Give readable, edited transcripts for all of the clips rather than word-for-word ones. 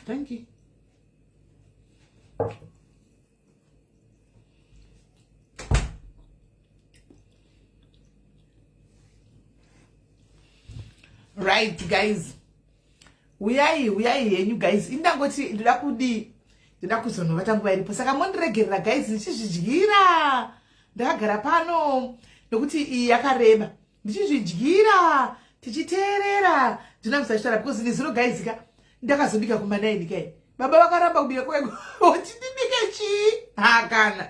Thank you. Right, guys. We are here, you guys. Indangoti ndakudi ndakuzonova nguva iripo. Saka mondiregerera guys, ndichizvidyira. Ndakagara pano nokuti iyi yakareba. Ndichizvidyira, tichiteerera. Ndina musachitara because ndiziro guys ka ndakazobika kuma9 kai. Baba vakaramba kubika kwego. Ndibike chi? Hakana.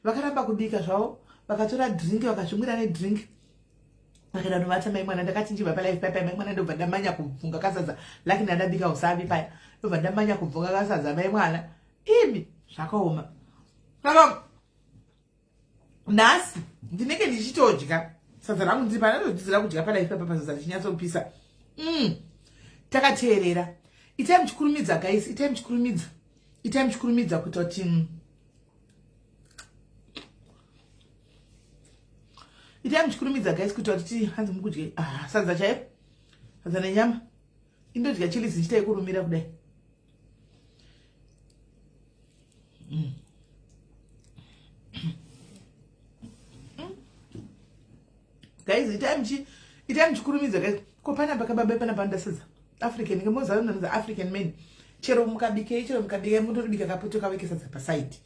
Vakaramba kubika zvavo, vakatora drink, vakazvimwira nedrink. Vakenda novata mai mwana ndakati njiva palife papa mai mwana ndobva ndamanya kubvunga kasadza lakini ndabika usavi paya ndobva ndamanya kubvunga kasadza mai mwana imi zvakaoma saka nhasi ndinenge ndichitodya sadza rangu ndiripa ndinodzidzira kudya palife papa sadza richinyatsopisa takateerera itai muchikurumidza guys itai muchikurumidza kutoti itai muchikurumidza guys kuti watiti hanzi mukudye sadza chaipo sadza nenyama indodya chilizi chitai kurumira kudai guys itai muchikurumidza guys ko pana bakababa pana panda sadza African ngemoza African men chero mukabike mutobika kapoto kaweke sadza paside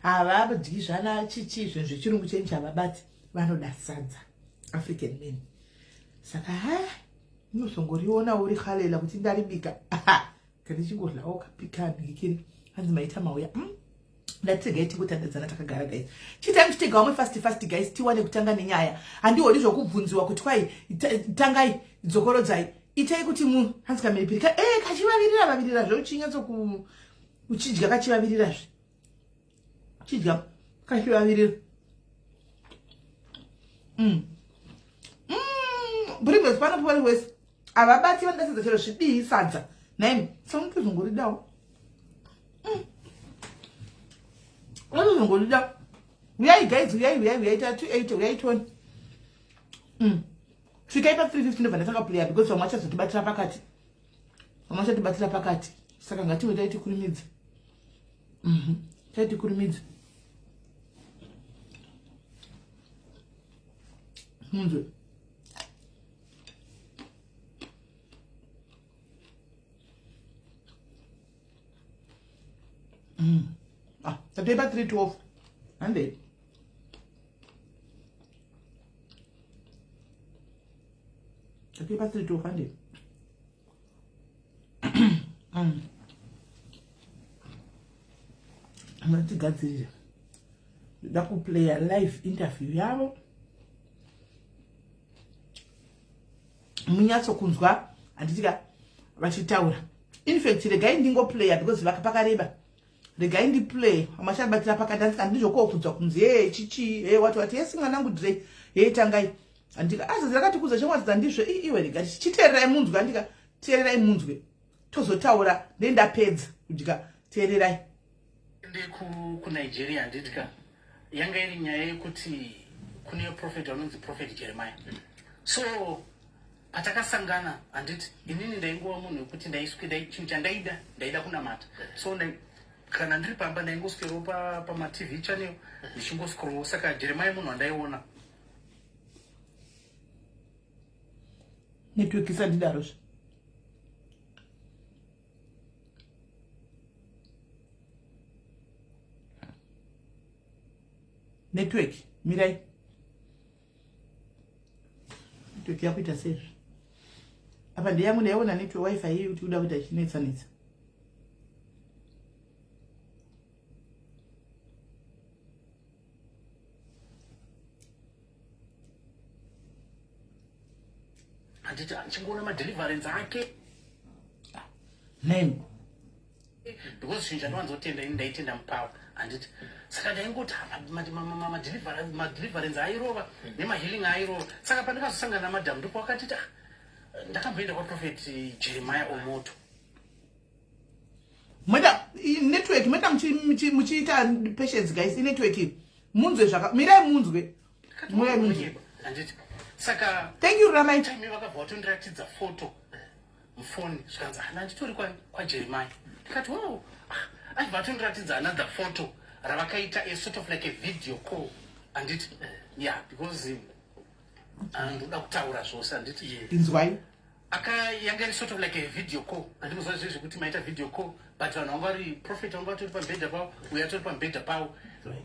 avabadyi zvana chichi zvezvechirungu chenchi avabati vanoda sadza African men. Saka nozongoriona uri khalela kuti ndaribika kandi chingodlawo kapika ndikiri hanzi maita mauya ndatigeti kuti ndadzana takagara guys chitai muchitega wamwe fast guys tiwane kutanga nenyaya handihodi zvokubvunziwa kuti kwai tangai dzokorodzai itai kuti munhu hanzi kameripirika kachivavirira zvochinyatso uchidya kachivavirira chidya kachivavirira Bringers pana pari wese avabati vandasadza chero zvidii sadza naimi samutozongoridawo vanozongorida uyai guys uyai tatu 8 uyai 20 svikai pa 350 ndobva ndatakapuleya because vamwe vachatibatira pakati saka ngatiwe taitikurumidza taitikurumidza munzwe tatoi pa 312 handei tatoi pa 312 handei matigadzirira ndoda kuplaya live interview yavo munyatsokunzwa handitika vachitaura infact regai ndingoplaya because vakapakareba regai ndiplay amacharibatira pakati ndizvokokudzwa kunzi chichi wati yesi mwanangu Dre tangai andika azazira katikuza chemwadzidza ndizvo iwe regai chiteererai munzwe andika teererai munzwe tozotaura ndendapedza kudya teererai kuNigeria ndidika yanga iri nyaya yekuti kune prophet anonzi prophet Jeremiah so patakasangana anditi inini ndaingova munhu wekuti ndaida kunamata so kana ndiri pamba ndaingoswerawo pama-TV channel ndichingoscroll saka Jeremiah munhu wandaiona network isandidarozve network mirai network yakuita sezvo apa ndeyangu ndaiona network wifi iyi kuti uda kuita chinetsanetsa handiti achingoona madeliverance ake name because zvinhu zvandinowanzotenda ini ndaitenda mupawa handiti saka ndaingoti madeliverance airova nemahealing airova saka pandikazosangana namadhamu ndipo wakatita ndakamboenda kwaprofet Jeremiah omoto mwenda network mwenda muchiita patience guys network munzwe zvaka mirai munzwe handiti saka thank you Ramai time vakabva vatondiratidza foto mufoni zvikanzi handitori kwaJeremiah ndikati wow, aibva atondiratidza another photo ravakaita a sort of like a video call. Anditi yeah, because ndoda kutaura zvose anditi inzwai yanga iri sort of like a video call. Andimuzva zvekuti maita video call but vanhu vanga vari prophet vanga vatori pamubhedha pavo, uyo atori pamubhedha pavo.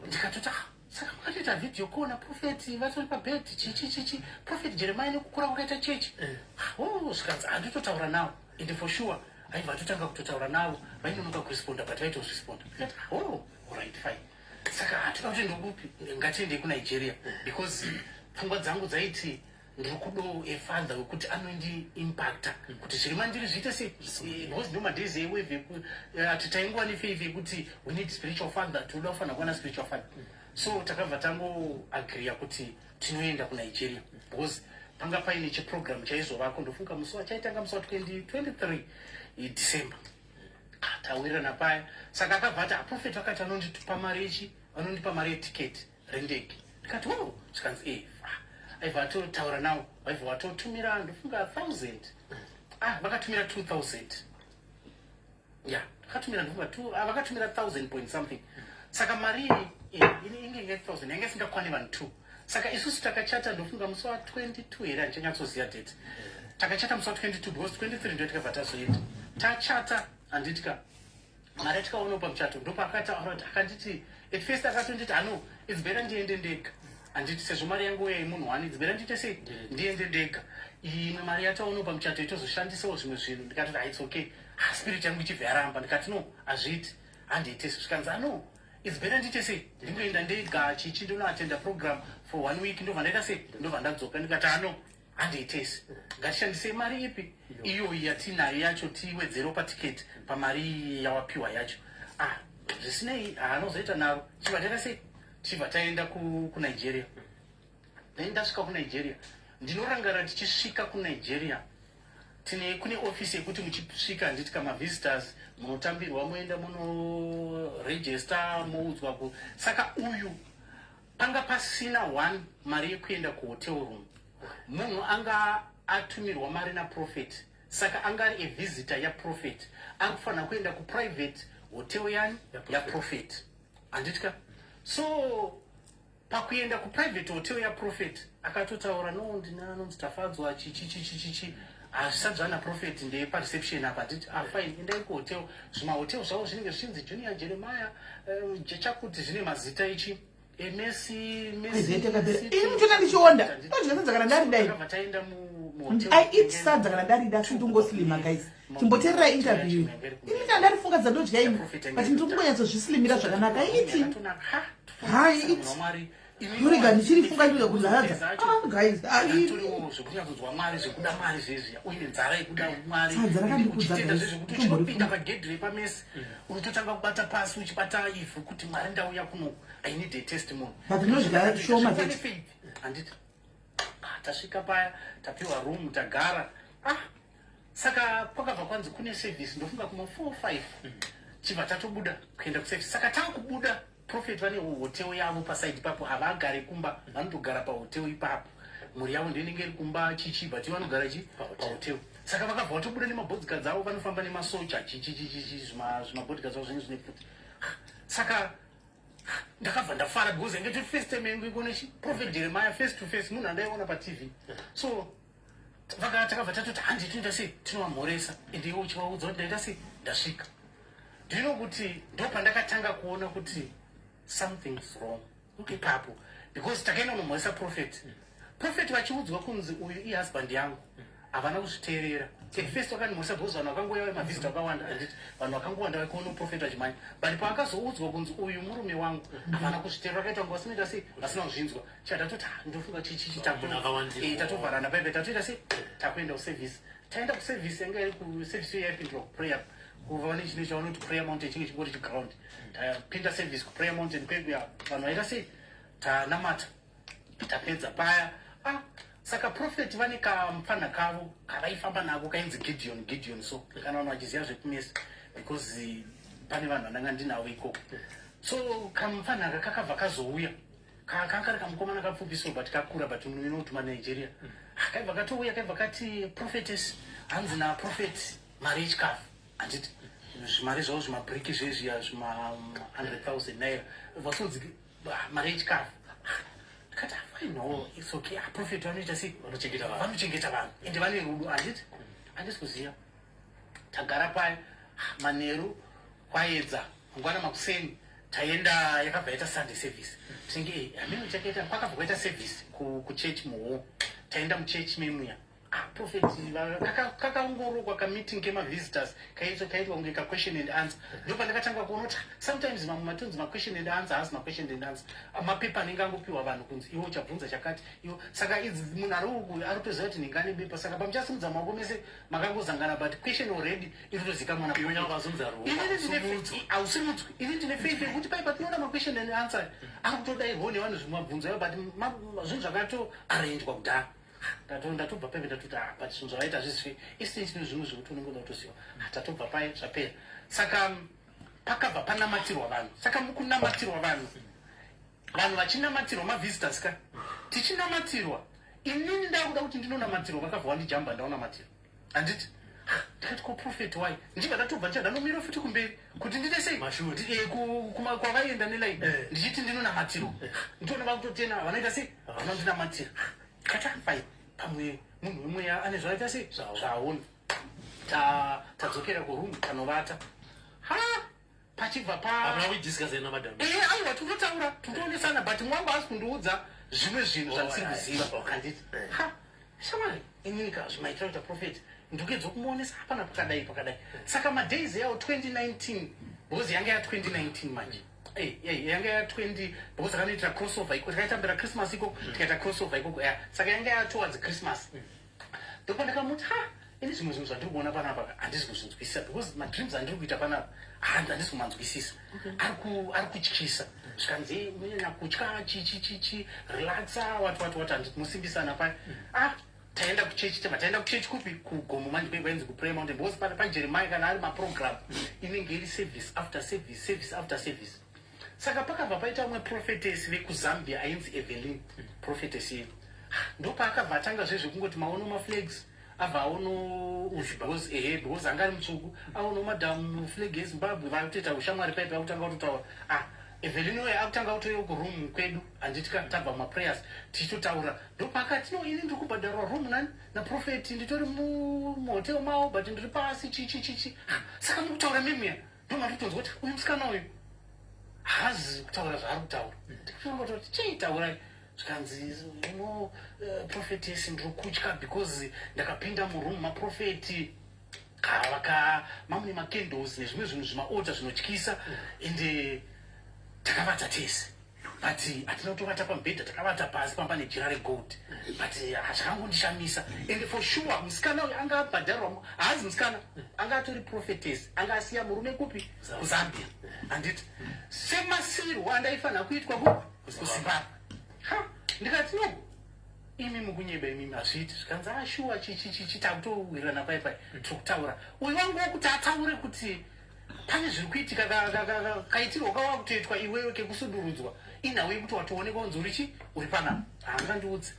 Ndikatoti saka makatoita video call naprofeti vatori pabhedhi chichi Prophet Jeremiah nekukura kwakaita chechi. Zvikanzi handitotaura navo ende for sure aibva atotanga kutotaura navo vainonoka kuresponda but vaitozresponda. Alright fine. Saka hatoda kuti ndokupi ngatiendei kuNigeria because pfungwa dzangu dzaiti ndiri kudo efather wekuti anondi impacta kuti zviri mandiri zviite sei because ndo madays eweve ati tainguva nefeive yekuti we need spiritual father, tinoda kufanira kuwana spiritual father. So takabva tangoagreeya kuti tinoenda kuNigeria because panga paine chiprogram chaizovako. Ndofunga musi wachaitanga musi wa23 December tawirirana paya. Saka akabva ati aprofeti vakati anondipa mari ichi, anondipa mari yetiketi rendege. Ndikati zvikanzi aibva atotaura navo vaibva vatotumira ndofunga 1000 vakatumira 2000 yeah, vakatumira ndofunga vakatumira 1000 point something. Saka mari inge 1000 yange isingakwani vanhu 2. Saka isusu takachata ndofunga musi wa22 here handichanyatsiziva date. Takachata musi wa22 because 23 ndo tikabva tazoenda tachata. Handitika mari yatikaona pamuchato ndopakati akanditi at first akatonditi no, it's better ndiende ndega. Handiti sezvo mari yangu munhu wani, it's better ndiite sei ndiende ndega. Imwe mari yataona pamuchato itozoshandisawo zvimwe zvinhu. Ndikatoti it's okay, spirit yangu ichibva yaramba. Ndikati no, hazviiti handiite. Zvikanzi no, it's better ndiite sei ndingoenda ndega chichi ndonoatenda program for 1 week ndobva ndaita sei ndobva ndadzoka. Ndikati no, handiitesi ngatishandise mari ipi iyoyi yatinayo yacho tiwedzero patiketi pamari yawapiwa yacho. Zvisinei haanozoita naro. Chibva taita sei chibva taenda kuNigeria. Then ndasvika kuNigeria ndinorangara tichisvika kuNigeria kune ofisi yekuti muchisvika handiti kamavisitors munotambirwa moenda munoregister moudzwa saka uyu panga pasina 1 mari yekuenda kuhotel room. Munhu anga atumirwa mari naprofeti, saka anga ari evisitor yaprofeti, akufanira kuenda kuprivate hotel yani yaprofeti. Handitika so pakuenda kuprivate hotel yaprofeti akatotaura no ndinanonzi tafadzwa chichi hazvisadzwa naprofeti ndepareception apa. Nditi fine endai kuhotel. Zvimahotel zvavo zvinenge zvichinzi Junior Jeremiah chakuti zvine mazita ichi Messi mutona ndichionda ndozvinonza kana ndari dai sadza kana ndari da ndingoslima guys. Chimboterera interview ini ndarifungadza ndodya imi but ndinongonyatsodzvislimira zvakanaka iti Yuriga ndichirifunga ndiyo kuzadza guys zvekunyatsodzwa mwari zvekuda mari zvezviya uine nzara yekuda mwari uchitenda zvezvekuti uchinopinda pagedhi repamesi unototanga kubata pasi uchibata ivhu kuti mwari ndauya kuno I need a testimony. Handiti tasvika paya tapiwa room tagara. Saka kwakabva kwanzi kune service ndofunga kuma 4-5 chibva tatobuda kuenda kuservice. Saka takubuda Prophet vane hotel yavo paside papo havagari kumba vanotogara pahotel ipapo. Mhuri yavo ndinenge iri kumba chichi but vanogara pahotel. Saka vakabva vatobuda nemabodyguards avo vanofamba nemasoja zvimabodyguards avo zvinenge zvine futi. Saka ndakabva ndafara because enge tiri first time yangu ikuona Prophet Jeremiah face to face munhu andaiona paTV. So takabva tatoti handitoita sei tinovamhoresa ende iwo uchivaudza kuti ndaita sei ndasvika. Ndino kuti ndopandakatanga kuona kuti something's wrong ipapo because takaenda kunomhoresa Prophet vachiudzwa kunzi uyu ihusband yangu havana kuzviteerera. First wakandimhoresa because vanhu vakangouya mavhizita vakawanda handiti vanhu vakangowanda vaikuona Prophet vachimanya but paakazoudzwa kunzi uyu murume wangu havana kuzviteerera vakaita kunge vasinoita sei vasina kuzvinzwa. Chatatoti ndofunga chichi tatovharana paipe tatoita sei takuenda kuservice. Taenda kuservice yanga iri kuservice yaipindwa kuprayer kuva nechine chavanoti prayer mountain chinge chingori chiground. Tapinda service kuprayer mountain pekuya vanhu vaita sei tanamata tapedza paya. Saka Prophet vane kamupfana kavo kavaifamba nako kainzi Gideon. So kana vanhu vachiziva zvekumesa because pane vanhu vandanga ndinavo ikoko. So kamupfana aka kakabva kazouya kakari kamukomana kapfupiso but kakura but inotuma Nigeria. Kaibva katouya kaibva kati prophetess hanzi naprofet mari yechikafu handiti zvimari zvavo zvimabriki zvezviya zvima 100,000 naira vatonzi mari yechikafu. Ndikati fine, no, it's okay. Prophet vanoita sei? Vanochengeta vanhu ende vane rudo. Handisi kuziva. Tagara paya manheru kwaedza mangwana makuseni taenda yakabva yaita Sunday service. Tinge hameno chakaita kwakabva kwaita service kuchechi muhall. Taenda muchechi memuya. Prophet kakaongororwa kameeting kemavisitors kaitwa kunge ka question and answer. Ndipo ndakatanga kuona kuti sometimes matunzi ma question and answer has ma question and answer. Mapepa anenge angopiwa vanhu kunzi iwo chabvunza chakati iwo saka idzi munhu ari uku ari kutoziva kuti ndingane bepa saka pamuchasimudza maoko mese makangozangana but question already iri kutozikanwa na iwo nyavazunza ruwa hausi mutswi. Ini ndine faith yekuti paipa tinoona ma question and answer ari kutodairwawo nevanhu zvimabvunzo but zvinhu zvakato arrangwa kudhara. Ndatobva paipa ndatoti but zvinhu zvavaita hazvisifi isini chino zvinhu zvekuti unongoda kutoziva. Tatobva pai zvapera. Saka pakabva panamatirwa vanhu. Saka mukunamatirwa vanhu vachinamatirwa mavisitors ka tichinamatirwa inini ndakuda kuti ndinonamatirwa vakabva vandijamba ndaonamatirwa handiti ndikati koprophet wai ndibva ndatobva ndanomira futi kumberi kuti ndite sei kwavaienda nelaini ndichiti ndinonamatirwa nditoona vakutotena vanoita sei vanondinamatira katafai pamwe munhu wemweya ane zvaaita sei zvaona tadzokera kurumu tanovata pachibva aiwa tinotaura totoonesana but mwangu asi kundiudza zvimwe zvinhu zvandisiri kuziva handiti shamwari ininika zvimaitira kuita prophet ndokedzwa kumuonesa hapana pakadai saka madays yawo 2019 because yanga ya 2019 manje yanga ya 20 because akanoitira crossover iko takaitambira Christmas iko tikaita crossover iko saka yanga ya towards Christmas ndipo ndakamuti ini zvimwe zvinhu zvandiri kuona panapa handisi kuzvinzwisisa because madreams andiri kuita panapa handisi kumanzwisisa ari kutyisa zvikanzi munyanya kutya chichichichi relaxa watu handiti musimbisana paya taenda kuchechi taenda kuchechi kupi kugomo manje painzi kupray mountain because pajeremiah kana ari maprogram inenge iri service after service saka pakabva paita umwe prophetess vekuzambia ainzi Evelyn prophetess yedu ndopaakabva atanga zvezvekungoti maono maflags abva aono because anga ari mutsvuku aono madhamu flag eZimbabwe vakutoita ushamwari paipa akutanga kutotaura Evelyn uye akutanga kutoiwa kuroom kwedu handiti tabva maprayers tichitotaura ndopaakati no ini ndiri kubhadharwa room naprofeti nditori muhotel mavo but ndiri pasi chichichichi saka mukutaura memuya ndomatotonzwa kuti uyu musikana uyu haazi kutaura zvaari kutaura ndikutoti chiitaura zvikanzi prophetess ndiri kutya because ndakapinda muroom maprofeti mamune macandles nezvimwe zvinhu zvimaota zvinotyisa ende takavata tese but hatina kutovata pamubhedha takavata pasi pamba nejira regold but zvakangondishamisa and for sure musikana uyu anga abhadharwa haazi musikana anga atori prophetess anga asiya murume kupi kuzambia handiti semasirwo andaifanira kuitwa kuzimbabwe ndikati no imi mukunyeba imimi hazviiti zvikanzi ashuwa chitakutowirana paipai tiri kutaura uyu wangu wokuti ataure kuti pane zviri kuitika kaitirwa kawakutoitwa iwewe kekusudurudzwa inhau yekuti watoonekwa unzi uri panapa haangandiudzi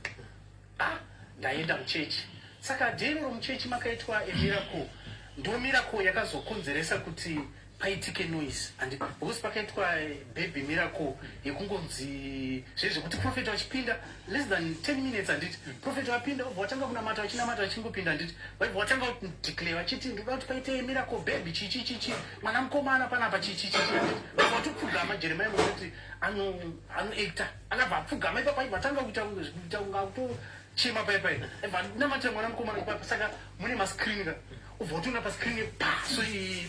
ndaenda muchechi saka dhero romuchechi makaitwa emiracle ndo miracle yakazokonzeresa kuti paitike noise because pakaitwa baby miracle yekungonzi zvezvekuti prophet wachipinda less than 10 minutes handiti prophet wapinda obva watanga kunamata wachinamata wachingopinda handiti vaibva watanga kudeclare vachiti ndoda kuti paite miracle baby chichichichi mwana mukomana panapa chichichichi handiti vaibva watopfugama jeremiah kuti anoacta akabva apfugama ipapai vatanga kuita kunga kutochema paipai aibva namatira mwana mukomana kupapa saka mune mascreen ubva utiona pascreen paso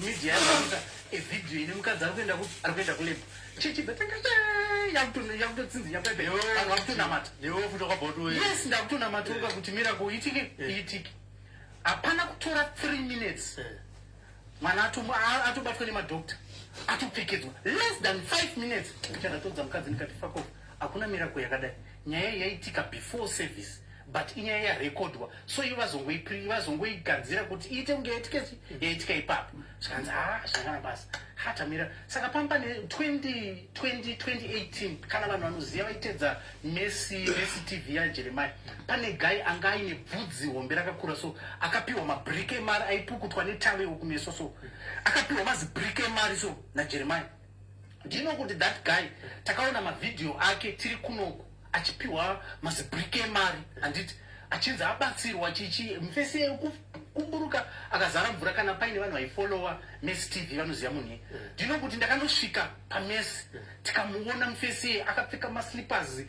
media yaita evideo ine mukadzi ari kuenda kulebo chichibva yakutotsinzinya paipai vanhu vakutonamata yes ndakutonamata uka kuti miracle iitike hapana kutora 3 minutes mwana atobatwa nemadhokta atopfekedzwa less than 5 minutes chandatodza mukadzi ndikati fuck off hakuna miracle yakadai nyaya yaitika before service but inyaya yarekodwa so vazongoigadzira kuti iite kunge yaitika ipapo zvikanzi zvakana basa hatamira saka pamba ne2018 kana vanhu vanoziva vaitedza Messi TV yaJeremiah pane guy anga aine bvudzi hombe rakakura so akapiwa mabhriki emari aipukutwa netave okumeso so akapiwa mazibhriki emari so naJeremiah. Do you know kuti that guy takaona mavideo ake tiri kunoku achipiwa mazibhriki emari handiti achinzi abatsirwa chichi mufesi kumburuka akazara mvura kana paine vanhu vaifollowa Messi TV vanoziva munhu. Do you know kuti ndakandosvika paMessi tikamuona mufesi akapfeka maslippers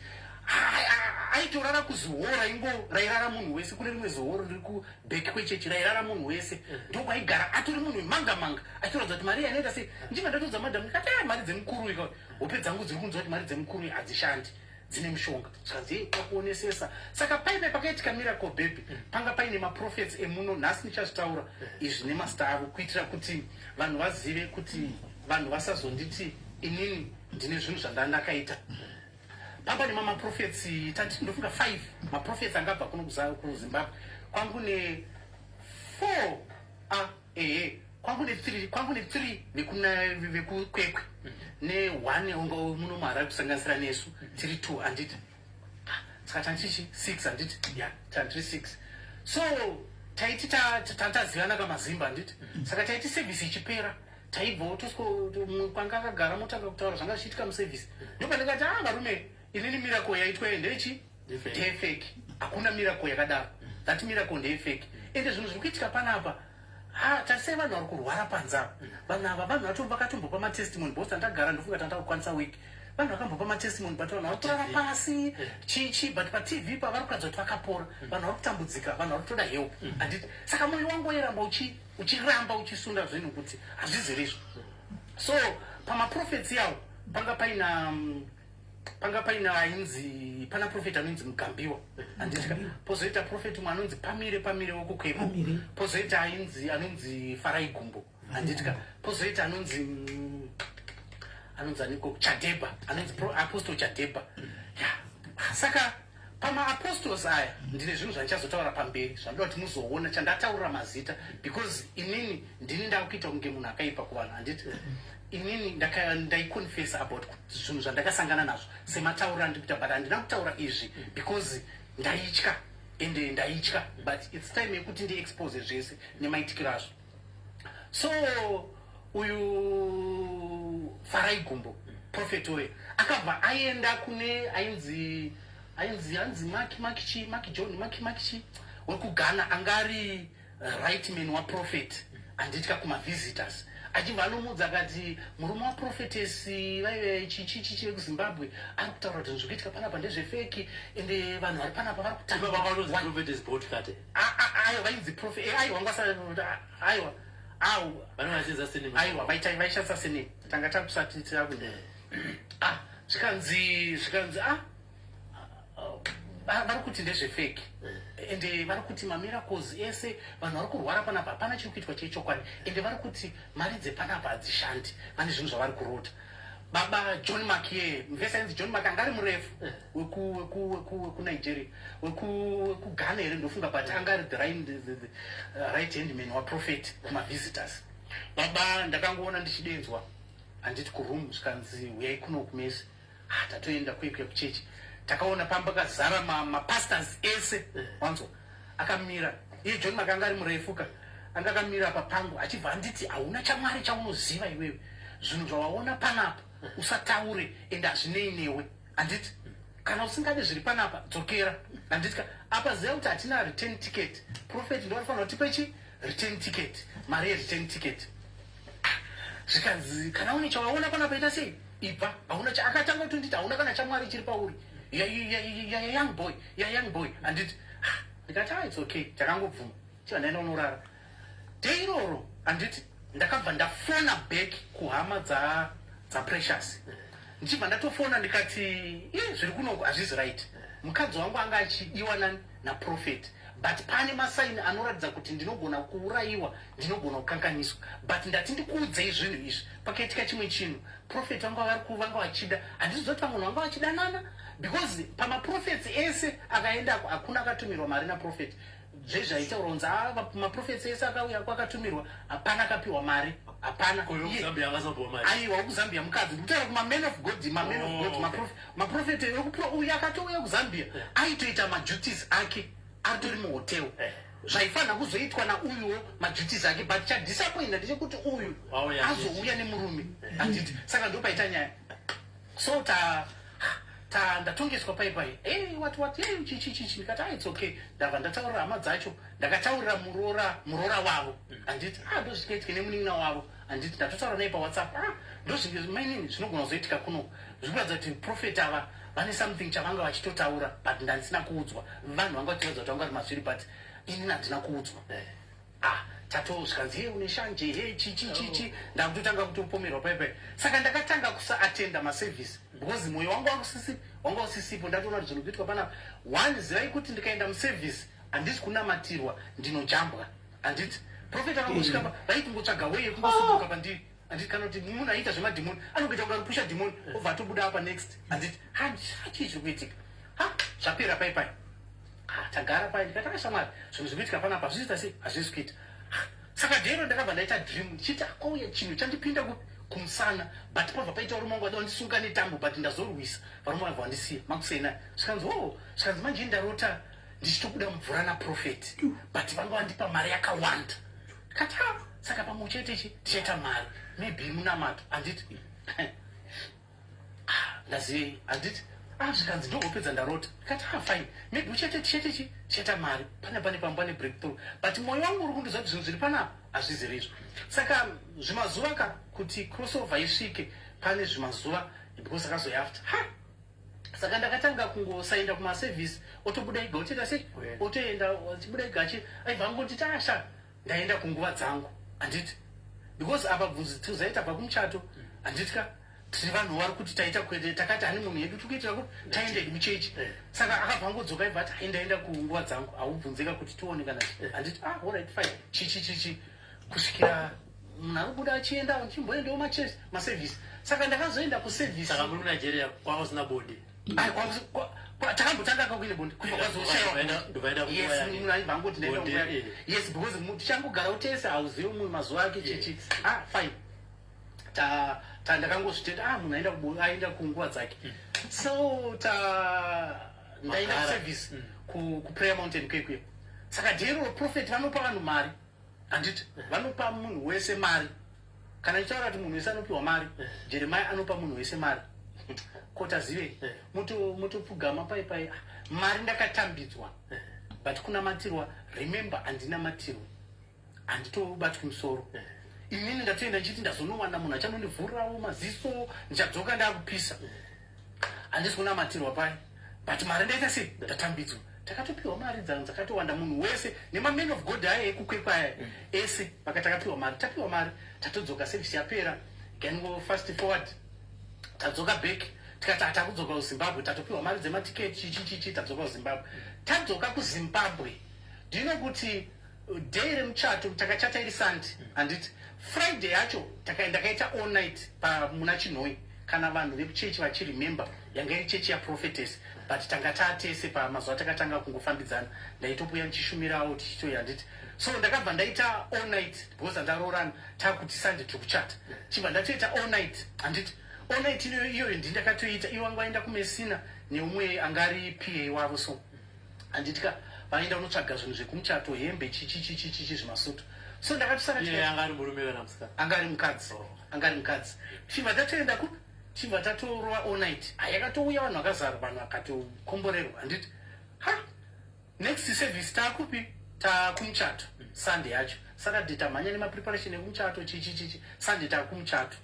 aitorara kuzihora ingo rairara munhu wese kune rimwe zihoro riri kubheki kwechechi rairara munhu wese ndokwaigara atori munhu wemanga achitoradza kuti mari yanoita sei ndiva ndatodza madhamu ndikati mari dzemukuru ika hope dzangu dziri kunzwa kuti mari dzemukuru hadzishandi dzine mushonga zvikanzi kwakuonesesa saka paipe pakaitika miracle baby panga paine maprofets emuno nhasi ndichazvitaura izvi nemasta avo kuitira kuti vanhu vazive kuti vanhu vasazonditi inini ndine zvinhu zvandandakaita. Pamba ni maprofets tati ndofunga 5 maprofets angabva kuno kuZimbabwe kwangu ne 4 kwangu ne 3 nekuna vekukwekwe ne 1 ongo muno mara kusanganisira nesu tiri 2 anditi saka tantichi 6 anditi ya tantri 6 so taiti tantazivana kamazimba anditi saka taiti service ichipera taibva tosko kwanga akagara motanga kutaura zvanga zvichiitika muservice ndopandikati varume inini miracle yaitwa ndechi ndefake hakuna miracle yakadaro that miracle ndefake ende zvinhu zviri kuitika panapa tarisei vanhu vari kurwara panzava vanhu ava vanhu vakatombopa matestimony bosta ndagara ndofunga tandakukwanisa wiki vanhu vakambopa matestimony but vanhu vari kurara pasi chichi but patv pavari kuratidza kuti vakapora vanhu vari kutambudzika vanhu vari kutoda help handiti saka mwoyo wangu wairamba uchiramba uchisunda zvinhu kuti hazvizirizvo so pamaprofets yavo panga paina ainzi pana prophet anonzi Mugambiwa andika pozoita prophet umwe anonzi pamire wokukwepo pozoita anonzi Farai Gumbo andika pozoita anonzi aniko Chadeba anonzi apostle Chadeba saka pama apostles aya ndine zvinhu zvandichazotaura pamberi zvandoda kuti muzoona chandataura mazita because inini ndini ndakuita kunge munhu akaipa kuvanhu anditi inini ndaiconfess about zvinhu zvandakasangana nazvo semataura ndikuita but handina kutaura izvi because ndaitya ende ndaitya but its time yekuti ndiexpose zvese nemaitikiro azvo. So uyu Farai Gumbo prophet oyo akabva aenda kune ainzi Maki wekughana angari right man waprophet anditika kumavisitors achibva anomudza akati murume waprofetesi vaive chichi vekuzimbabwe ari kutaura kuti zvikuitika panapa ndezvefeki ende vanhu vari panapa vari kutaiwa vainzi prophet aiwa aiwa vaishandisa senei tanga takusati takunde zvikanzi vari kuti ndezvefeki ende vari kuti mamiracles ese vanhu vari kurwara panapa hapana chiri kuitwa chechokwadi ende vari kuti mari dzepanapa hadzishandi vane zvinhu zvavari kurota. Baba John Mark mvesa ainzi John Mark angari murefu wekunigeria wekughana here ndofunga but angari the right hand man waprofet kumavisitors. Baba ndakangoona ndichidenzwa handiti kuroom zvikanzi uyai kuno kumesi tatoenda kwekwe kuchechi takaona pamba kazara mapastors ese wanzo akamira iye John Mark anga ari murefuka anga akamira papangu achibva anditi hauna chamwari chaunoziva iwewe zvinhu zvawaona panapa usataure ende hazvinei newe handiti kana usingade zviri panapa dzokera handitika apa ziva kuti hatina return ticket prophet ndo vanofanira kutipa chi return ticket mari yereturn ticket zvikanzi kana une chawaona panapa ita sei ibva hauna akatanga kuti nditi hauna kana chamwari chiri pauri young boy anditi ndikati it's okay takangobvuma chiva ndaenda unorara teiroro anditi ndakabva ndafona back kuhama dzaprecious ndichibva ndatofona ndikati zviri kunoku hazvisi right mukadzi wangu anga achidiwa naprofeti but pane masaini anoratidza kuti ndinogona kuurayiwa, ndinogona kukanganiswa, but ndati ndikuudzei zvinhu izvi pakaitika chimwe chinhu profeti vanga vachida, handizoti pamwe munhu vanga vachidanana, because pamaprofeti ese akaendako hakuna akatumirwa mari naprofeti. Zvezvaitaura kunzi maprofeti ese akauya kwakatumirwa hapana akapiwa mari, hapana. Aiwa kuzambia mukadzi ndikutaura kumamen of god, maprofeti uyu akatouya kuzambia aitoita maduties ake atori muhotel, zvaifanira kuzoitwa nauyuwo maduties ake, but chadisappointa ndechekuti uyu azouya nemurume, handiti. Saka ndopaita nyaya. So ndatongeswa paipai, what chichi ndikati it's okay. Ndabva ndataurira hama dzacho, ndakataurira murora wavo, handiti ndozvikaitike nemunin'ina wavo, handiti ndatotaura naye pawhatsapp, ndozvinini zvinogona kuzoitika kuno. Zvirikuratidza kuti profeti ava vane something chavanga vachitotaura, but ndandisina kuudzwa. Vanhu vanga vachitoratidza kuti vanga vari masviri, but inini handina kuudzwa. Tatozvikanzi une shanje chichi ndakutotanga kutopomerwa paipai. Saka ndakatanga kusaatenda maservice because mwoyo wanga usisipo. Ndatoona kuti zvinokuitwa panapa, one zivai kuti ndikaenda muservice handisi kunamatirwa, ndinojambwa, handiti. Profeti akangosvika vaiti ngotsvaga weye kungosubuka pandiri, handiti. Kana kuti munhu aita zvemadhimoni anokuita kunga kupusha dhimoni obva atobuda apa next, handiti. Hachii zviri kuitika, zvapera paipai. Tagara pai ndikati akashamwari zvinhu zvikuitika panapa hazviita sei, hazvisi kuita. Saka dhero ndakabva ndaita dream ndichiti akauya chinhu chandipinda kumusana, but pabva paita varume vangu vada vandisunga netambo, but ndazorwisa varume vabva vandisiya makusena. Zvikanzi manje ndarota ndichitobuda mumvura naprofeti, but vanga vandipa mari yakawanda. Ndikati saka pamwe chete tichaita mari, maybe munamato, handiti. Ndazivei, handiti. Zvikanzi ndogopedza ndarota. Ndikati fine, maybe tichaita mari, pane pambane breakthrough, but mwoyo wangu uri kundiziva kuti zvinhu zviri panapa hazvizi izvo. Saka zvimazuva kuti crossover isvike, pane zvimazuva because akazoyafta. Saka ndakatanga kungosaenda kumaservice, otobuda ega otoita sei, otoenda achibuda ega aibva angoti tasha ndaenda kunguva dzangu, handiti. Because apa bvunzi tuzaita bva kumuchato, handitika tiri vanhu vari kuti taita kwete, takati hani munhu yedu tikuitira kuti taendei muchechi. Saka akabva angodzoka ibva ati ndaenda kunguva dzangu, haubvunzika kuti tione kana handiti. Alright fine, chichi kusvikira munhu ari kubuda achienda chimboendawo maservice. Saka ndakazoenda kuservice. Saka muri Nigeria kwanga usina bonde? Takambotanga kakuine bonde kubva kwazoshayiwa. Yes, munhu aibva angoti ndaenda kunguva. Yes, because tichangogarawo tese hauzivi munhu mazuva ake chichi. Fine. Ndakangozvitenda munhu aenda kunguva dzake. So ndaenda kuservice kuprayer mountain kwekweyo. Saka dhero profeti vanopa vanhu mari, handiti. Vanopa munhu wese mari. Kana ichitaura kuti munhu wese anopiwa mari, Jeremiah anopa munhu wese mari. Kotazive mutopfugama paipai, mari ndakatambidzwa, but kunamatirwa, remember handinamatirwa, handitobatwi musoro. Inini ndatoenda ndichiti ndazonowana munhu achanondivhurirawo maziso, ndichadzoka ndakupisa, handisi kunamatirwa pai, but mari ndaita sei, ndatambidzwa. Takatopiwa mari dzakatowanda, munhu wese nemamen of god aya ekukwekwa ese takatopiwa mari. Tapiwa mari, tatodzoka service yapera, can go fast forward, tadzoka back, tikati hatakudzoka kuzimbabwe, tatopiwa mari dzematiketi chichi, tadzoka kuzimbabwe. Tadzoka kuzimbabwe, ndino kuti day remuchato takachata iri Sunday, handiti. Friday yacho ndakaita all night muna Chinhoi, kana vanhu vekuchechi vachiremember, yanga iri chechi yaprofetess, but tanga tatese pamazuva takatanga kungofambidzana, ndaitopuya ndichishumirawo tichitoya, handiti. So ndakabva ndaita all night because ndarorana takuti Sunday tiri kuchata, chibva ndatoita all night, handiti. All night iyoyo ndindakatoita, ivo vanga vaenda kumesina neumwe angari PA wavo, so handitika vaenda unotsvaga zvinhu zvekumuchato, hembe chichi zvimasutu. So ndakatisaka angari murume kana musikana? Angari mukadzi. Chibva tatorwa all night, yakatouya vanhu vakazara, vanhu vakatokomborerwa, handiti. Next service takupi, takumuchato Sunday yacho. Saturday tamhanya nemapreparation ekumuchato chichi, Sunday takumuchato,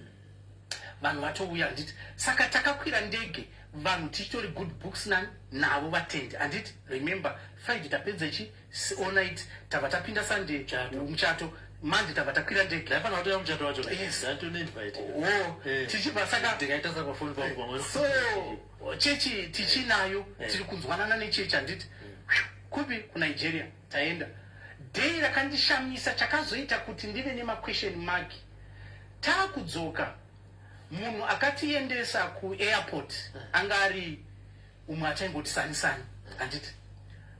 vanhu vatouya, handiti. Saka takakwira ndege, vanhu tichitori good books navo vatendi, handiti. Remember Friday tapedza all night, tabva tapinda Sunday muchato, Monday tabva takwira ndege. Ndaifanira kutoya muchato wacho. Yes. Tichibva saka ndikaita saka phone pangu pamwe. So chechi tichinayo, tiri kunzwanana nechechi, handiti. kupi kuNigeria taenda. Dei rakandishamisa chakazoita kuti ndive nema question mark. Takudzoka munhu akatiendesa ku airport angari umwachaingoti sani anditi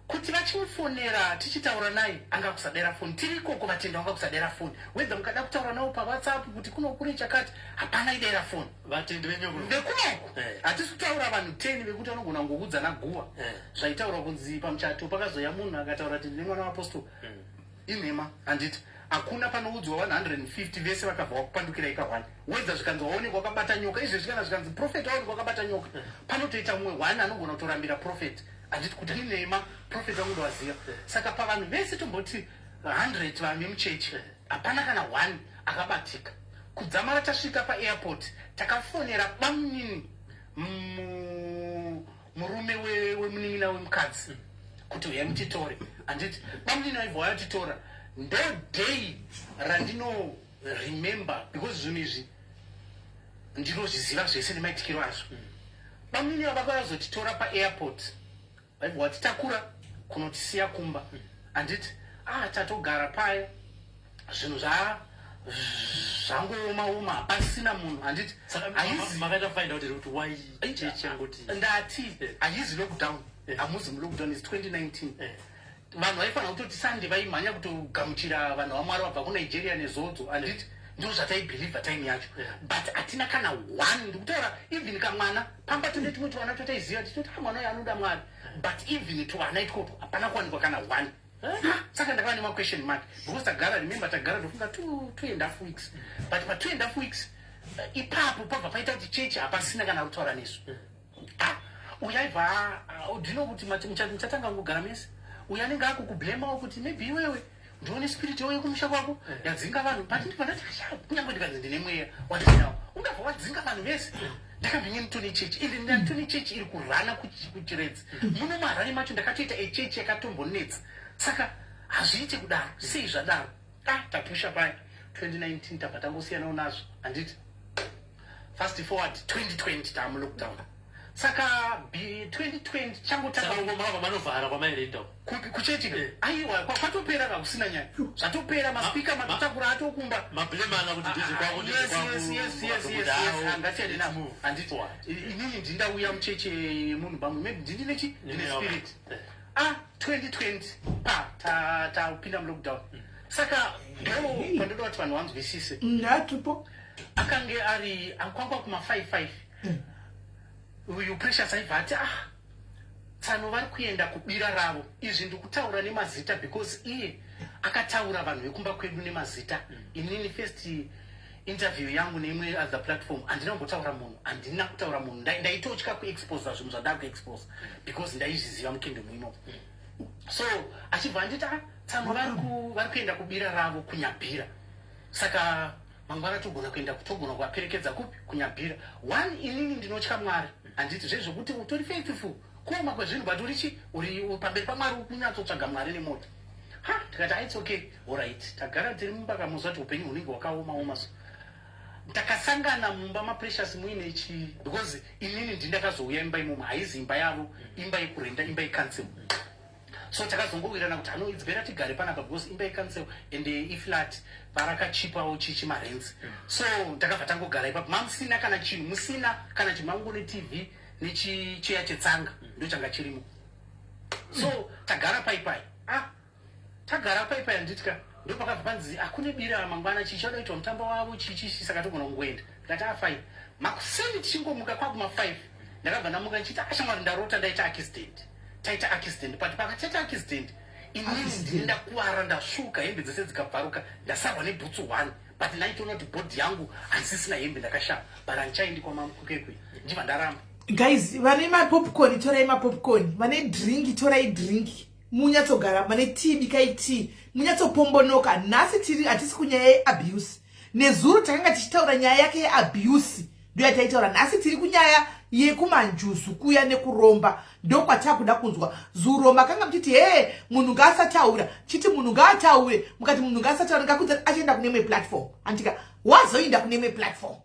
kuti vachimufonera tichitaura naye anga kusadera phone tiriko kuvatenda anga kusadera phone whether mukada kutaura nawo pa WhatsApp kuti kunokuri chakati hapana idera phone vatendi venyu vekunoko hatisi kutaura vanhu 10 vekuti vanogona ngokudzana guwa zvaitaura kunzi pamuchato pakazoya munhu akataura kuti ndine mwana waapostoli inhema anditi hakuna panoudzwa 150 vese vakabva vakupandukira ika1 whether zvikanzi waonekwa wakabata nyoka izvi zvikana zvikanzi prophet waonekwa wakabata nyoka panotoita mumwe 1 anogona kutorambira prophet anditi kuti inhema prophet vangu waziva saka pavanhu vese tomboti 100 vami muchechi hapana kana 1 akabatika kudzamara tasvika paairport takafonera bamunini murume wemunin'ina wemukadzi kuti uyai mutitore anditi bamunini aibva yatitora ndo day randino remember because zvinhu izvi ndinozviziva zvese nemaitikiro azvo bamunini vakazotitora paairport vaibva vatitakura kunotisiya kumba anditi tatogara paya zvinhu zvangooma hapasina munhu handiti makaita find out kuti why church yangoti ndati haizi lockdown hamuzi mulockdown is 2019 vanhu vaifanira kutoti sande vaimhanya kutogamuchira vanhu vamwari vabva kuNigeria nezodzo handiti ndo zvataibhilivha time yacho but hatina kana 1 ndikutaura even kamwana pamba tone tumwe tuvana totaiziva titoti mwana uyo anoda mwari but even tuvana itikoto hapana kuwanikwa kana 1 saka ndakava nema question mark because tagara remember tagara ndofunga 2.5 weeks but pa 2.5 weeks ipapo pabva paita kuti chechi hapasina kana kutaura nesu uyaibva ndinokuti muchatanga ngogara mese uya anenge akukublemawo kuti maybe iwewe ndione spirit yauye kumusha kwako yadzinga vanhu but ndipandati kunyange ndikanzi ndine mweya watinawo ungabva wadzinga vanhu vese ndakambinye mutoni chechi ende ndatoni chechi iri kurana kuchiredzi muno marani macho ndakatoita echechi yakatombonetsa saka hazviite kudaro sei zvadaro tapusha paya 2019 tabva tangosiyanawo nazvo handiti fast forward 2020 taamu lockdown saka 2020 changotaamanovhara kwamairenda kuchechi aiwa kwatopera kakusina nyaya zvatopera maspika matotakura atokumba mablemana kuti ndizvi kwako angatiende navo handiti inini ndindauya mucheche munhu pamwe maybe ndindinechi ndine spirit 2020 tapinda mulockdown saka ndo pandoda kuti vanhu vanzwisise ndatupo akange ari akwangwa kuma55 uyu precious aibva ati tsano vari kuenda kubira ravo izvi ndikutaura nemazita because iye akataura vanhu vekumba kwedu nemazita inini first interview yangu neimwe other platform handina kumbotaura munhu handina kutaura munhu ndaitotya kuexposa zvinhu zvandava kuexposa because ndaizviziva mukingdom imomo so achibva anditi tsano vari kuenda kubira ravo kunyabhira saka mangwana togona kuvaperekedza kupi kunyabhira 1 inini ndinotya mwari handiti zvezvokuti utori faithful kuoma kwezvinhu but uri pamberi pamwari kunyatsotsvaga mwari nemoto tikati it's okay alright tagara tiri mumba kamuzwa kuti upenyu hunenge hwakaoma so takasangana mumba maprecious muine because inini ndindakazouya imba imomo haizi imba yavo imba yekurenda imba yecancel so takazongowirana kuti it's better tigare panapa because imba yecancel ende iflat varakachipawo chichimarenzi so takabva tangogara ipapo mamusina kana chinhu musina kana chinhu mangu netv nechicheya chetsanga ndo changa chirimo so tagara paipai tagara paipai handitika ndo pakabva panzi akune bira mangwana chichadaitwa mutambo wavo chichishi saka togona kungoenda tikati fine makuseni tichingomuka kwakuma5 ndakabva ndamuka ndichiti shamwari ndarota ndaita accident but pakataita accident inini ndini ndakuwara ndasvuka hembe dzese dzikabvaruka ndasarwa nebhutsu 1 but ndaitoona kuti bhodhi yangu haisisina hembe ndakashama but handichaendi kwamamukekwe ndibva ndaramba guys vane mapopcorn torai mapopcorn vane drink torai drink munyatsogara vane tea bikai tea munyatsopombonoka nhasi tiri hatisi kunyaya yeabuse nezuro takanga tichitaura nyaya yake yeabuse ndo yataitaura nhasi tiri kunyaya yekumanjusu kuya nekuromba ndo kwatakuda kunzwa zuro makanga mchiti munhu ngaasataura chiti munhu ngaataure mukati munhu ngaasataura ngakuti achienda kune imwe platform antika wazoenda kune imwe platform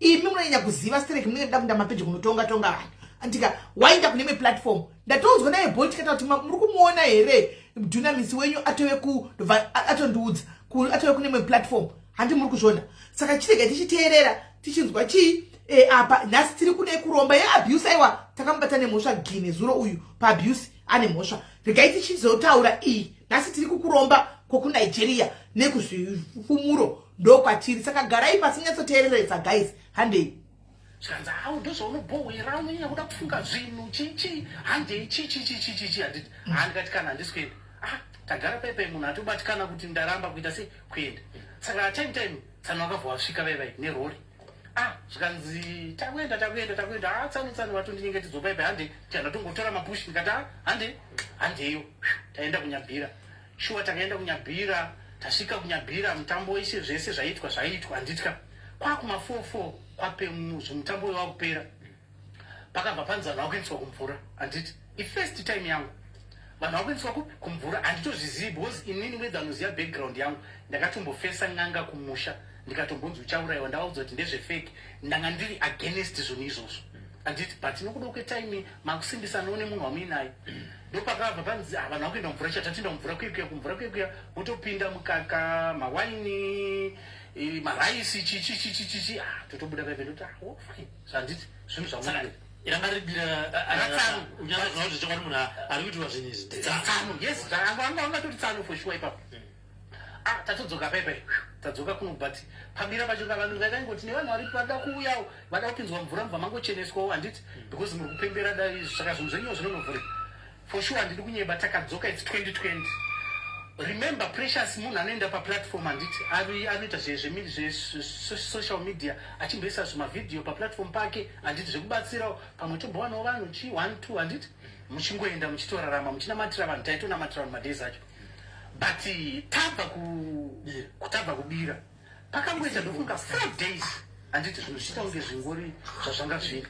imi munonyanya kuziva stereki munenge da kunda mapeji kunotonga vanhu andika waenda kune platform ndatodzwa naye Bolt kata kuti muri kumuona here Dunamis wenyu atondiudza atove kune platform handi muri kuzvona saka chirega tichiteerera tichinzwa chii apa nhasi tiri kune kuromba yeabuse aiwa takambata nemhosva Gine zuro uyu paabuse ane mhosva regai tichizotaura iyi nhasi tiri kukuromba kwokunigeria nekuzvifumuro ndokwatiri saka garai pasi nyatsoteereresa guys handei zvanzi hawo ndozvaunobhohwera unonyanya kuda kufunga zvinhu chichi handei chichichichichichi handiti handikati kana handisikuenda tagara paipai munhu atobatikana kuti ndaramba kuita sei kuenda saka time tsano wakabva wasvika paipai nerori zvikanzi takuenda tsano vatondinyengetedzwa paipai handei tianda tongotora mapushi ndikati handeiyo taenda kunyabhira shuwa takaenda kunyabhira tasvika kunyabhira mutambo wese zvese zvaiitwa handitka kwakuma4 mutambo wakupera pakabva panzano wakuendeswa kumvura handiti ifirst time yangu vanhu vakuendeswa kumvura handitozvizivi because inini wedzanoziva background yangu ndakatombofesa n'anga kumusha ndikatombonzi uchaurayiwa ndavaudzwa kuti ndezvefake ndanga ndiri against zvinhu izvozvo handiti but nokuda kwetime makusimbisanawo nemunhu wamuinaye ndopakabva panzi vanhu vakuenda mvura chatatienda mvura kumvura kwekuya wotopinda mukaka mawaini maraisi chichichichichi totobuda paipe ndoti fine zvanditi zvinhu zvamunae iranga ribira unyaza kuti chokwadi munhu ari kuitiwa zvinhu izvi tsano yes angatoti tsano for sure ipapo tatodzoka paipai tadzoka kuno but pabira pachoka vanhu vakaingoti nevanhu vari vada kuuyawo vada kupinzwa mvura mubva mangocheneswawo handiti because muri kupembera dai saka zvinhu zvenyu zvinonovhurika for sure handidi kunyeba takadzoka its 2020 remember Precious munhu anoenda paplatform handiti anoita zvesocial media achimboisa zvimavidhiyo paplatform pake handiti zvekubatsirawo pamwe tombowanawo vanhu 1-2 handiti muchingoenda muchitorarama muchinamatira vanhu taitonamatira vanhu madays acho but tabva kubira pakangoita ndofunga 4 days handiti zvinhu zviita kunge zvingori zvazvanga zviri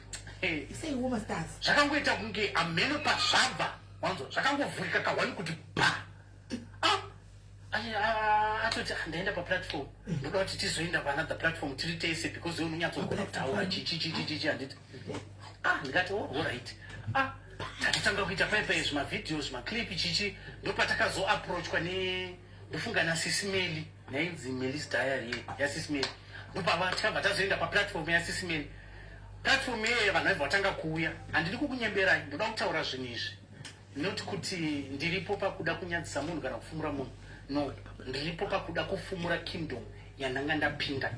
zvakangoita kunge ameno pazvabva wanzwa zvakangovhurika kawani kuti atoti ndaenda paplatform ndoda kuti tizoenda paanother platform tiri tese because unonyatsogona kutaura chichichichichi handiti ndikati alright tatotanga kuita paipai zvimavidhiyo zvimaclip chichi ndopatakazoapproachwa ndofunga nasisimeli nainzi Melis diary yasisimeli ndopava tikabva tazoenda paplatform yasisimeli platform iyoyo vanhu vaibva vatanga kuuya handidi kukunyemberai ndoda kutaura zvinhu izvi not kuti ndiripo pakuda kunyadzisa munhu kana kufumura munhu no ndiripo pakuda kufumura kingdom yandanga ndapinda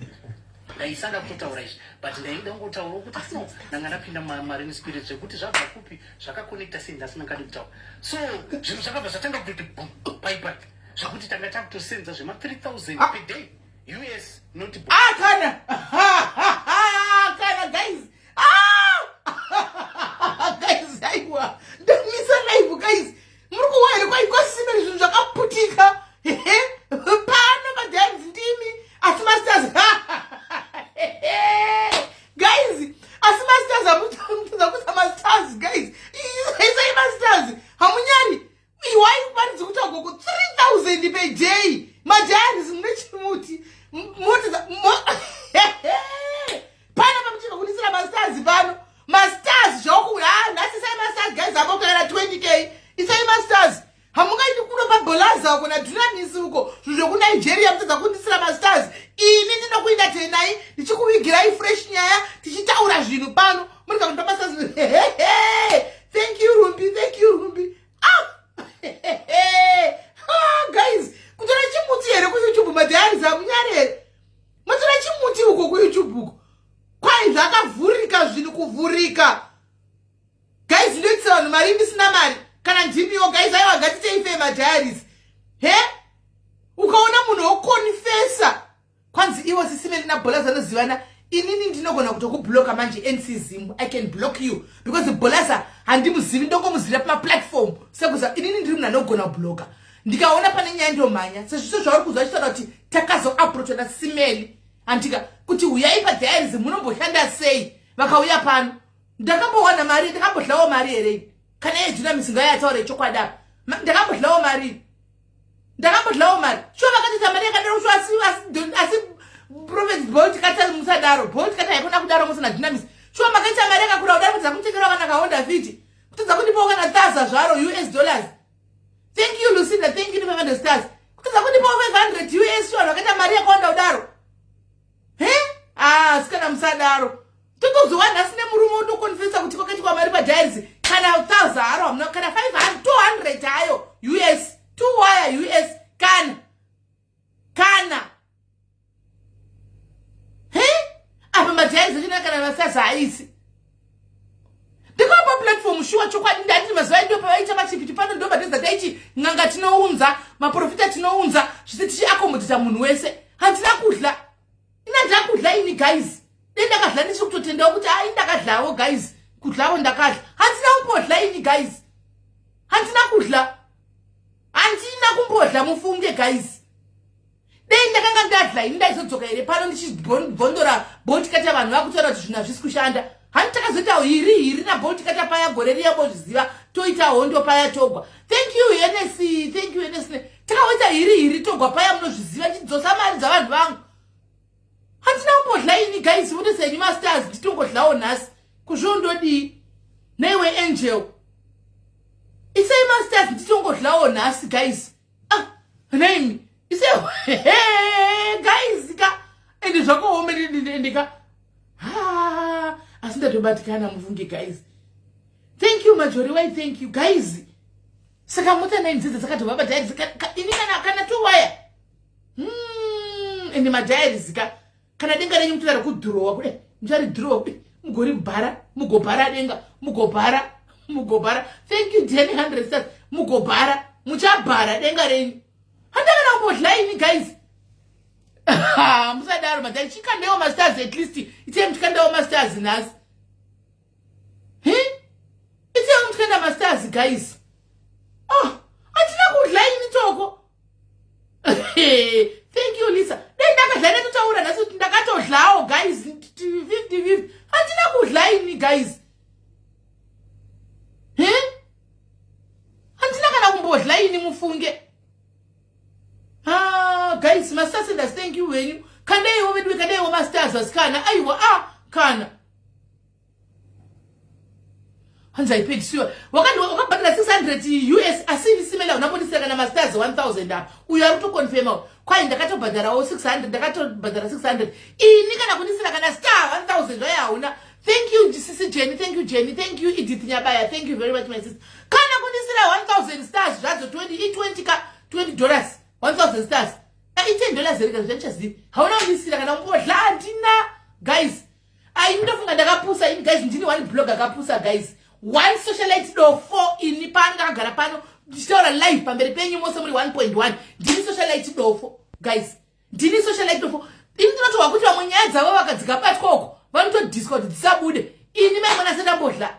ndaisada kutotaura izvi but ndaida kungotaurawo kuti no ndanga ndapinda marine spirit zvekuti zvabva kupi zvakakonekta sei ndasina ngadi kutaura so zvinhu zvakabva zvatanga kutoti paipai zvekuti tanga takutosenza zvema 3000 per day US not kana guys guys aiwa ndamisa live guys muri kuwari kwaikosimera zvinhu zvakaputika pano madhanzi ndimi asi masters guys asi masters amutakuza masters guys isai masters hamunyari iwai kuparidzi kuti agoku 3000 per day madhanzi munechimuti pana pamuchika kunisira masters pano masters zvokuya nhasi sai masters guys amokaera 20k isai masters hamungaiti kuno pabholaza uko naDunamis uko zvinhu zvekunigeria mutadza kundisira masters ini ndinokuinda tenai ndichikuvigirai fresh nyaya tichitaura zvinhu pano muri kakuita masters thank you rumbi guys kutora chimuti here kuyoutube madhayarizi amunyari here mutora chimuti uko kuyoutube uko kwai zvakavhurika zvinhu kuvhurika guys ndoitisa vanhu mari ndisina mari kana ndimiwo guys aiwa ngatiteife madhayarizi ukaona munhu wokonfesa kwanzi iwo sisimeni nabholaza anozivana inini ndinogona kutokubloka manje NCZIMU I can block you because bholaza handimuzivi ndongomuzivira pamaplatform sekuza inini ndiri munhu anogona kubloka ndikaona pane nyaya ndomhanya sezviso zvauri kuzwa chitaura kuti takazoapproachwa nasimeli andika kuti uyai padhayarizi munomboshanda sei vakauya pano ndakambowana mari ndakambodlawo mari here kana yeDunamis ngayataure chokwadi apa ndakambodlawo mari shuwa vakatita mari yakadaro shuwa asi Prophet Bolt kata musadaro Bolt kata yakona kudaro musina Dunamis shuwa makaita mari yakakura kudaro kutadza kutengera vana kaonda fiti kutadza kundipawo kana 1000 zvaro US dollars. Thank you Lucinda, thank you 500 stars. Kutadza kundipawo 500 US short wakaita mari yakaonda udaro. Sikana musadaro. Totozowana asine murume unokonfesa kuti kwakati kwa mari padiaries kana 1000 haro hamuna kana 500 200 hayo US 2 wire US kana apa madiaries achina kana masasa aisi ndikopa platform shuwa chokwadi ndati mazuva ndo pawaita machipiti pano ndo badeza daichi nganga tinounza maprofita tinounza zvisitichi akomodita munhu wese handina kudla ina ndakudla ini guys ndakadla ndisi kutotendawo kuti ndakadlawo guys kudlawo ndakadla handina kumbodla ini guys handina kudla handina kumbodla mufunge guys dei ndakanga ndadla ini ndaizodzoka here pano ndichibhondora botikata vanhu vakutaura kuti zvinhu hazvisi kushanda handitakazoitawo hiri na botikata paya gore riya bozviziva toita hondo paya togwa. Thank you Hennessy, thank you Hennessy. Takawaita hiri togwa paya munozviziva chidzosa mari dzavanhu vangu. Handina kumbodla ini guys kuti senyu masters nditongodlawo nhasi kuzvondodi newe Angel isei masters nditongodlawo nhasi guys name isei guys ka ende zvakaomere ndika asindatobatikana mufunge guys. Thank you Majori, why thank you guys. Saka mota 9 dzidza dzakatobva padiaries ini kana 2 wire ende madiaries ka kana denga renyu mutara kudhurowa kude mutari dhurowa mugori mugobhara denga mugobhara. Thank you 100 stars mugobhara muchabhara denga renyu handakana kumbodla ini guys. Musadaro madai chikandewo masters at least ite mtikandawo masters nhasi ite mtikanda masters guys. Handina kudla ini toko. Thank you Lisa. Dai ndakadla netotaura nhasi kuti ndakatodlawo guys 50-50. Handina kudla ini guys. Handina kana kumbodla ini mufunge. Guys, masters and thank you when you kandaiwo vedwe kandaiwo masters asikana aiwa kana hanza ipaid siwa wakabhadala 600 US asini simela unabonisa kana masters 1000 apa uyo ari kuconfirma kwai ndakatobhadarawo 600 ndakatobhadara 600 ini kana kunisira kana star 1000 yauna. Thank you Sisi Jenny, thank you Jenny, thank you Edith Nyabaya, thank you very much my sister. Kana kunisira 1000 stars zvadzo 20 ka $20 1000 stars $10 zerika zvachazi hauna unisira kana kumbodla handina guys. Ndofunga ndakapusa ini guys ndini one blog akapusa guys one socialite do 4 ini pangagara pano ndichitaura live pamberi penyu mose muri 1.1 ndini socialite do 4 guys ndini socialite do 4 ini ndinotowa kuti vamwe nyaya dzavo vakadzikabatkoko vanoto discord dzisabude ini mai mwana sendambodla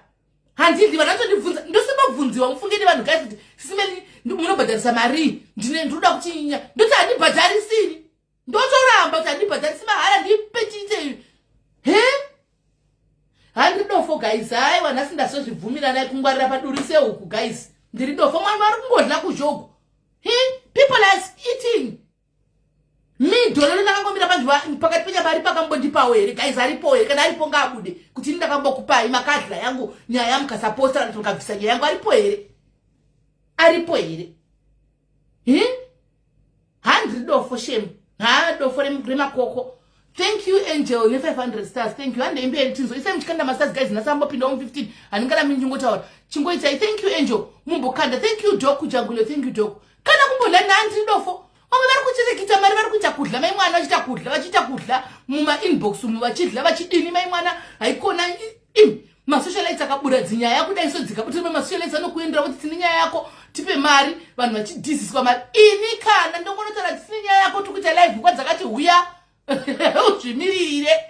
handidli vanotondibvunza ndosimbobvunziwa mufungeni vanhu guys kuti sisimeni munobhadharisa mari ndinoda kuchinya ndoti handibhadharisini ndotoramba kuti handibhadharisi mahala ndipetite handiri dofo guys. Haiwa nhasi ndasozvibvumira nai kungwarira padurise huku guys ndiri dofo mwari vari kungodla kuzhogo. People are eating midholo ndakangomira pakati penyambari pakambondipawo here guys aripo here kana aripo ngaabude kuti ini ndakambokupai makadla yangu nyaya mukasapostara kuti mukabvisa nyaya yangu aripo here 100 dofo shame dofo remakoko. Thank you Angel ne 500 stars. Thank you. Hande imbe tinzo ise mchikanda masters guys nasambopinda 15 aningana minjingotaura chingoita. Thank you Angel mumbokanda. Thank you Doku Jangulo, thank you Doku. Kana kumbola nanti dofo vamwe vari kuchirekita mari vari kuita kudla mai mwana vachiita kudla muma inbox umu vachidla vachidini mai mwana haikona masocialites akabuda dzinyaya kudai sodzika kuti masocialites anokuendera kuti tine nyaya yako tipe mari vanhu vachidhisiswa mari ini kana ndongonotaura tine nyaya yako tikuita live kwadzakati huya uzvimirire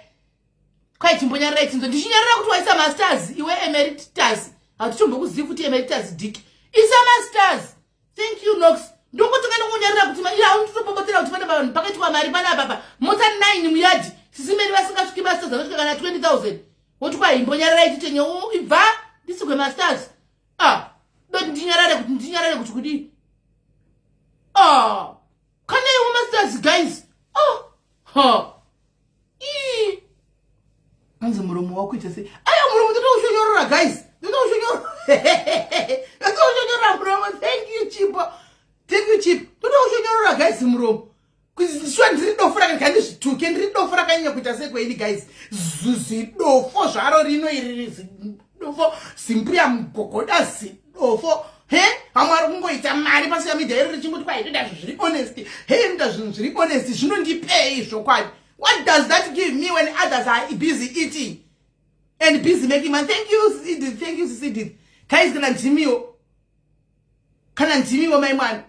kwai chimbonyarira itinzo ndichinyarira kuti waisa masters iwe emeritus hatitombokuzivi kuti emeritus dik isa masters. Thank you Nox ndongotonga nongonyarira kuti maira aunitopombotsera kuti pane vanhu pakaitwa mari panapa mota 9 muyadhi sisimeri vasingasviki masters vanosvika kana 20,000 woti kwai imbonyarira ititenye ibva ndisigwe masters doti ndinyarare kuti kudii kana iwe masters guys hanzi muromo wakuita sei aya muromo totousonyorora ushonyora guys. Ndoda ushonyora muromo. Thank you Chipo. Thank you Chip. Ndoda ushonyora guys muromo. Kuzishwa ndiridofura kandi zvituke ndiridofura kanyanya kuita sekweini guys. Zvidofo zvaro rino iri zvidofo simpuya mugogoda zvidofo. He? Amwari kungoita mari pasi ya media iri chingoti kwa itoda zviri honest. He nda zvinhu zviri honest zvinondipei izvo kwadi. What does that give me when others are busy eating and busy making money? Thank you, Edith. Thank you, Edith. Guys, kana ntimiwo my man.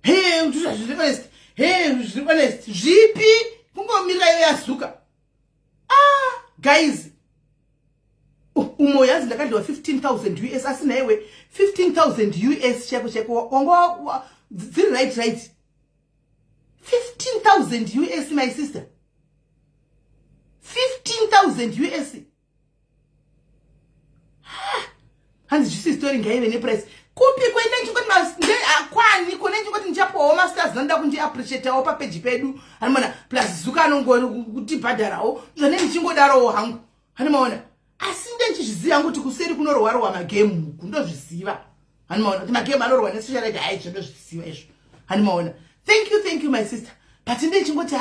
Hey, zviri honest. Hey, zviri honest. Zvipi kungomirayo yazuka. Guys. Umoyazi ndakandiwa 15,000 US asina iwe 15,000 US cheko ongo ziri right 15,000 US my sister 15,000 US hanzi jisi story ngaive ne price kupi kwenda chingoti masinde akwani kone chingoti nchapo masters nda kunji appreciate wa pa page pedu hanimona plus zuka anongori kuti bhadharawo zvane ndichingodaro hangu hanimona asinde nchizviziva kuti kuseri kunorwarwa magame kundozviziva hanimona kuti magame anorwa nesocial media hai zvindozviziva izvo hanimona. Thank you my sister. But ndine chingoti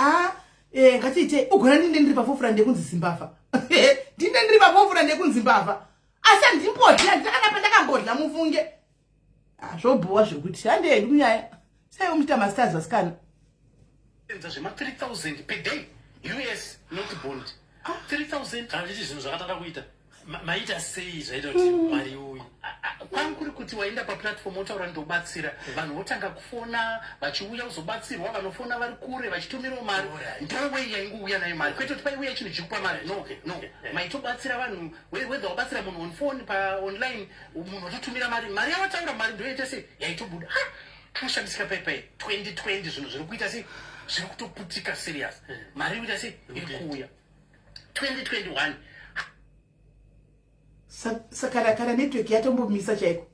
ngatiite ugona ndiri pafofura ndekunzi Zimbabwe. Ndiri pafofura ndekunzi Zimbabwe. Asa ndimbodya ndakana ndakambodla mufunge. Zvobhuwa zvekuti handei kunyaya. Sai umita masters vasikana. Enza zvema 3,000 per day US not bond. 3,000 kana ndichi zvinhu zvakatanda kuita maita sei zvaita kuti mari uyu kwankuri kuti waenda paplatform otaura ndobatsira vanhu votanga kufona vachiuya kuzobatsirwa vanofona vari kure vachitumirawo mari ndowe yaingouya nayo mari kwete kuti paiuya chinhu chikupa mari no maitobatsira vanhu whether wabatsira munhu on phone online munhu ototumira mari yavataura mari ndoyoita sei yaitobuda tinoshandisika pai 2020 zvinhu zviri kuita sei zviri kutoputika serious mari ikuita sei iri kuuya 2021 sakara network yatombomisa chaiko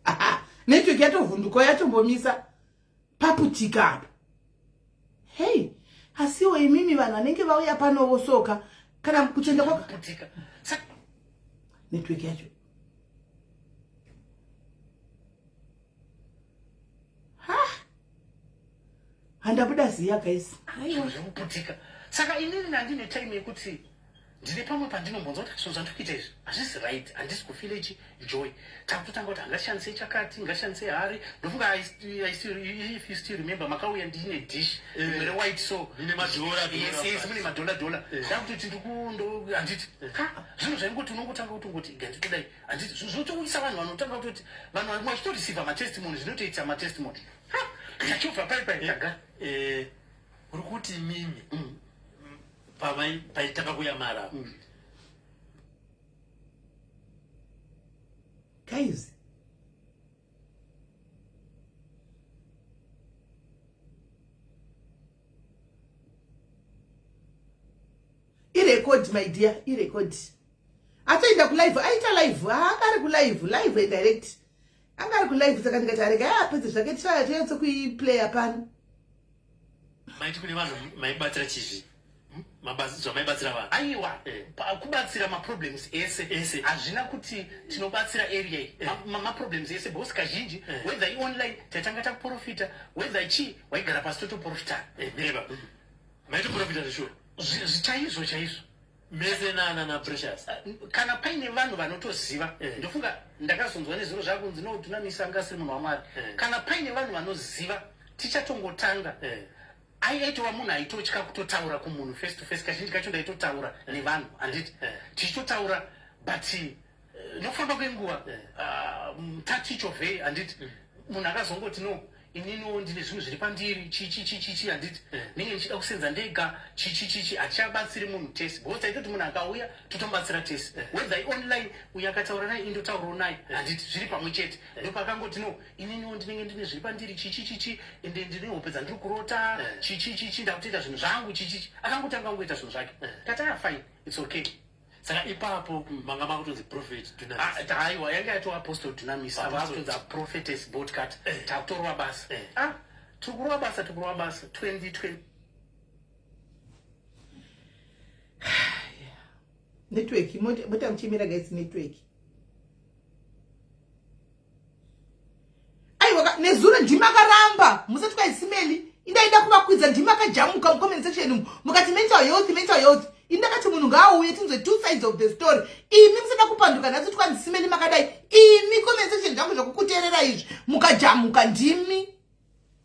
network yatovhunduka yatombomisa paputika apa. Hey, asiwo imimi vanhu vanenge vauya panowo soka kana kutenda kwaputika network yacho handabuda ziya guys aiwa zvokuputika saka inini ndine time yekuti ndine pamwe pandinombonza kuti zvinhu zvandikuita izvi hazvisi right handisi kufila ichi joy takutotanga kuti hangashandise chakati ngashandise hari ndofunga if you still remember makauya ndine dish imwe rewhite so ine madhora yes mune madhola ndakutoti handiti zvinhu zvaingoti unongotanga kuti ngoti nganditodai handiti zvinhu zvinotouyisa vanhu vanotanga kutoti vanhu vachitorisiva matestimony zvinotoita matestimony ndachobva pai taga uri kuti mimi paitaka kuyamara guys irecord my dear irecord atoenda kulive aita live akari kulive direct angari kulive saka ndikati arega apedze zvake tiyatso kuiplaya pano maiti kune vanhu maibatsira chizvi mabasa zvamaibatsira vanhu aiwa kubatsira maproblems ese hazvina kuti tinobatsira area maproblems ese because kazhinji whether i-online tatanga takuprofita whether chi waigara pasi totoprofita neva maitoprofita zvishuwa chaizvo mese na precious kana paine vanhu vanotoziva ndofunga ndakazonzwa nezviro zvako ndinotunamisa anga asiri munhu wamwari kana paine vanhu vanoziva tichatongotanga aitova munhu aitotya kutotaura kumunhu face to face kazhinji kacho ndaitotaura nevanhu handiti tichitotaura but nokufamba kwenguva tatichove handiti munhu akazongoti no ininiwo ndine zvinhu zviri pandiri chichi handiti ninge ndichida kusenza ndega chichi hatichabatsiri munhu tesi because taitoti munhu akauya totomubatsira tesi whether i-online uyo akataura naye indotaurawo naye handiti zviri pamwe chete ndopakangoti no ininiwo ndinenge ndine zviri pandiri chichi ende ndine hope dzandiri kurota chichi ndakutoita zvinhu zvangu chichi akangotanga kungoita zvinhu zvake tataya fine it's okay saka ipapo manga makutonzi prophet Dunamis haiwa yanga yatova apostle Dunamis avakutonzi prophetess Botcat takutorwa basa tikurowa basa 2020 network mota mchimira guys network aiwa nezuro ndimakaramba musati kwaisimeli indaida kuvakwidza ndimakajamuka mucomment section mukati mental health indakati munhu ngaauye tinzwe two sides of the story imi musada kupanduka nhasi twandisimeli makadai imi comment section zvangu zvokukuteerera izvi mukajamuka ndimi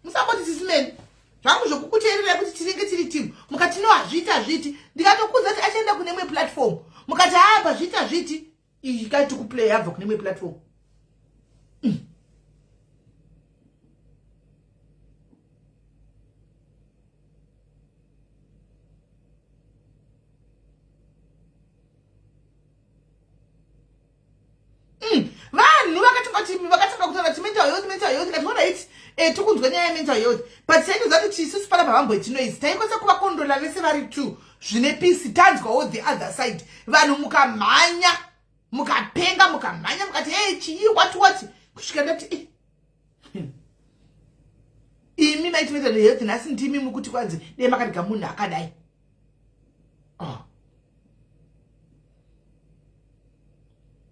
musangoti sisimeli zvangu zvokukuteerera kuti tinenge tiri timu mukati no hazviti ndikatokudza kuti achaenda kune imwe platform mukati apa zviti ikati kuplay abva kune imwe platform vanhu vakatanga kutaura kuti mental health kationa iti tokunzwa nyaya yemental health but taitoziva kuti isusu pana pavamboiti noisi taikwanisa kuvakondola vese vari 2 zvine pisi tanzwawo the other side vanhu mukamhanya mukapenga mukamhanya mukati hey chii what kusvika ndati imi maiti mental health nhasi ndimi mukuti kwanzi dei makadiga munhu akadai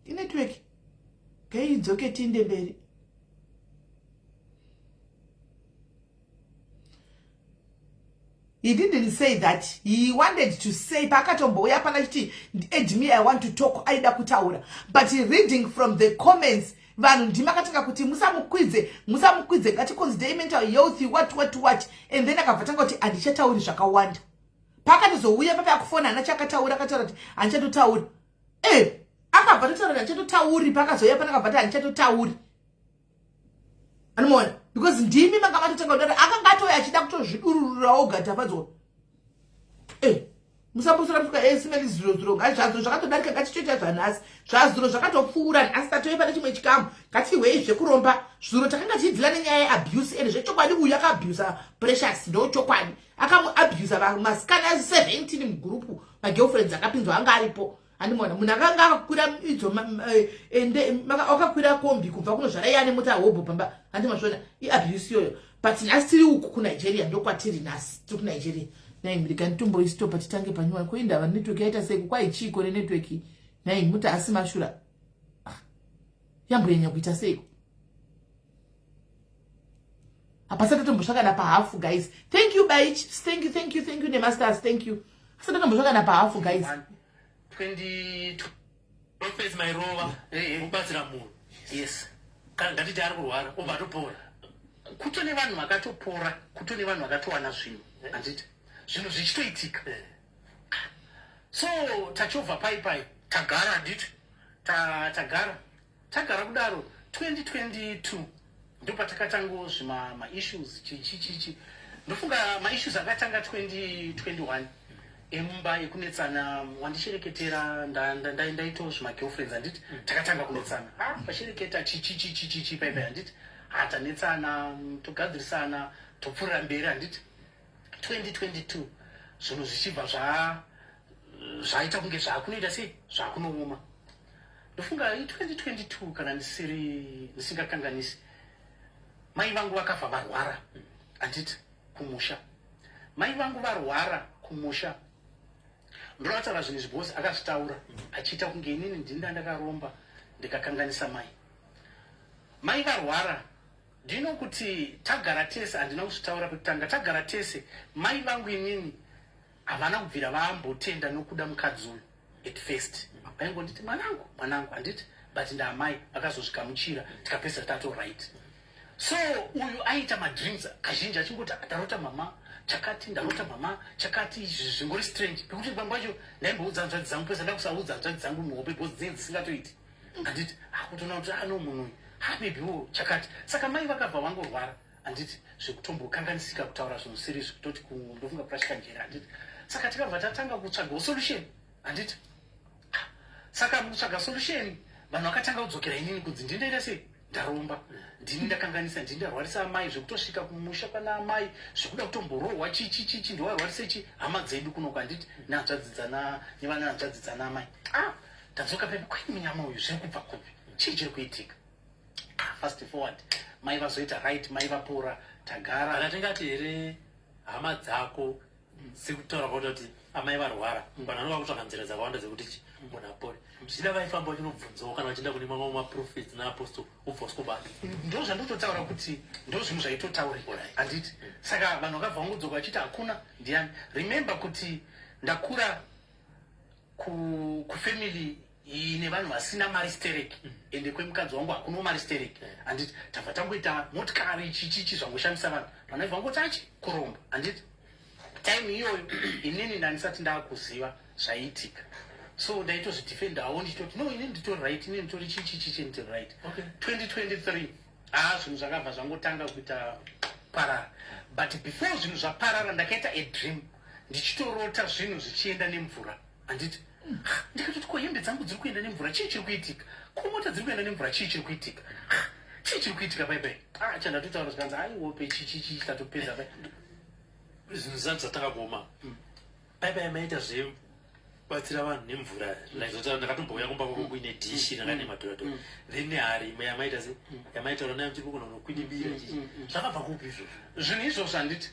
inetwork gaidzoke tinde mberi he didn't say that he wanted to say pakatomboya pana chiti edme I want to talk aida kutaura but reading from the comments vanhu ndimakatanga kuti musamukwidze ngatikonzidei mental health what and then akabva tanga kuti handichatauri zvakawanda pakatizouya papa akufona hana chakataura akataura kuti handichatotaura akabva totaura kuti handichatotauri pakazoya panakabva kuti handichatotauri anomuona because ndimi manga matotanga kudaro akanga atoya achida kutozvidururira oga tapadzwa musambosora pfuka simeli ziro ngazvazo zvakatodarika ngatichoita zvanhasi zvaziro zvakatopfuura nhasi tatoye pane chimwe chikamu ngatiwei zvekuromba zviro takanga tichidhila nenyaya yeabuse ende zvechokwadi uyu akaabhusa precious ndochokwadi akamuabhusa masikana 17 mugurupu magirlfriends akapinzwa anga aripo andimona munhu akanga akakwira idzo ende akakwira kombi kubva kunozvara ane mota hobho pamba andimashona iabuse yoyo but nhasi tiri uku kunigeria ndokwatiri nhasi tiri kunigeria nai ndikanitombo istopa titange panyuwa koindava network yaita seko kwaichiko nenetwork nai muta asi mashura yambonyanya kuita seko apasati tombosvakana pahafu guys thank you baich thank you nemasters thank you asati tombosvakana pahafu guys 22 profes mairova mubatsira munhu yes ngatiti ari kurwara obva atopora kutone vanhu vakatopora kutone vanhu vakatowana zvinhu handiti zvinhu zvichitoitika so tachovha pai tagara handiti tagara kudaro 2022 ndopatakatanga maissues chichichichi ndofunga maissues akatanga 2021 emumba yekunetsana wandishereketera ndaitawo zvimagirlfriends handiti takatanga kunetsana pashereketa chichichichichi paipai handiti hatanetsana togadzirisana topfuurira mberi handiti 2022 zvinhu zvichibva zvaita kunge zvaakunoita sei zvaakunooma ndofunga 2022 kana ndisingakanganisi mai vangu vakafa varwara handiti kumusha mai vangu varwara kumusha ndoataura zvinhu zvibosi akazvitaura achiita kunge inini ndinda ndakaromba ndikakanganisa mai varwara ndino kuti tagara tese handina kuzvitaura pekutanga tagara tese mai vangu inini havana kubvira vaambotenda nokuda mukadzi uyu at first vaingonditi mwanangu handiti but ndaamai vakazosvika muchira tikapesa tato right so uyu aita madreams kazhinji achingoti ndarota mama chakati ndarota mama chakati izvi zvingori strange pekuti pamwe pacho ndaimboudza hanzvadzi dzangu pesa ndakusaudza hanzvadzi dzangu muhope bhosi dzinenge dzisingatoiti handiti akutoona kuti ano munhu uyu habebiwo chakati saka mai vakabva vangorwara handiti zvekutombokanganisika kutaura zvinhu serious kutoti ndofunga kurashika njera handiti saka tikabva tatanga kutsvagawo solution handiti saka mukutsvaga solution vanhu vakatanga kudzokera inini kunzi ndindaita sei ndaromba ndini ndakanganisa ndini ndarwarisa amai zvekutosvika kumusha pana amai zvekuda kutomborohwa chichichichi ndowarwarisechi hama dzedu kunoku handiti nehanzvadzidzana nevana hanzvadzidzana amai tadzoka pepe kwai munyama uyu zviri kubva kupi chii chiri kuitika fast forward mai vazoita right mai vapora tagara kana tingati here hama dzako sekutaura kwauta kuti amai varwara mangwana anovakutsvaka nzira dzakawanda dzekuti munhu apore zvichida vaifamba vachinobvunzawo kana vachienda kune mamwe maprofits naapostle ubva sikobata ndo zvandototaura kuti ndo zvinhu zvaitotaurwa handiti saka vanhu vakabva vangudzoka vachiti hakuna ndiani remember kuti ndakura kufamily ine vanhu vasina mari stereki ende kwemukadzi wangu hakuno mari stereki handiti tabva tangoita motikari chichichi zvangoshamisa vanhu vanhu vangoti achi kuromba handiti time iyoyo inini ndanisati ndaakuziva zvaiitika so ndaitozvidefendawo ndichitoti no inini nditori right inini nditori chichichichi nditori right 2023 zvinhu zvakabva zvangotanga kuita parara but before zvinhu zvaparara ndakaita a dream ndichitorota zvinhu zvichienda nemvura handiti ndikatoti ko hembe dzangu dziri kuenda nemvura chii chiri kuitika ko mota dziri kuenda nemvura chii chiri kuitika chii chiri kuitika baibai chandatotaura zvikanzi aiwope chichichi chitatopedza bai zvinhu zvanzi dzatanga kuoma baibai maita zvebatsira vanhu nemvura like ndakatombouya kumba kwako kuine dhishi ranga nemadhoradhora then nehari yamaita se yamaitaura nayo mchiri kugona kunokwidibira chichi zvakabva kupi izvozvo zvinhu izvozvo handiti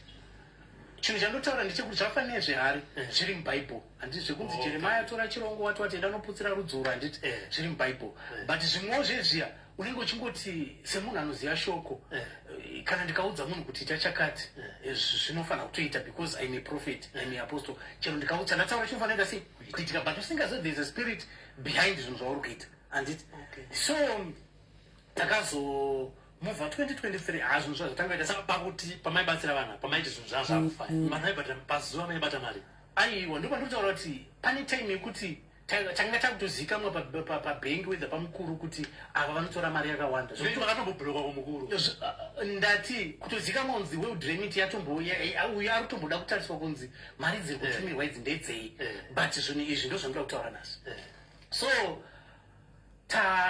chinhu chandotaura ndechekuti zvafanire zvehari zviri mubhaibheri handiti zvekunzi jeremaya tora chirongo wati wati enda unoputsira rudzoro handiti zviri mubhaibheri but zvimwewo zvezviya unenge uchingoti semunhu anoziva shoko kana ndikaudza munhu kuti ita chakati zvinofanira kutoita because I'm a prophet, I'm a apostle chero ndikaudza ndataura chinofanira sei kuitika but usingazivi there's a spirit behind zvinhu zvauri kuita handiti so takazomuvha 2023 zvinhu zvazvatangaita saka pakuti pamaibatsira vanhu pamaiti zvinhu zvazvakufa vanhu vaibata pazuva maibata mari aiwa ndo pandinotaura kuti pane time yekuti tanga takutozikamwa pabhengi wedza pamukuru kuti ava vanotora mari yakawanda zvekuti vakatombobhulokwa kumukuru ndati kutozikamwa kunzi world remit uyo ari kutomboda kutariswa kunzi mari dziri kutumirwa idzi ndedzei but zvinhu izvi ndo zvanoda kutaura nazo so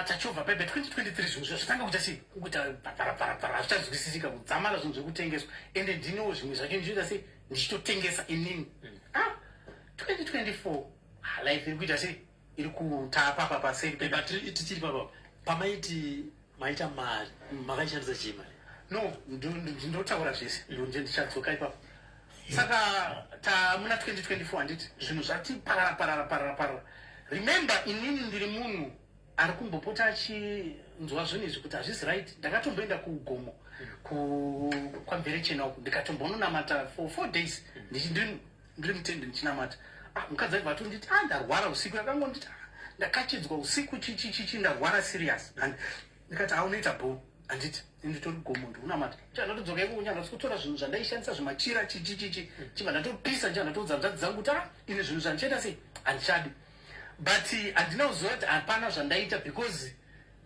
tachovha pepe 2023 zvinhu zvatanga kuita sei kuita parapara zvichazwisisika kudzamara zvinhu zvekutengeswa ende ndinewo zvimwe zvacho ndichiita sei ndichitotengesa inini 2024 life iri kuita sei iri kutapapa paseri but tichiri papa pamaiti maita mari makaishandisa chii mari no ndinotaura zvese ndonje ndichadzoka ipapo saka muna 2024 handiti zvinhu zvati parara remember inini ndiri munhu ari kumbopota achinzwa zvinhu izvi kuti hazvisi right ndakatomboenda kugomo kwamvere chena uku ndikatombononamata for 4 days ndiri mutende ndichinamata mukadzi aibva atonditi ndarwara usiku yakangonditi ndakachidzwa usiku chichichichi ndarwara serious ndikati unoita bo handiti nditori gomo ndiunamata chandatodzoka iko nyanga kutora zvinhu zvandaishandisa zvimachira chichichichi chibva ndatopisa ndandatodza hanzvadzi dzangu kuti ine zvinhu zvandichaita sei handichadi but handina kuziva kuti hapana zvandaita because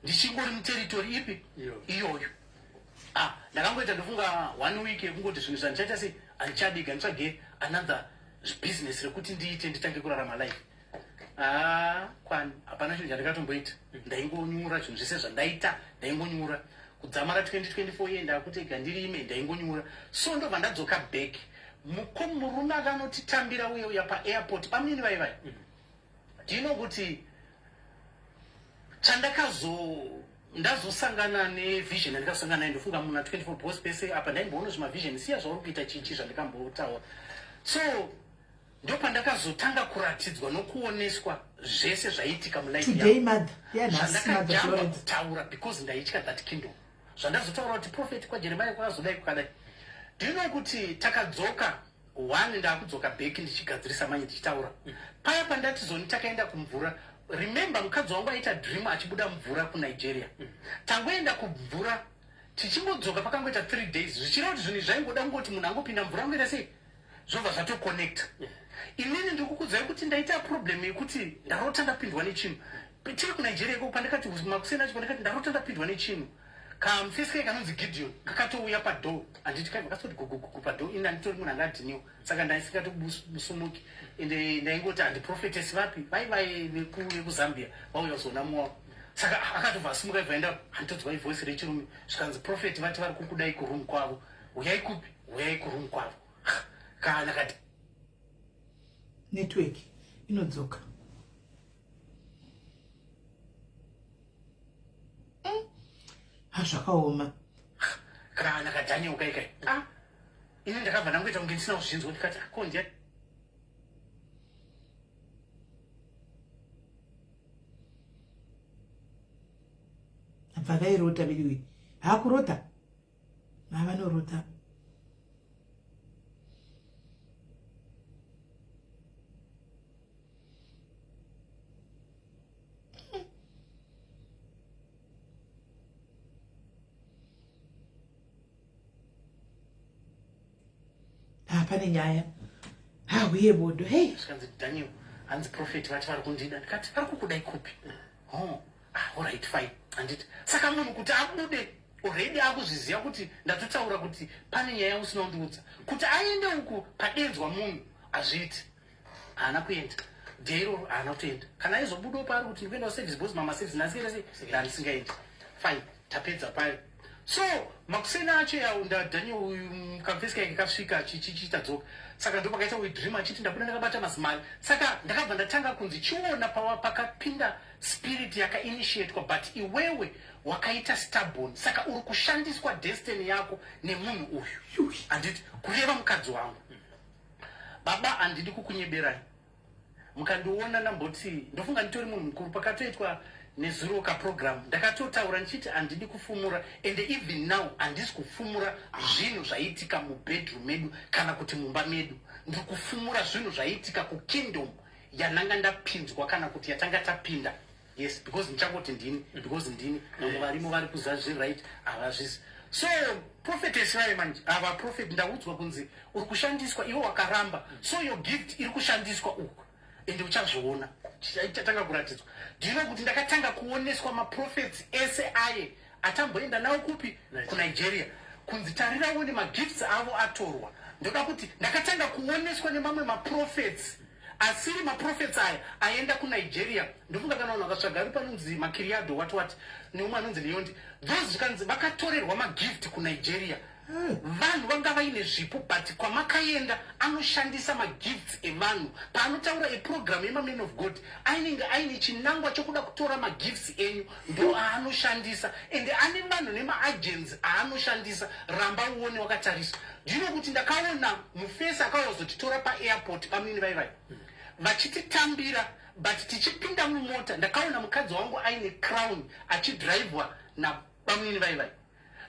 ndichingori muteritori ipi iyoyo ndakangoita ndofunga 1 week yekungoti zvinhu zvandichaita sei handichadiga nditsvage another business rekuti ndiite nditange kurarama life kwani hapana chinhu chandikatomboita ndaingonyura zvinhu zvese zvandaita ndaingonyura kudzamara 2024 iye ndakutega ndirime ndaingonyura so ndobva ndadzoka back murume akanotitambira uya paairport pamunini vaivai ndino kuti ndazosangana nevision yandikasangana naye ndofunga muna 24 boss pese apa ndaimboona zvimavision siya zvauri kuita chichi zvandikambotaura so ndopandakazotanga kuratidzwa nokuoneswa zvese zvaiitika mulifezvandakajamba kutaura because ndaitya that kingdom zvandazotaura kuti prophet kwajeremia kwakazodai kwakadai ndino kuti takadzoka 1 ndakudzoka back ndichigadzirisa manye tichitaura paya pandati zoni takaenda kumvura remember mukadzi wangu aita dream achibuda mvura kuNigeria tangoenda kumvura tichimodzoka pakangoita 3 days zvichireva kuti zvinhu zvaingoda ngoti munhu angopinda mvura angoita sei zvobva zvatoconnecta inini ndikukudzai kuti ndaita problem yekuti ndarota ndapindwa nechinhu tiri kuNigeria iko pandakati makusena acho pandakati ndarota ndapindwa nechinhu kamufeske kanonzi Gideon kakatouya padoo handiti kaibva kasoti gugugugu padoo ini handitori munhu angadhiniwa saka ndaisingatomusumuki ende ndaingoti handiprofetesi vapi vaivai vekuzambia vauya kuzona muwavo saka akatobva asumuka ibva enda handitodzwa ivoisi rechirume zvikanzi profeti vati vari kukudai kurumu kwavo uyai kupi uyai kurumu kwavo kana kati network inodzoka hazvakaoma kana kadhaniel kaikai ini ndakabva ndangoita kunge ndisina kuzvinzwa ndikati kondia vakairota viliwe hakurota mavanorota pane nyaya uye bodo hey skanzi Daniel hanzi prophet vati vari kundida ndikati vari kukudai kupi alright fine handiti saka munhu kuti abude already akuzviziva kuti ndatotaura kuti pane nyaya usina kundiudza kuti aende uku padenzwa munhu hazviiti haana kuenda deiro haana kutoenda kana aizobudawo paari kuti ndikuenda kuservice bos mamaservice nhasi ndandisingaendi fine tapedza payo so makusena acho yaunda Daniel uyu mukapfeska yake kasvika chichiita dzoka saka ndo pakaita wedream achiti ndabuda ndakabata mazimari saka ndakabva ndatanga kunzi chiona pakapinda spirit yakainitiatwa but iwewe wakaita stubborn saka uri kushandiswa destiny yako nemunhu uyu handiti kureva mukadzi wangu baba handidi kukunyeberai mukandiona namboti ndofunga nditori munhu mukuru pakatoitwa nezuro kaprogram ndakatotaura ndichiti handidi kufumura and even now handisi kufumura zvinhu zvaitika mubedroom medu kana kuti mumba medu ndiri kufumura zvinhu zvaitika kukingdom yananga ndapinzwa kana kuti yatanga tapinda yes because ndichangoti ndini because ndini namwe varimo vari kuziva zviri right havazvisi so prophetess vaye manje ava prophet ndaudzwa kunzi uri kushandiswa iwe wakaramba so your gift iri kushandiswa uku ende uchazviona chatanga kuratidzwa ndino kuti ndakatanga kuoneswa maprofets ese aye atamboenda nawo kupi kunigeria kunzi tarira uone magifts avo atorwa ndoda kuti ndakatanga kuoneswa nemamwe maprofets asiri maprofets aya aenda kunigeria ndofunga kana vanhu vakatsvaga ari panonzi makiriado wati neumwe anonzi leondi those zvikanzi vakatorerwa magift kunigeria vanhu vanga vaine zvipo but kwamakaenda anoshandisa magifts evanhu paanotaura eprogram yemamen of god ainenge aine chinangwa chokuda kutora magifts enyu ndo aanoshandisa ende ane vanhu nemaagents aanoshandisa ramba uone wakatarisa ndino kuti ndakaona mufesi akawazotitora paairport pamini vaivai vachititambira but tichipinda mumota ndakaona mukadzi wangu aine crown achidhraivwa nabamwini vaivai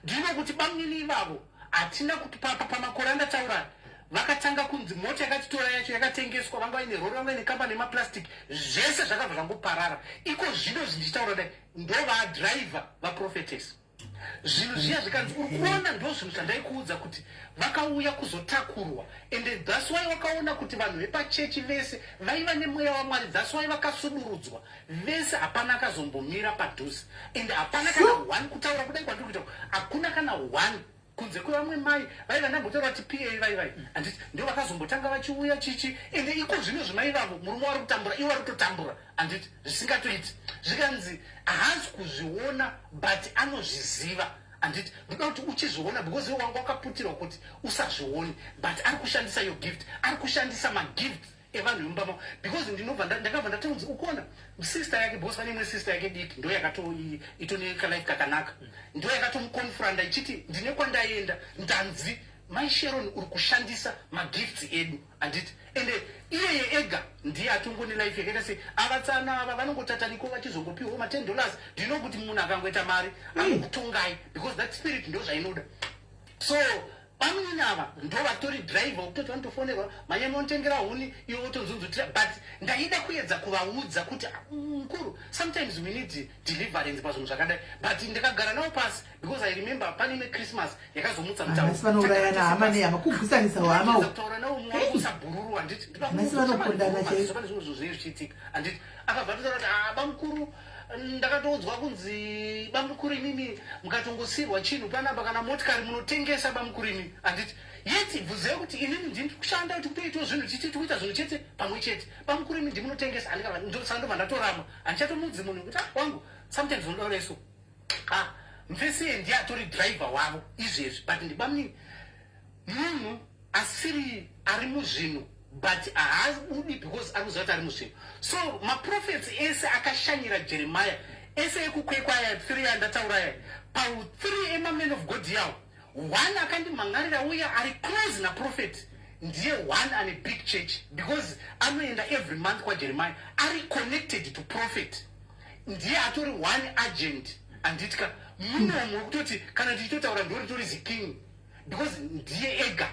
ndino kuti bamwini ivavo hatina kuti pamakore andataura vakatanga kunzi mota yakatitora yacho yakatengeswa vanga vaine rori vanga vaine kamba nemaplastic zvese zvakabva zvangoparara iko zvino zvindichitaura dai ndovadhraivha vaprofetes zvinhu zviya zvikanzi uri kuona ndo zvinhu zvandaikuudza kuti vakauya kuzotakurwa ende thats why wakaona kuti vanhu vepachechi vese vaiva nemweya wamwari thats why vakasudurudzwa vese hapana akazombomira padhuze ende hapana kana one kutaura kudai kwandiri kuita hakuna kana one kunze kwevamwe mai vaiva nambotaura kuti pa vaivai handiti ndo vakazombotanga vachiuya chichi ende iko zvino zvimaivavo murume wari kutambura iwo ari kutotambura handiti zvisingatoiti zvikanzi haasi kuzviona but anozviziva handiti ndoda kuti uchizviona because iwo wanga wakaputirwa kuti usazvioni but ari kushandisa your gift ari kushandisa magift evanhu vemumbamo because ndakabva ndatonzi ukuona sister yake because pane imwe sister yake diki ndo yakatoitoneka life kakanaka ndo yakatomukonfuranda ichiti ndine kwandaenda ndanzi mai Sharon uri kushandisa magifts edu handiti ende iyeye ega ndiye atongone life yakaita se avatsana ava vanongotatariko vachizongopiwawo $10 ndino kuti munhu akangoita mari anokutongai because that spirit ndo zvainoda so vamweni ava ndo vatori dhraivha kutoti vanotofonerwa manyamunotengera huni iwo wotonzunzutira but ndaida kuedza kuvaudza kuti mukuru sometimes we need deliverance pazvinhu zvakadai but ndikagara navo pasi because I remember pane imwe Christmas yakazomutsa mutaurayana hama nehama kugusanisa hama kutaura navo mumwe usabhururu handiti masi vanokondana chaivo pane zvinhu zvozviri zvichiitika handiti akabva totaura kuti bamukuru ndakatoudzwa kunzi bamukuru imimi mukatongosirwa chinhu panapa kana motikari munotengesa bamukuru imimi handiti yeti bvuzei kuti inini ndiri kushanda kuti kutoitawo zvinhu tikuita zvinhu chete pamwe chete bamukuru imi ndimunotengesa saka ndobva ndatorama handichatomudzi munhu kuti wangu sometimes unodaura iso mfesiye ndiye atori dhraivha wavo izvezvi but ndibamuni munhu asiri ari muzvinhu but haudi because ari kuziva kuti ari muzvinhu so maprofets ese akashanyira Jeremiah ese ekukwekwaya 3 andatauraya pau3 emamen of god yawo one akandimhangarira uya ari close naprofet ndiye one ane big church because anoenda every month kwaJeremiah ari connected to prophet ndiye atori one agent anditika munomo kutoti kana tichitotaura ndori ziking because ndiye ega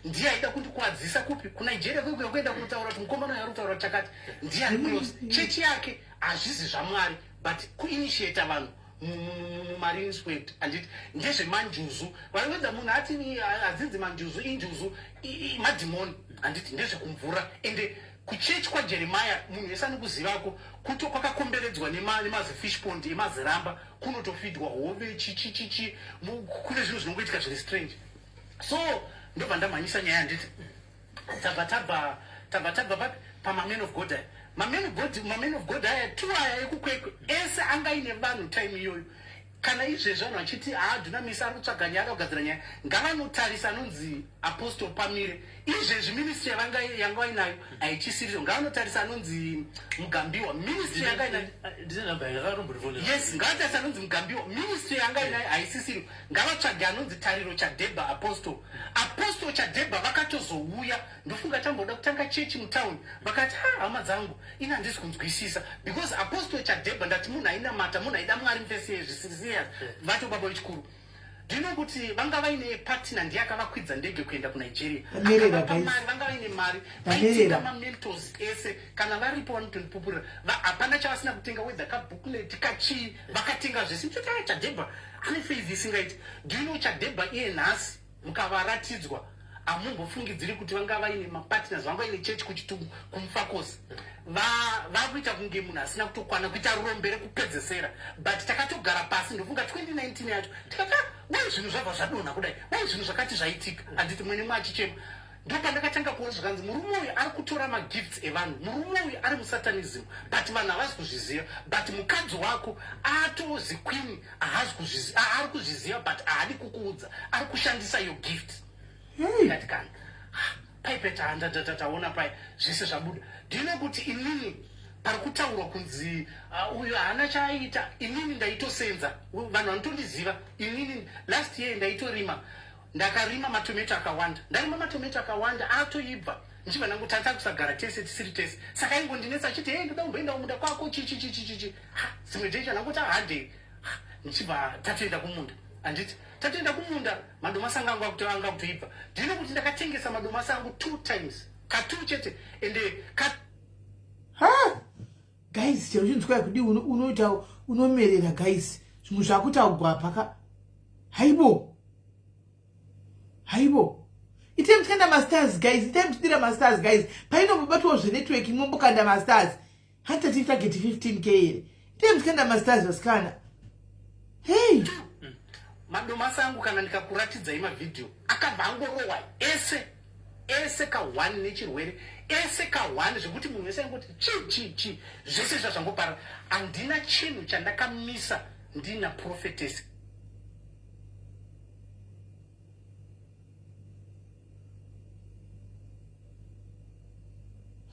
ndiye aida kundikuadzisa kupi kuNigeria kuenda kunotaura kuti mukomana yari kutaura chakati ndiye ari close chechi yake hazvizi zvamwari but kuinitiate vanhu mumarine squad anditi ndezvemanjuzu vanoedza munhu ati hadzidzi manjuzu injuzu madhimoni anditi ndezvekumvura ende kuchechi kwaJeremiah munhu wese anokuzivako kuto kwakakomberedzwa nemazifish pond emaziramba kunotofidwa hove chichichichi kune zvinhu zvinongoitika zviri strange so ndobva ndamhanyisa nyaya anditi tabva pamamen of god aya mamen of god aya tu aya ekukwekwe ese anga aine vanhu time iyoyo kana izvezvo vanhu vachiti dunamisa ari kutsvaga nyaya akagadzira nyaya ngavanotarisa anonzi apostle Pamire izvezvi ministry yanga vainayo haichisiriso ngavanotarisa anonzi Mugambiwa ministry yanga inayo yes ngavatarisa anonzi Mugambiwa ministry yanga inayo haisisiri ngavatsvage anonzi Tariro Chadeba apostle Chadeba vakatozouya ndofunga tamboda kutanga chechi mutauni vakati hama dzangu ina handisi kunzwisisa because apostle Chadeba ndati munhu ainamata munhu aida mwari mufese yezvisirisiya vato baba vechikuru ndino kuti vanga vaine partner ndiye akavakwidza ndege kuenda kuNigeria vanga vaine mari vaitenga mamentors ese kana varipo vanotondipupurira hapana chavasina kutenga wedha kabooklet kachii vakatenga zvese mchotaya Chadeba ane faith isingaiti ndino Chadeba iye nhasi mukavaratidzwa amumbofungidziri kuti vanga vaine mapartners vanga vaine chechi kuchitumbu kumufakosi vakuita kunge munhu asina kutokwana kuita rombe rekupedzesera but takatogara pasi ndofunga 2019 yacho tikati wai zvinhu zvabva zvadonha kudai wai zvinhu zvakati zvaitika handiti mwene mwachichema ndopandakatanga kuona zvakanzi murume uyu ari kutora magifts evanhu murume uyu ari musatanism but vanhu havazi kuzviziva but mukadzi wako atozikwini ari kuzviziva but haadi kukuudza ari kushandisa iyo gift ikati kana paipetataona pai zvese zvabuda ndine kuti inini pari kutaurwa kunzi uyo haana chaaita inini ndaitosenza vanhu vanotondiziva inini last year ndaitorima ndakarima matometo akawanda ndarima matometo akawanda atoibva ndichibva ndangotata kusagara tese tisiri tese saka ingondinetsa achiti ndoda kumboenda kumunda kwako chichichichichi zimwe dzecho ndangoti hande ndichibva tatoenda kumunda anditi tatoenda kumunda madomasi angu anga kutoibva ndino kuti ndakatengesa madomasi angu 2 times ka2 chete ende guys chero chinzwai kudi unoita unomerera guys zvimwe zvakutaugwa paka haibo item tikanda masters guys item tidira masters guys painobobatwa zvenetwork imombokanda masters hata tifageti 15k here item tikanda masters vasikana hey madomasi angu kana ndikakuratidzai mavidhio akabva angorowa ese ka1 nechirwere ese ka1 zvekuti munhu wese angoti chi zvese zvazvangopara handina chinhu chandakamisa ndina prophetess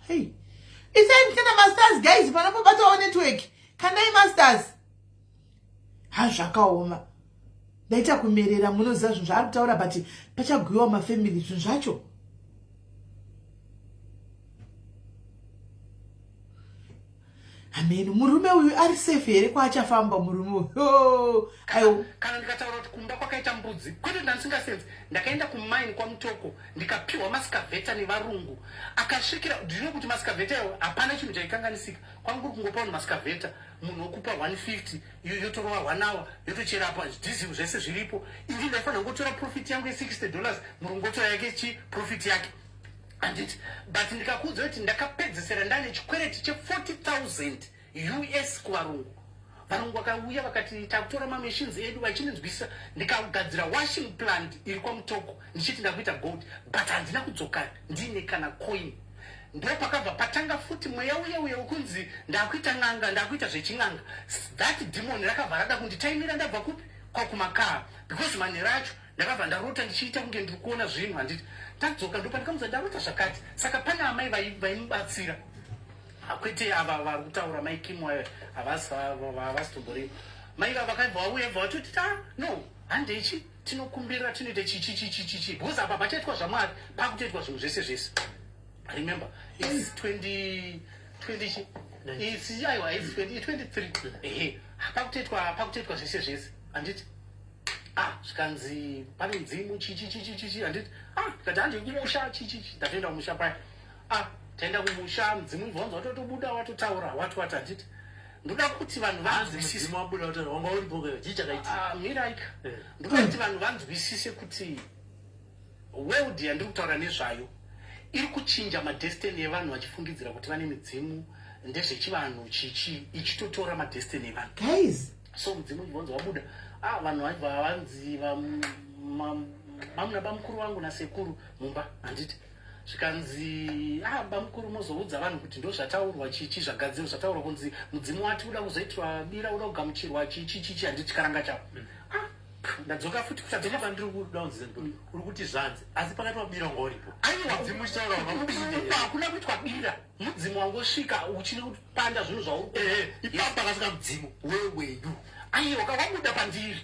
hey isai mkana masters guys panopobatawo network kandai masters hazvakaoma ndaita kumerera munoziva zvinhu zvaari kutaura but pachagwiwa mafamily zvinhu zvacho amen murume uyu ari safe here kwaachafamba murume uyu kana ndikataura kuti kumba kwakaita mbudzi kwete ndandisingasenzi ndakaenda kumine kwaMutoko ndikapiwa maskavheta nevarungu akasvikira ndino kuti maskavheta iwo hapana chinhu chaikanganisika kwanguri kungopa munhu maskavheta munhu wokupa 150 yotorova 1 hour yotocherapa dhizil zvese zviripo ini ndaifanira ngotora profit yangu $60 murungu otora yake profit yake anditi but ndikakuudza kuti ndakapedzesera ndane chikwereti che$40,000 US kuvarungu varungu vakauya vakati takutora mamachines edu vachininzwisisa ndikagadzira washing plant iri kwaMutoko ndichiti ndakuita gold but handina kudzoka ndine kana coin ndo pakabva patanga futi mweya uya wekunzi ndakuita n'anga ndakuita zvechin'anga that demon rakabva rada kunditaimira ndabva kupi kwakumakaa because manhero acho ndakabva ndarota ndichiita kunge ndiri kuona zvinhu handiti tadzoka ndopandikamuza ndarota zvakati saka pane amai vaimubatsira kwete ava vari kutaura mai Kim havasitomborei mai vakaibva vauya bva vatoti no handeichi tinokumbirira tinoita chichichichichi because apa pachaitwa zvamwari pakutoitwa zvinhu zvese remember it's 20 isi aiwa isi 23 ehe pakutetwa zvese anditi zvikanzi pane mdzimu chichi anditi tikati hanje kumusha chichi ndatoenda kumusha paya taenda kumusha mdzimu ibvonza watotobuda watotaura wati anditi ndoda kuti vanhu vanzwisise miraika ndoda kuti vanhu vanzwisise kuti world yandiri kutaura nezvayo iri kuchinja madestiny evanhu vachifungidzira kuti vane midzimu ndezvechivanhu chichi ichitotora madestiny evanhu guys. So mudzimu ibvonza wabuda vanhu vaibva vanzi mamuna bamukuru wangu nasekuru mumba handiti zvikanzi bamukuru mozoudza vanhu kuti ndo zvataurwa chichi zvagadzirwa zvataurwa kunzi mudzimu wati uda kuzoitwa bira uda kugamuchirwa chichi handiti chikaranga chavo ndadzoka futi kutadzoka vandiri kuda kunzi uri kuti zvanzi asi pakati wabira wanga uripo mudzimu hakuna kuitwa bira mudzimu wangosvika uchiri kupanda zvinhu zvauri ipapo pakasvika mudzimu weweyu aiwa wabuda pandiri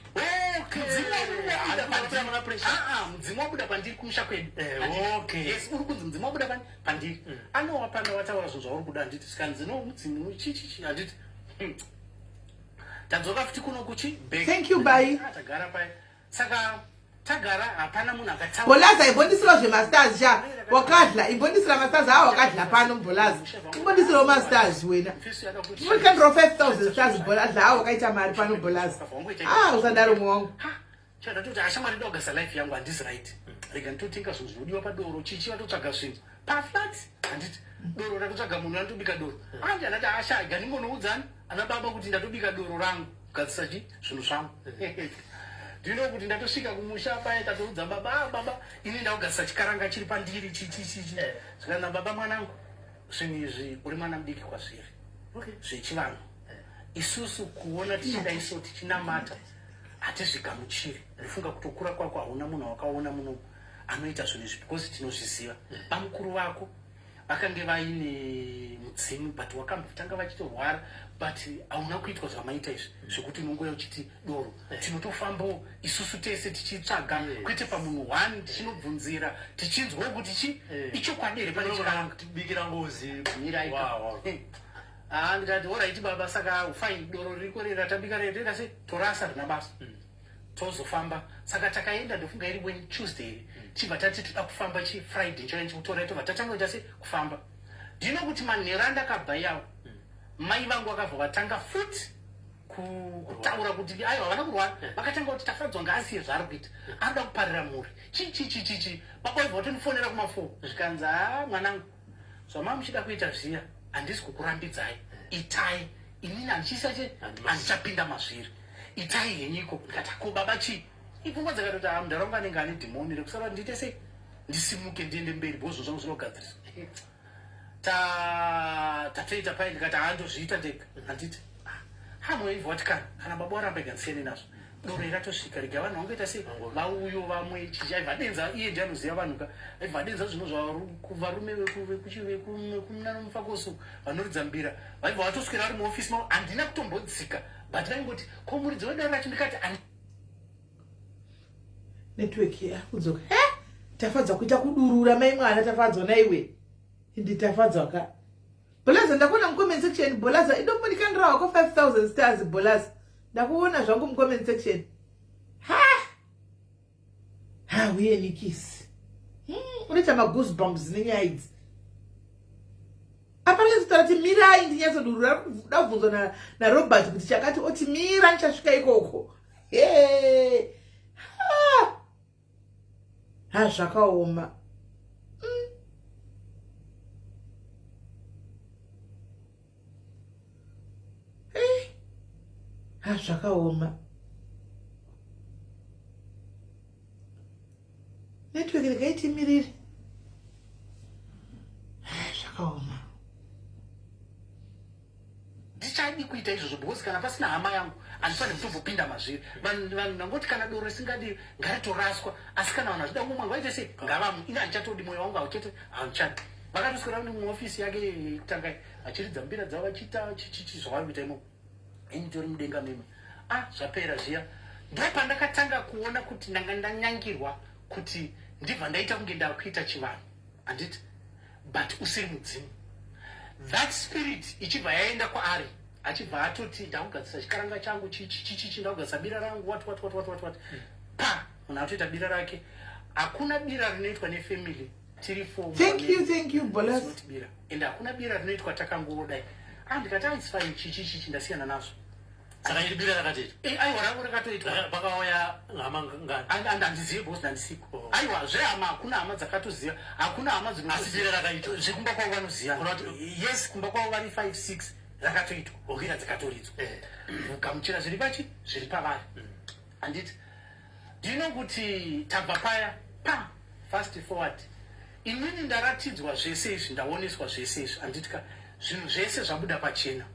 mudzimu wabuda pandiri kumusha kwedu uri kunzi mudzimu wabuda pandiri anowapanda wataura zvinhu zvauri kuda handiti zvikanzi no mudzimu chichichi handiti tadzoka futi kuno kuchi Thank you, bye. tagara paya saka tagara hapana munhu akataura Bolaza ibondisira zvemasters sha wakadla ibondisira masters wakadla pano Bolaza ibondisira masters wena we can draw 5000 stars Bolaza wakaita mari pano Bolaza usadaro mwangu chatoti ashamwari ndogasa life yangu handisi right rega ntotinga zvinhu zvinodiwa padoro chichi watotsvaga zvinhu paflat handiti doro ratotsvaga munhu anotobika doro anje andati ashaga ndingonoudzani ana baba kuti ndatobika doro rangu kugadzisa zvinhu zvangu ndino kuti ndatosvika kumusha paya tatoudza baba ini ndakugadzisa chikaranga chiri pandiri chichichichi zvikanza baba mwanangu zvinhu izvi uri mwana mudiki kwazviri zvechivanhu isusu kuona tichida iso tichinamata hatizvigamuchiri ndifunga kutokura kwako hauna munhu wakaona muno anoita zvinhu izvi because tinozviziva bamukuru vako vakange vaine mudzimu but wakambotanga vachitorwara but hauna kuitwa zvamaita izvi zvekuti unongoya uchiti doro tinotofambawo isusu tese tichitsvaga kwete pamunhu 1 tichinobvunzira tichinzwawo kuti ichokwadere pane chikatibikira ngozi ndikati oraiti baba saka fine doro ririko rera tabika rerera se torasa rina basa tozofamba saka takaenda ndofunga iri when Tuesday chibva tati toda kufamba Friday chona chikutora tobva tatangoita se kufamba ndino kuti manhero andakabva yawo mai vangu vakabva vatanga futi kutaura kuti aiwa havana kurwara vakatanga kuti tafadzwa ngaasiye zvaari kuita anoda kuparira mhuri chichichichichi baba vaibva vatondifonera kuma4 zvikanzi mwanangu zvama muchida kuita zviya handisi kukurambidzai itai inini handichisache handichapinda mazviri itai henyiko ndikati ko baba chii ipfungwa dzakatoti munharaunda anenge ane dhimoni rekusara ndiite sei ndisimuke ndiende mberi bhozvo zvangu zvinogadzirisa tatoita pai ndikati handozviita ndega handiti hamweivha wati kana baba waramba ikandisiyane nazvo doro iratosvika rega vanhu vangoita sei vauyo vamwe chichaibva denza iye ndi anoziva vanhuka aibva denza zvinhu varume vekumufakaso vanoridza mbira vaibva vatoswera vari muofisi mavo handina kutombodzika but vaingoti ko muridzi wedare racho ndikati network yakudzoka tafadzwa kuita kudurura mai mwana tafadzwa naiwe ndi tafadzwa ka Bolaza ndakuona mu-comment section Bolaza idombonikandira wako 5000 stars Bolaza ndakuona zvangu mu-comment section uye nikisi unoita ma-goosebumps nenyaya idzi apa ndizitaura kuti mirai ndinyatsodurura ndabvunzwa naRobert kuti chakati oti mira ndichasvika ikoko zvakaoma zvakaoma network rekaitimiriri zvakaoma ndichadi kuita izvozvo because kana pasina hama yangu handifaniri kutombopinda mazviri vanhu nangoti kana doro risingadi ngaritoraswa asi kana vanhu vachida kumwe vaite sei ngavamu ini handichatodi mwoyo wangu hauchete handichadi vakatoswera ni muofisi yake kutanga achiridza mbira dzavo vachiita chichichi zvavari kuita imo ini tori mudenga meme zvapera zviya ndopandakatanga kuona kuti ndanga ndanyangirwa kuti ndibva ndaita kunge ndakuita chivanhu handiti but usiri mudzimu that spirit ichibva yaenda kwaari achibva atoti ndakugadzisa chikaranga changu chichi ndakugadzisa bira rangu what pa munhu atoita bira rake. Hakuna bira rinoitwa nefamily tiri for thank you Bolas. bira and hakuna bira rinoitwa takangodai ndikati it's fine chichi ndasiyana nazvo. Saka iri bira rakati aiwa rangu rakatoitwa pakauya hama ngani andizive bosi ndandisiko aiwa zvehama hakuna hama dzakatoziva hakuna hama asi bira rakaitwa zvekumba kwavo vanoziva yes kumba kwavo vari 5-6 rakatoitwa okira dzikatoridzwa gamuchira zviri pachi zviri pavari handiti ndino kuti tabva paya fast forward inini ndaratidzwa zvese izvi ndaoneswa zvese izvi handitika zvinhu zvese zvabuda pachena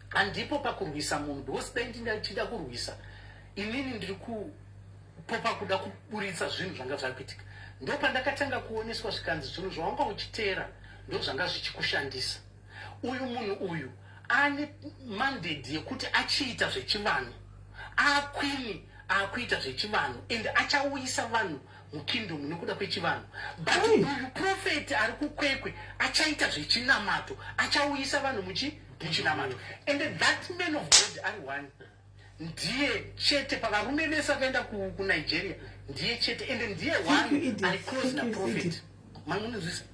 handipo pakurwisa munhu because dai ndachida kurwisa inini ndiri kupopa kuda kuburitsa zvinhu zvanga zvakuitika ndopandakatanga kuoneswa zvikanzi zvinhu zvawanga uchiteera ndo zvanga zvichikushandisa uyu munhu uyu ane mandate yekuti achiita zvechivanhu akwini akuita zvechivanhu and achauyisa vanhu mukingdom nekuda kwechivanhu but uyu profeti ari kukwekwe achaita zvechinamato achauyisa vanhu muchinamato and that man of God ari one ndiye chete pavarume vese vakaenda kuNigeria ndiye chete and ndiye one ari close naprofeti mamunozvisa.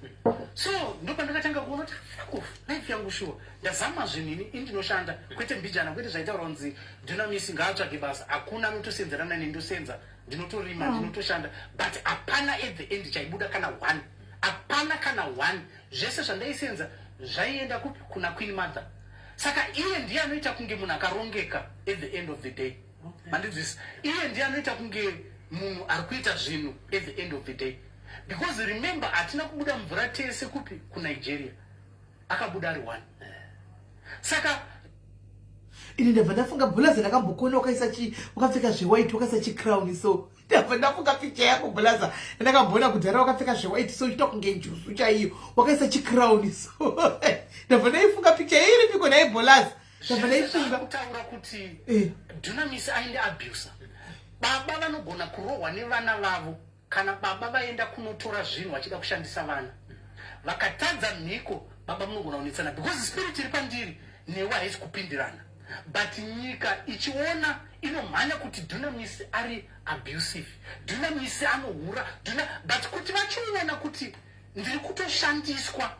So ndopandakatanga kuona kuti life yangu shuwa ndazama zvinini indinoshanda kwete mbijana kwete zvaitaura kunzi Dunamis ngaatsvage basa hakuna anotosenzerana nendosenza ndinotorima ndinotoshanda but hapana at the end chaibuda kana one hapana kana one zvese zvandaisenza zvaienda kupi kuna Queen Mother. Saka iye ndiye anoita kunge munhu akarongeka at the end of the day mandizvisa iye ndiye anoita kunge munhu ari kuita zvinhu at the end of the day because remember hatina kubuda mvura tese kupi kuNigeria akabuda ari one. Saka ini ndabva ndafunga Bolas ndakambokona wakapfeka zvewhite wakaisa chicrown so ndabva ndafunga picha yako Bolas ndakambona kudhara wakapfeka zvewhite so chita kunge njusu chaiyo wakaisa chicrown so ndabva ndaifunga picha iri piko naye Bolas ndabva ndaifunga kutaura kuti Dunamis ainde abuser baba vanogona kurohwa nevana vavo kana baba vaenda kunotora zvinhu vachida kushandisa vana vakatadza mhiko baba munogona kunetsana because spirit iri pandiri newe haisi kupindirana but nyika ichiona inomhanya kuti Dunamis ari abusive Dunamis anohura but kuti vachiona kuti ndiri kutoshandiswa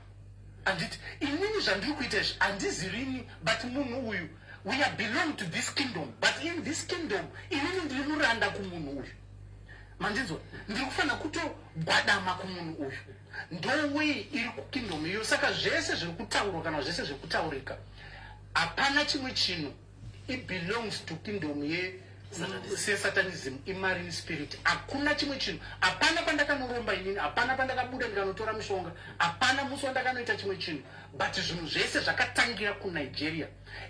handiti inini zvandiri kuita izvi handizirini but munhu uyu we are belong to this kingdom but in this kingdom inini ndiri muranda kumunhu uyu mandinzwa ndiri kufanira kutogwadama kumunhu uyu ndowe iri kukingdom iyo. Saka zvese zviri kutaurwa kana zvese zviri kutaurika hapana chimwe chinhu it belongs to kingdom satanism imarine spirit hakuna chimwe chinhu hapana pandakanoromba inini hapana pandakabuda ndikanotora mishonga hapana musi wandakanoita chimwe chinhu but zvinhu zvese zvakatangira kuNigeria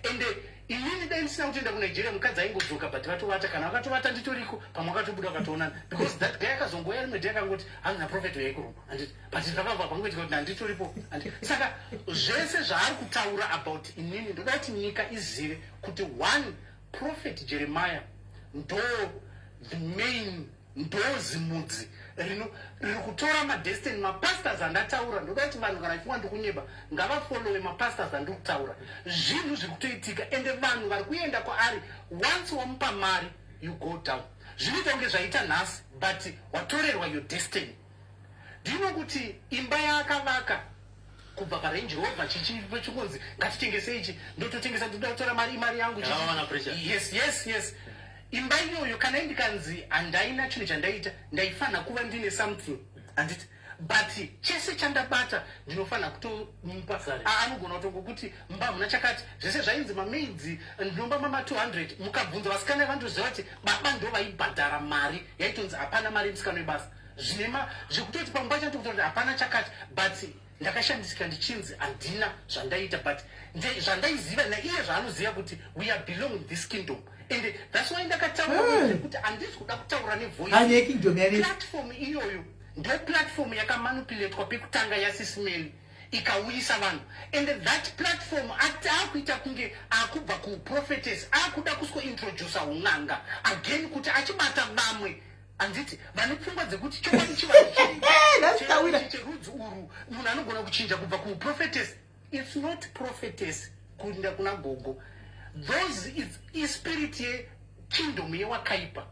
and inini dai ndisina kutoenda kuNigeria mukadzi aingodzoka but vatovata kana vakatovata nditoriko pamwe vakatobuda vakatoonana because that guy akazongoya rimwe day akangoti handina prophet waikuroma handiti but ndakabva pangoitika kuti handitoripo saka zvese zvaari kutaura about inini ndoda kuti nyika izive kuti one prophet Jeremiah ndo the main ndo zimudzi riri kutora madestiny mapastors andataura ndoda kuti vanhu kana chifungwa ndikunyeba ngavafollowe mapastors andiri kutaura zvinhu zviri kutoitika ende vanhu vari kuenda kwaari once wamupa mari you go down zvinoita kunge zvaita nhasi but watorerwa your destiny. Ndino kuti imba yaakavaka kubva paRange Rover chichinzi ngatitengese ichi ndototengesa ndoda kutora mari yangu yes imba iyoyo kana indikanzi handaina chinhu chandaita ndaifanira kuva ndine something handiti but chese chandabata ndinofanira kutomupa anogona kutongokuti mba muna chakati zvese zvainzi mamaidzi ndinomba mama200 mukabvunza vasikana vandoziva kuti baba ndo vaibhadhara mari yaitonzi hapana mari musikana webasa zvekutoti pamba chatokutoti hapana chakati but ndakashandisika ndichinzi handina zvandaita but zvandaiziva naiye zvaanoziva kuti we are belong in this kingdom and that's why ndakataura kuti handisi kuda kutaura nevoice platform iyoyo ndo platform yakamanipulatwa pekutanga yasismeli ikauyisa vanhu and that platform akuita kunge akubva kuprophetess akuda kuskointroduce un'anga again kuti achibata vamwe handiti vane pfungwa dzekuti chokwadi chivanhu cherudzi uru munhu anogona kuchinja kubva kuprophetess it's not prophetess kunda kuna gogo. Those is spirit ye kingdom ye wakaipa.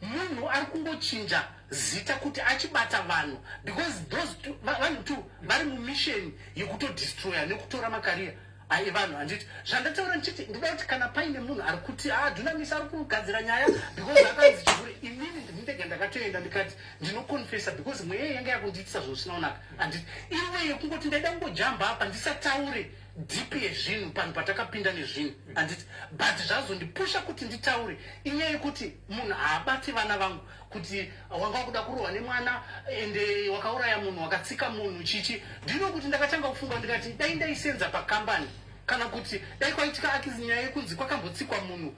Munhu ari kungochinja zita kuti achibata vanhu, because those two vanhu two vari mumission yekutodestroya nekutora makaria aivanhu. Handiti zvandataura ndichiti ndida kuti kana paine munhu ari kuti Dunamis ari kugadzira nyaya because akanzi chikuri, inini ndinenge ndakatoenda ndikati ndinokonfesa because mweya yanga yakundiitisa zvisinaonaka. Handiti iwe yekungoti ndaida kungojamba apa ndisataure deep yezvinhu panhu patakapinda nezvinhu. Handiti but zvazondipusha kuti nditaure inyaya yekuti munhu haabati vana vangu kuti wanga wakuda kurohwa nemwana ende wakauraya munhu wakatsika munhu chichi. Ndino kuti ndakatanga kufunga ndikati dai ndaisenza pakambani kana kuti dai kwaitika akizi nyaya yekunzi kwakambotsikwa munhu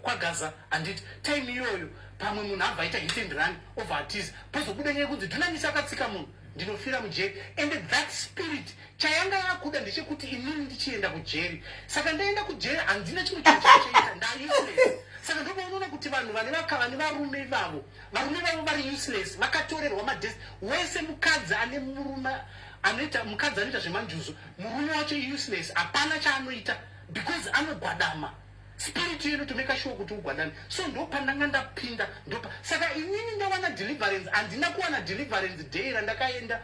kwagaza. Handiti time iyoyo pamwe munhu abva aita hit and run over atis pozobuda nyaya yekunzi Dunamis akatsika munhu, ndinofira mujeri. And that spirit chayanga yakuda ndechekuti inini ndichienda kujeri. Saka ndaenda kujeri handina chimwe chinhu chachaita, ndauseless. Saka ndokuona kuti vanhu vane varume vavo vari useless, vakatorerwa madesi. Wese mukadzi ane murume mukadzi anoita zvemanjuzo, murume wacho useless, hapana chaanoita because anogwadama. Spirit you to make sure kuti ugwadame. So ndopandanga ndapinda ndopa. Saka inini ndawana deliverance, handina kuwana deliverance day randakaenda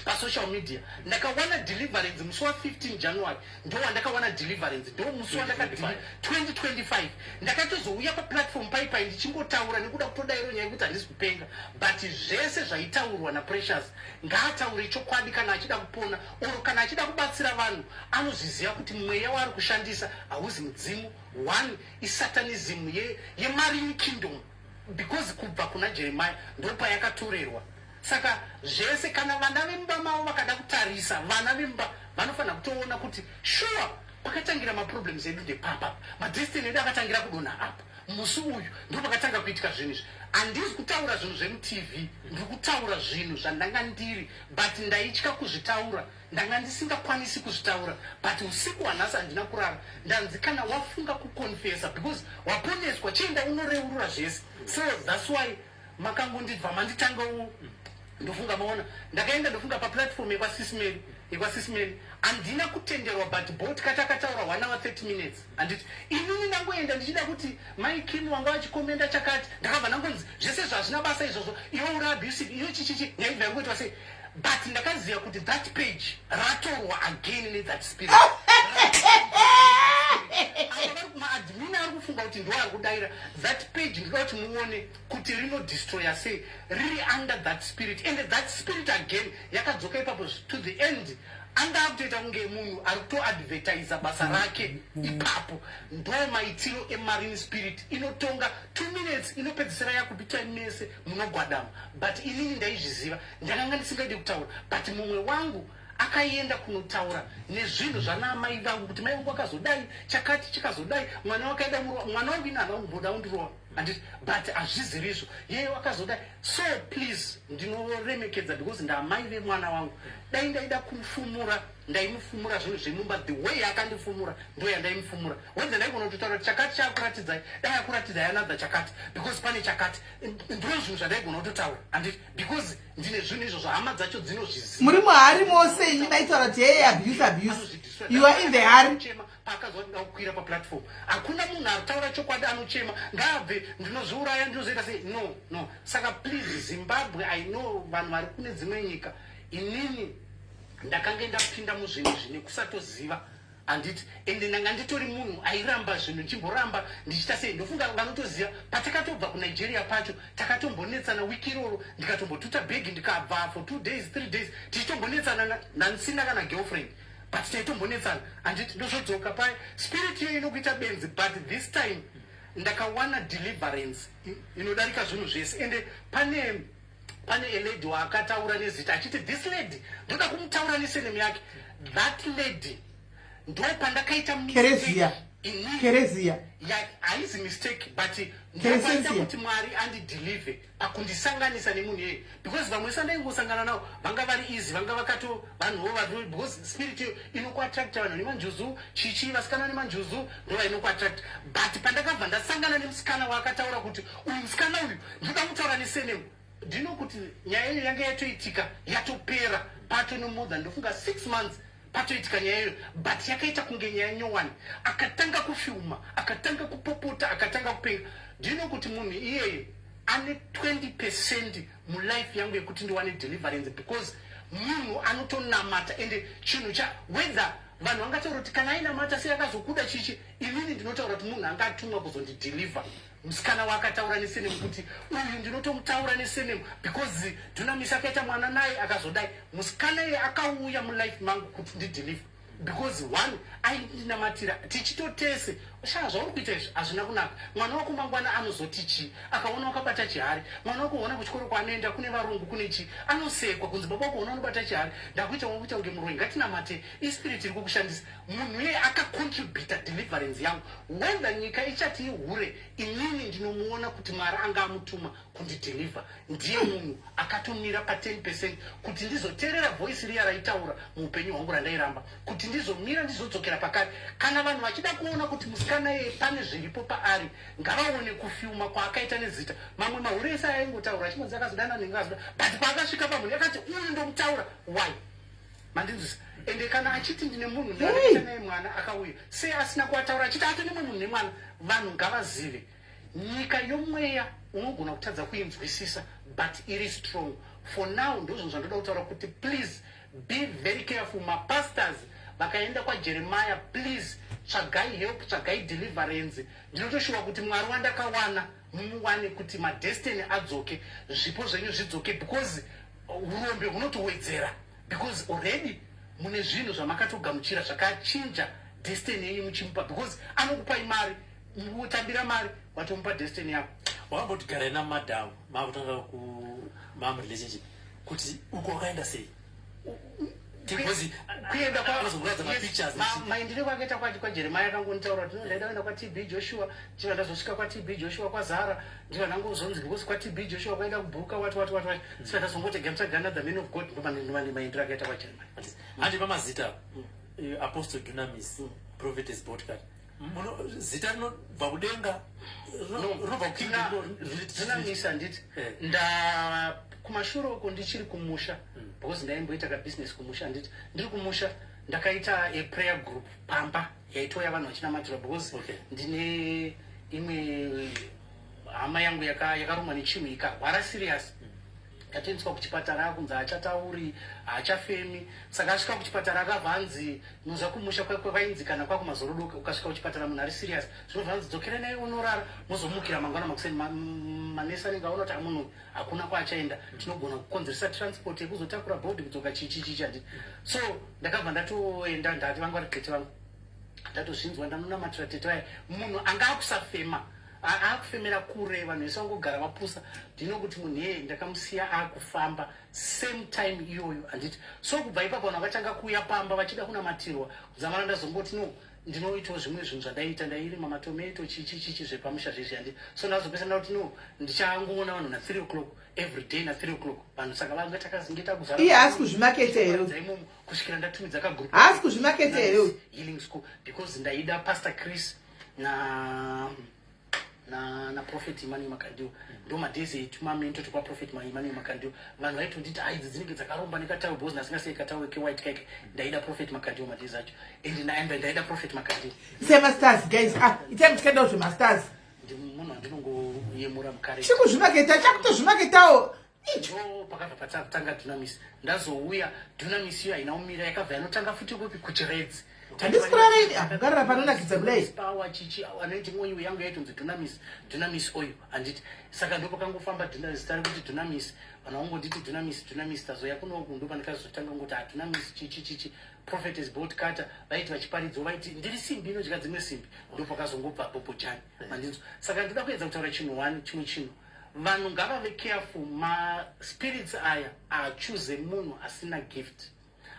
pa social media. Ndakawana deliverance musi wa 15 January. Ndo ndakawana deliverance. Ndo musi wa 2025. Ndakatozouya pa platform paipai ndichingotaura nekuda kutodairo nyaya yekuti handisi kupenga. But zvese zvaitaurwa na Precious ngaataure chokwadi kana achida kupona oro kana achida kubatsira vanhu. Anozviziva kuti mweya waari kushandisa hauzi mudzimu. One is satanism ye marine kingdom. Because kubva kuna Jeremiah ndopa yakatorerwa. Saka zvese kana vana vemba mavo vakada kutarisa, vana vemba vanofanira kutoona kuti sure pakatangira maproblems edu ndepapa, madestiny edu akatangira kudonha apa. Musi uyu ndo pakatanga kuitika zvinhu izvi. Handisi kutaura zvinhu zvemutv, ndiri kutaura zvinhu zvandanga ndiri, but ndaitya kuzvitaura, ndanga ndisingakwanisi kuzvitaura. But usiku wanhasi handina kurara, ndanzi kana wafunga kukonfesa because waponeswa chienda unoreurura zvese. So that's why makangondibva manditanga ndofunga maona ndakaenda ndofunga pa platform yekwasismeli handina kutenderwa but bot katakataura 1 hour 30 minutes. Handiti inini ndangoenda ndichida kuti maikini wanga vachikomenda chakati, ndakabva ndangonzi zvese zvazvina basa izvozvo, iwe uri abusive, iwe chichichi, nyaibva yangoitwa sei. But ndakaziva kuti that page ratorwa again nethat spirit. Maadmin ari kufunga kuti ndo ari kudaira that page ndinoda kuti muone kuti rinodestroya sei, riri under that spirit. And that spirit again yakadzoka ipapo to the end. Anga akutoita kunge munhu ari kutoadvertisa basa rake ipapo. Ndo maitiro emarine spirit inotonga 2 minutes inopedzisira yakupita mese munogwadama. But inini ndaizviziva, ndakanga ndisingaidi kutaura, but mumwe wangu akaenda kunotaura nezvinhu zvana mai vangu kuti mai vangu akazodai chakati chikazodai, mwana wakaenda mwana wangu ina anomboda undirowa. Handiti but hazvizivi izvo, yeye wakazodai. So please ndinoremekedza because ndamai vemwana wangu. Dai ndaida kumufumura ndaimufumura zvinhu zvemumba the way akandifumura ndo yandaimufumura. Wenza ndaigona kutotaura chakati chakuratidzai, dai akuratidzai another chakati because pane chakati. Ndo zvinhu zvandaigona kutotaura. Handiti because ndine zvinhu izvozvo hama dzacho dzinozviziva. Muri muhari mose ini ndaitaura kuti hey abuse you are in the hari. Pakazoti ndakukwira pa platform hakuna munhu aritaura chokwadi anochema ngabve ndinozviuraya ndinozoita sei. No. Saka please Zimbabwe, I know vanhu vari kune dzimwe nyika, inini ndakanga ndapinda muzvinhu zvine kusatoziva. Handiti ende ndanga nditori munhu airamba zvinhu, ndimboramba ndichita sei. Ndofunga vanotoziva patakatobva kuNigeria pacho takatombonetsana wiki iroro, ndikatombotuta bhegi ndikabva for 2 days 3 days tichitombonetsana nansina kana girlfriend. But taitombonetsana handiti ndozvodzoka pai spirit iyo inokuita benzi. But this time ndakawana deliverance inodarika zvinhu zvese. Ende pane elady waakataura nezita achiti this lady ndoda kumutaura nesenemu yake. That lady ndo pandakaita Kerezia haizi mistake but ndopaita kuti Mwari andidelive pakundisanganisa nemunhu yeye because vamwe sandaingosangana navo vanga vari easy, vanga vakato vanhuvo vari because spirit inokuattracta vanhu nemanjuzu chichi vasikana nemanjuzu ndova inokuattracta. But pandakabva ndasangana nemusikana waakataura kuti uyu musikana uyu ndoda kutaura nesenemu, ndino kuti nyaya iyo yanga yatoitika yatopera pato no more than ndofunga 6 months patoitika nyaya iyo, but yakaita kunge nyaya nyowani, akatanga kufyuma, akatanga kupopota, akatanga kupenga. Ndino kuti munhu iyeye ane 20% mu life yangu yekuti ndiwane deliverance, because munhu anotonamata ende chinhu cha whether vanhu vangataura kuti kana ainamata sei akazokuda chichi, inini ndinotaura kuti munhu angatumwa kuzondideliver. Musikana wakataura nesenemu kuti uyu ndinotomutaura nesenemu because Dunamis akaita mwana naye akazodai. Musikana ye akauya mu life mangu kuti ndideliver because one aindinamatira tichitotese shaa zvauri kuita izvi hazvina kunaka. Mwana wako mangwana anozoti chii, akaona wakabata chihari, mwana wako uona kuchikoro kwaanoenda kune varungu kune chii, anosekwa kunzi baba wako uona unobata chihari, ndakuita wakuita kunge muroyi. Ngatinamate ispirit iri kukushandisa. Munhu iye akacontributa deliverance yangu. Whether nyika ichati ihure, inini ndinomuona kuti Mwari anga amutuma kundideliver. Ndiye munhu akatomira pa 10% kuti ndizoteerera voice riya raitaura muupenyu hwangu randairamba, kuti ndizomira ndizodzokera pakare. Kana vanhu vachida kuona kuti musikana ye pane zviripo paari, ngavaone kufyuma kwaakaita nezita. Mamwe mahure ese aingotaura achimodzi akazodana nengazoda, but paakasvika pamunhu yakati uyu ndomutaura. Why? Mandinzwisa. Ende kana achiti ndine munhu ndaita naye mwana akauya, sei asina kuataura achiti atone munhu nemwana. Vanhu ngavazive nyika yomweya unogona kutadza kuinzwisisa, but it is strong. For now ndozvo zvandoda kutaura kuti please be very careful. Mapastors vakaenda kwa Jeremiah, please tsvagai help, tsvagai deliverance. Ndinotoshuwa kuti Mwari wandakawana mumuwane kuti madestiny adzoke, zvipo zvenyu zvidzoke, because urombe hunotowedzera, because already mune zvinhu zvamakatogamuchira zvakachinja destiny yenyu muchimupa, because anokupai mari, mutambira mari, watomupa destiny yako. Wambotigara namadhamu makutanga ku mam relationship kuti uko wakaenda sei? Kuenda maindiro kwakaita kwa Jeremiah akangonitaura kuti ndaida kuenda kwa TB Joshua, ndiva ndazosvika kwa TB Joshua kwa Zara, ndiva ndangozonzi because kwa TB Joshua kwaenda kubhuka what saka ndazongoti games agana the man of God ndova maindiro akaita kwa Jeremiah. Andi pamazita Apostle Dunamis, Prophetess Podcast, zita rinobva kudenga rinobva Dunamis handiti nda kumashure uko ndichiri kumusha, because ndaimboita ka business kumusha, handiti ndiri kumusha ndakaita a prayer group pamba yaitoya vanhu vachinamatira, because ndine imwe hama yangu yakarumwa nechimwe ikarwara serious, yatoendeswa kuchipatara akunzi haachatauri, haachafemi. Saka asvika kuchipatara akabva anzi noza kumusha kwainzi kana kwakumazorodoka ukasvika kuchipatara munhu ari serious, zvinobva anzi dzokera naye unorara muzomukira mangwana makuseni. Manesi anenge aona kuti munhu hakuna kwaachaenda, tinogona kukonzeresa transport yekuzotakura bhodhi kudzoka chichi handiti. So ndakabva ndatoenda ndati vangu vari kete vangu ndatozvinzwa ndanonamatira tete vaye munhu anga akusafema, akufemera kure, vanhu vese vangogara vapusa. Ndino kuti munhu yeye ndakamusiya akufamba same time iyoyo handiti. So kubva ipapo vanhu vakatanga kuuya pamba vachida kunamatirwa, kuzamana ndazongoti no ndinoitawo zvimwe zvinhu zvandaita, ndairima matomato chichi zvepamusha zvizvi handiti. So ndazopesana kuti no ndichangoona vanhu na 3 o'clock every day na 3 o'clock vanhu, saka vanga takazingita kuzara iye asi kuzvimaketa here imomo kusvikira ndatumidza kagroup asi kuzvimaketa here healing school, because ndaida Pastor Chris na Prophet Emmanuel Makandiwa. Ndo madezi tumamento tukwa Prophet Emmanuel Makandiwa. Vanhu vaitonditi idzi dzinenge dzakaromba nekatawe bozi nasingasei katawe ke white cake. Ndaida Prophet Makandiwa madezi acho. And ndaida Prophet Makandiwa. Sema stars guys. Ite mtikenda uzvi masters. Ndi munhu andinongo yemura mukare. Chikuzvimaketa chakutozvimaketawo. Icho pakabva patanga Dunamis. Ndazouya Dunamis iyo inaumira yakabva yanotanga futi kuchiredzi. Handiskurarei agarara panonakidza kudai. Power chichi anoiti mwoyo yangu yaitonzi Dunamis oil handiti. Saka ndipo kangofamba zita kuti Dunamis, vanhu vangonditi Dunamis tazoya kunoku ndo pandikazotanga ngoti Dunamis chichi Prophetess Podcast vaiti vachiparidza vaiti ndiri simbi inodya dzimwe simbi, ndipo pakazongobva popo jani mandinzo. Saka ndinoda kuedza kutaura chimwe chinhu vanhu ngavave careful. Ma spirits aya achoose munhu asina gift,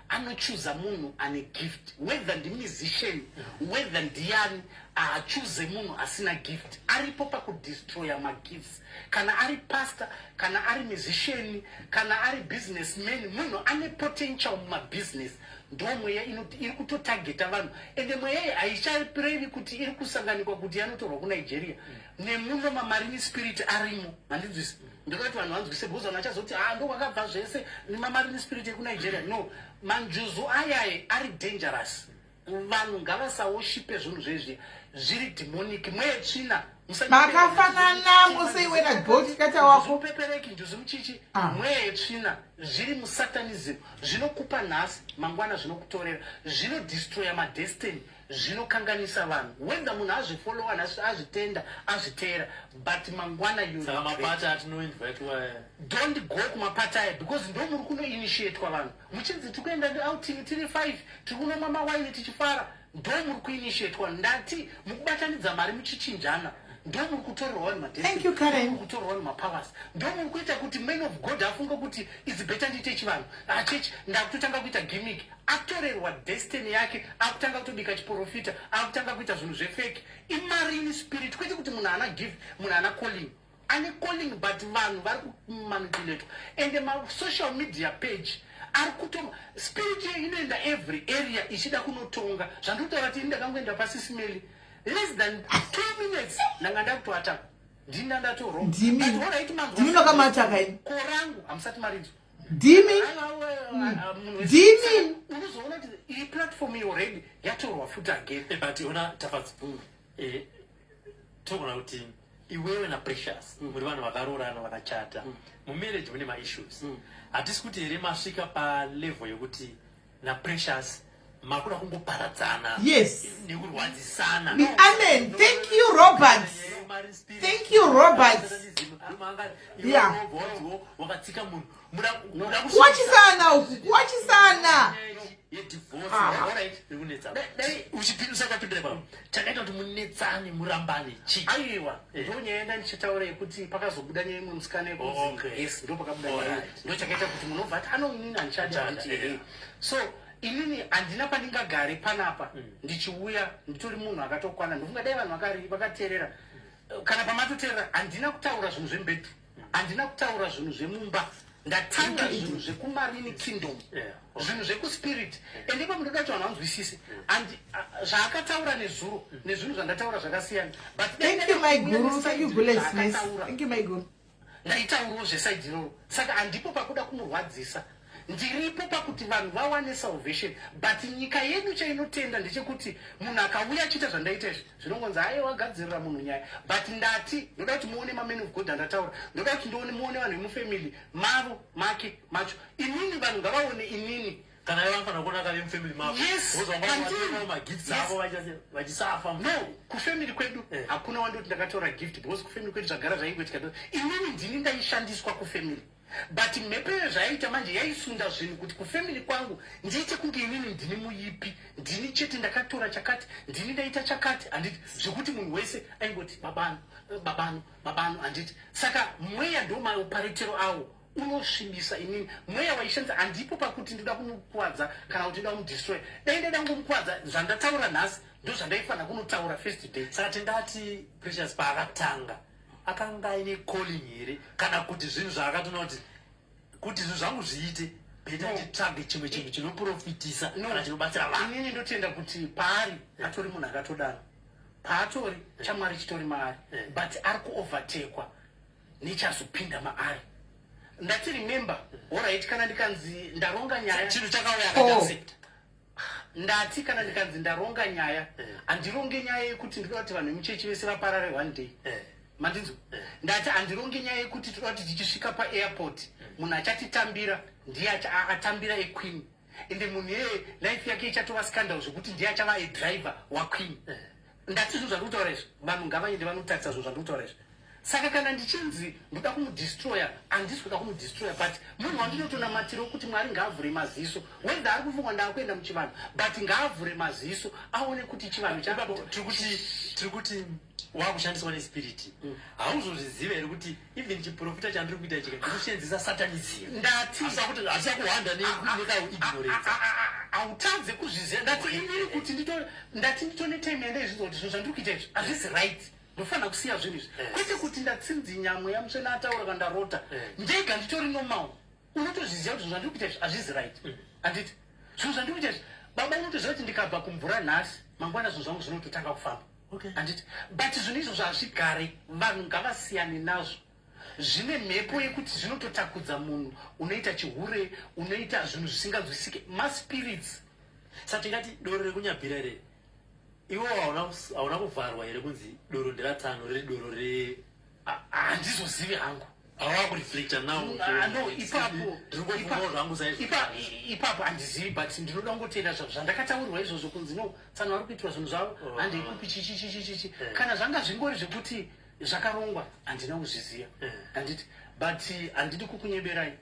anochuza munhu ane gift, whether ndi musician, whether ndiani, achoose munhu asina gift. Aripo pakudestroya magifts. Kana ari pastor, kana ari musician, kana ari businessman, munhu ane potential mumabusiness, ndo mweya iri kutotageta vanhu ende mweya iyi haichaprevi kuti iri kusanganikwa kuti yanotorwa kuNigeria nemuno mamarine spirit arimo handinzwisi ndokati vanhu vanzwise bhuza vanhu vachazoti ndo kwakabva zvese nemamarine spirit ekuNigeria no manjuzu ayaye ari dangerous vanhu ngavasawoshipe zvinhu zvezvi zviri demonic mweya tsvina makafanana museiwera goti kata wako pepereki njuzu muchichi mweya yetsvina zviri musatanism zvinokupa nhasi mangwana zvinokutorera zvinodestroya madestiny zvinokanganisa vanhu whether munhu azvifolowa azvitenda azviteera but mangwana don't go kumapata aya because ndo muri kunoinitiatwa vanhu muchinzi tiri kuenda outing tiri 5 tiri kunomwa mawaini tichifara ndo muri kuinitiatwa ndati mukubatanidza mari muchichinjana ndo muri kutorerwa kutorerwa nemapowers ndo muri kuita kuti man of God afunga kuti it's better ndite chivanhu chechi ndakutotanga kuita gimmick atorerwa destiny yake akutanga kutobika chiprofita akutanga kuita zvinhu zvefake imarine spirit kwete kuti munhu ana gift munhu ana calling ane calling but vanhu vari kumanipulatewa and social media page ari kutoma spirit inoenda every area ichida kunotonga zvandotaura kuti ndakangoenda pasismeli less than 2 minutes nanga ndakutoata ndini ndatoroma ndimi nokamataka ini korangu hamusati marinzo ndimi unozoona kuti iyi platform already yatorwa futi again but ona tafadzi togona kuti iwewe naPrecious muri vanhu vakarorana vakachata mumarriage mune maissues hatisi kuti here masvika palevel yokuti naPrecious makuda kungoparadzana yes nekurwadzisana amen thank you Robert yeah wakatsika munhu kuwachisana uchipindisa kapindira pavo chakaita kuti munetsane murambane chi aiwa ndonyaya ndichitaura yekuti pakazobuda nyaya imwe musikana yekuti yes ndo pakabuda nyaya ndo chakaita kuti munobva ati anonini andichata so inini handina pandingagare panapa ndichiuya nditori munhu akatokwana ndofunga dai vanhu vakateerera kana pamatoteerera handina kutaura zvinhu zvembedu handina kutaura zvinhu zvemumba ndataura zvinhu zvekumarine kingdom zvinhu zvekuspirit ende ipo mundoda kuti vanhu vanzwisise zvaakataura nezuro nezvinhu zvandataura zvakasiyana but ndaitaurawo zvesaidi iroro saka handipo pakuda kumurwadzisa ndiripo pakuti vanhu vawane salvation but nyika yedu chainotenda ndechekuti munhu akauya achiita zvandaita izvi zvinongonzi haye wagadzirira munhu nyaya but ndati ndoda kuti muone maman of God andataura ndoda kuti muone vanhu vemufamily mavo make macho inini vanhu ngavaone inini kana vanofana kuona kave mufamily mavo magifts avo vachisafa no kufamily kwedu hakuna wandoti ndakatora gift because kufamily kwedu zvagara zvaingoitika inini ndini ndaishandiswa kufamily but mhepo zvaiita manje yaisunda zvinhu kuti kufamily kwangu ndiite kunge inini ndini muipi ndini chete ndakatora chakati ndini ndaita chakati handiti zvekuti munhu wese aingoti babano handiti saka mweya ndo maoparetero awo unosvibisa inini mweya waishandisa handipo pakuti ndoda kumukwadza kana kuti ndoda kumudestroy dai ndaida kungomukwadza zvandataura nhasi ndo zvandaifanira kunotaura first day saka tindati Precious paakatanga akanga ine calling here kana kuti zvinhu zvaakatona kuti zvinhu zvangu zviite beta nditsvage chimwe chinhu chinoprofitisa kana chinobatsira vanhu inini ndotenda kuti paari atori munhu akatodana paatori chamwari chitori maari but ari kuovertakwa nechazopinda maari ndati remember alright kana ndikanzi ndaronga nyaya chinhu chakauya akaconsect ndati kana ndikanzi ndaronga nyaya handironge nyaya yekuti ndinoda kuti vanhu vemuchechi vese vaparare one day mandinzo ndati handironge nyaya yekuti toda kuti tichisvika paairport munhu achatitambira ndiye akatambira equeen ende munhu yeye life yake ichatova scandal zvekuti ndiye achava edriver waqueen ndati zvinhu zvandiri kutaura izvi vanhu ngavaende vanotarisa zvinhu zvandiri kutaura izvi saka kana ndichinzi ndoda kumudestroya handisi kuda kumudestroya but munhu wandinotonamatira kuti mwari ngaavhure maziso whether ari kufungwa ndaakuenda muchivanhu but ngaavhure maziso aone kuti chivanhu tiri kuti wakushandiswa nespiriti hauzozviziva here kuti even chiprofita chandiri kuita chika ndikushandisa satanism ndati hasiyakuhwanda nekauignorance hautadze kuzviziva ndati inini kuti ndati nditone time yandaizviza kuti zvinhu zvandiri kuita izvi hazvisi right ndofanira kusiya zvinhu izvi kwete kuti ndatsinzinya mweya muswena ataura kandarota ndega nditori normal unotozviziva kuti zvinhu zvandiri kuita izvi hazvisi right handiti zvinhu zvandikuita baba unotoziva kuti ndikabva kumvura nhasi mangwana zvinhu zvangu zvinototanga kufamba handiti but zvinhu izvozvo hazvigare vanhu ngavasiyane nazvo zvine mhepo yekuti zvinototakudza munhu unoita chihure unoita zvinhu zvisinganzwisike maspirits saka tingati doro rekunyabhira ire iwo hauna kuvharwa here kunzi doro nderatano riri doro handizozivi hangu hawa kureflecta now ipapo handizivi but ndinoda ngotenda zvandakataurirwa izvozvo kunzi no tsano vari kuitwa zvinhu zvavo handikupi chichichichichi kana zvanga zvingori zvekuti zvakarongwa handina kuzviziva handiti but handidi kukunyeberai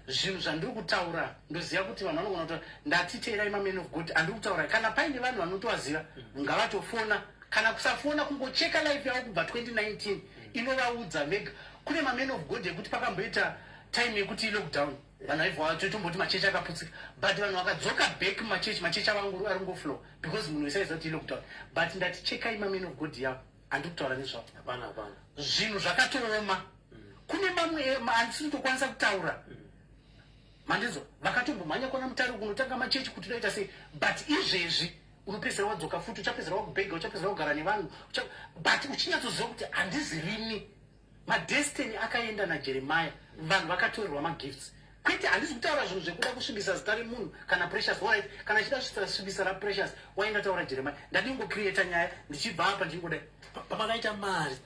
zvinhu zvandiri kutaura ndoziva kuti vanhu vanogona kutaura ndatiteerai maman of god handiri kutaura kana paine vanhu vanotovaziva ngavatofona kana kusafona kungocheka life yavo kubva 2019 inovaudza vega kune maman of god yekuti pakamboita time yekuti lockdown vanhu vaibva totomboti machechi akaputsika but vanhu vakadzoka back machechi avangu ari ngoflow because munhu wesaiziva kuti lockdown but ndatichekai maman of god yavo handiri kutaura nezvavo hapana zvinhu zvakatooma kune mamwe handisiri kutokwanisa kutaura mandizo vakatombomhanya kona mutare kunotanga machechi kuti unoita sei but izvezvi unopedzera wadzoka futi uchapedzera wakubhega uchapedzera kugara nevanhu but uchinyatsoziva kuti handizirini madestiny akaenda najeremia vanhu vakatorerwa magifts kwete handisi kutaura zvinhu zvekuda kusvibisa zita remunhu kana precious right kana chida kusvibisa raprecious waenda taura jeremia ndadingocreata nyaya ndichibva apa ndingodai pamakaita mari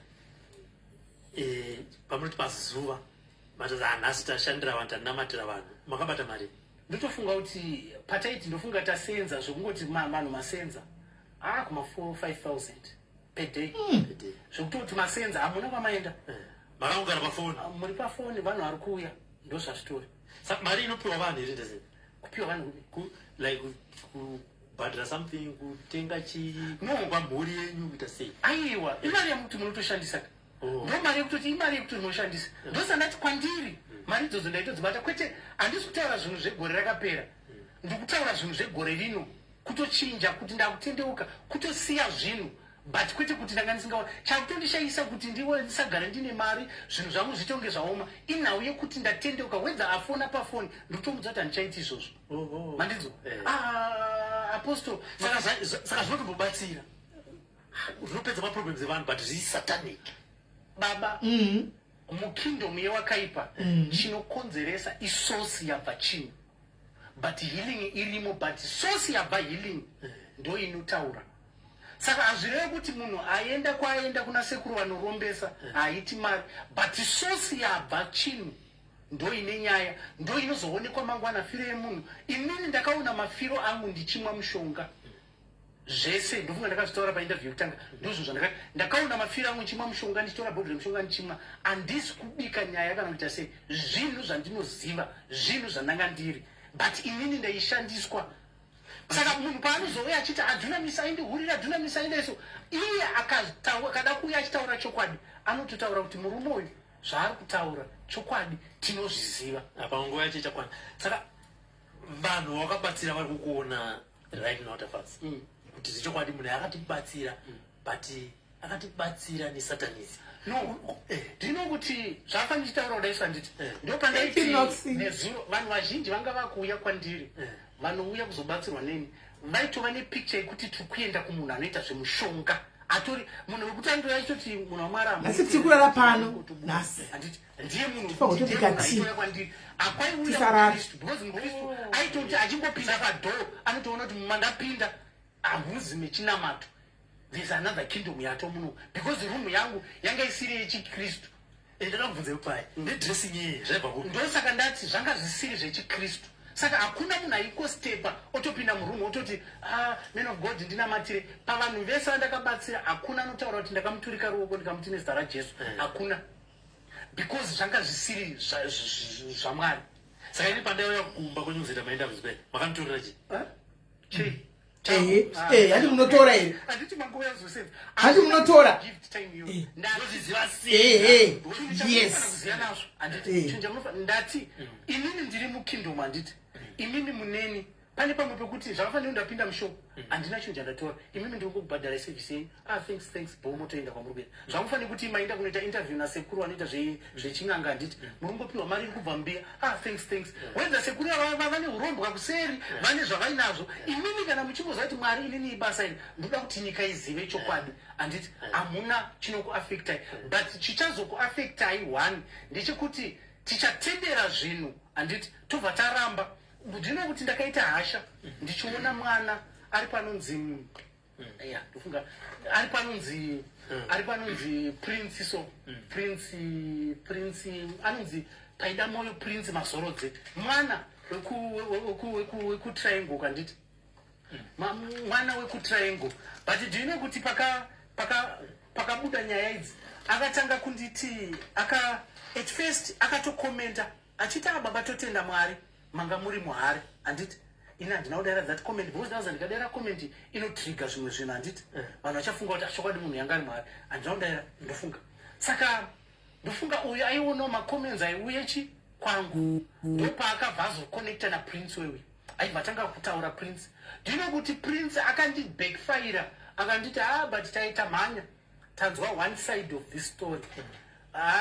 pamunoti pazuva matazi hanhasi tashandira vanhu tanamatira vanhu makabata mari ndotofunga kuti pataiti ndofunga tasenza zvokungoti vanhu masenza kuma 4-5,000 per day zvokutoti masenza hamuna kwamaenda makangogara pafoni muri pafoni vanhu vari kuuya ndo zvazvitori saka mari inopiwa vanhu here ndese kupiwa vanhu like kubhadhira something kutenga chii pamhuri yenyu kuita sei aiwa imari yekuti munotoshandisa ndo mari yekutoti imari yekuti munoshandisa ndosandati kwandiri mari idzodzo ndaitodzibata kwete handisi kutaura zvinhu zvegore rakapera ndikutaura zvinhu zvegore rino kutochinja kuti ndakutendeuka kutosiya zvinhu but kwete kuti ndanga ndisingaona chakutondishayisa kuti ndiwe ndisagara ndine mari zvinhu zvangu zvitonge zvaoma inhau yekuti ndatendeuka wedza afona pafoni ndikutomudza kuti handichaiti izvozvo mandidzo apostol saka zvinotombobatsira zvinopedza maproblems evanhu but zvisatanic baba mukingdom yewakaipa chinokonzeresa isosi yabva chinhu but healing irimo but sosi yabva healing ndo inotaura saka hazvireve kuti munhu aenda kwaenda kuna sekuru vanorombesa haiti mari but sosi yabva chinhu ndo ine nyaya ndo inozoonekwa mangwana firo yemunhu inini ndakaona mafiro angu ndichimwa mushonga zvese ndofunga ndakazvitaura painterview yekutanga ndozvo zvandakati ndakaona mafiro angu ndichimwa mushonga ndichitora bhodhoro remushonga ndichimwa handisi kubika nyaya kana kuita sei zvinhu zvandinoziva zvinhu zvandanga ndiri but inini ndaishandiswa saka munhu paanozouya achiti adhunamisa aindihurira adhunamisa aindaiso iye akada kuuya achitaura chokwadi anototaura kuti murume uyu zvaari kutaura chokwadi tinozviziva apa nguva yacho ichakwana saka vanhu vakabatsira vari kukuona right now tafasi kuti zvechokwadi munhu akatibatsira but akatibatsira nesatanism ndino kuti zvafanira chitaura kudaiswa nditi ndo pandaiti nezuro vanhu vazhinji vanga vakuuya kwandiri vanouya kuzobatsirwa neni vaitova nepicture yekuti tiri kuenda kumunhu anoita zvemushonga atori munhu wekuti andoya achitoti munhu wamwarama asi tiri kurara pano nhasi handiti ndiye munhu tifagototikati kwandiri akwaiuya because mukristu aitoti achingopinda padhoo anotoona kuti mandapinda hamuzi mechinamato there's another kingdom yato muno because rumu yangu yanga isiri yechikristu ndakabvunza pai nedressing iyi zvaibva kupi ndosaka ndati zvanga zvisiri zvechikristu saka hakuna munhu aikostepa otopinda murumu ototi man of god ndinamatire pavanhu vese vandakabatsira hakuna anotaura kuti ndakamuturika ruoko ndikamuti nezita rajesu hakuna because zvanga zvisiri zvamwari saka ini pandauya kumba kwenyu kuzoita mainterviews makanditorera chii hati munotora here handiti manguva yazosenza hati munotora gift time yo yes handiti ndati inini ndiri mukingdom handiti imini muneni pane pamwe pekuti zvakafanira ndapinda mushop handina chinhu chandatora imimi ndiri kukubhadhara service yenyu thanks bo motoenda kwamuri kuenda zvamufanira kuti maenda kunoita interview nasekuru vanoita zvechin'anga handiti muri kungopiwa mari iri kubva mbiya thanks wenza sekuru ava vane urombwa kuseri vane zvavainazvo imimi kana muchimboziva kuti mwari inini ibasa iri ndoda kuti nyika izive chokwadi handiti hamuna chinokuafektai but chichazokuafektai one ndechekuti tichatendera zvinhu handiti tobva taramba ndino kuti ndakaita hasha ndichiona mwana ari panonzi ndofunga ari panonzi prince anonzi paida moyo prince mazorodze mwana wekutriangle kanditi mwana wekutriangle but ndino kuti pakabuda nyaya idzi akatanga kunditi at first akatokomenta achiti baba totenda mwari manga muri muhari handiti ina handina kudara that comment because ndauza ndikadera comment inotrigger zvimwe zvinhu handiti vanhu vachafunga kuti chokwadi munhu yanga ari muhari handina kudara ndofunga saka ndofunga uyu aionawo macomments aiuye kwangu ndopaakabva azokonekta naprince wewe aibva tanga kutaura prince ndino kuti prince akandibackfire akanditi but taita mhanya tanzwa one side of this story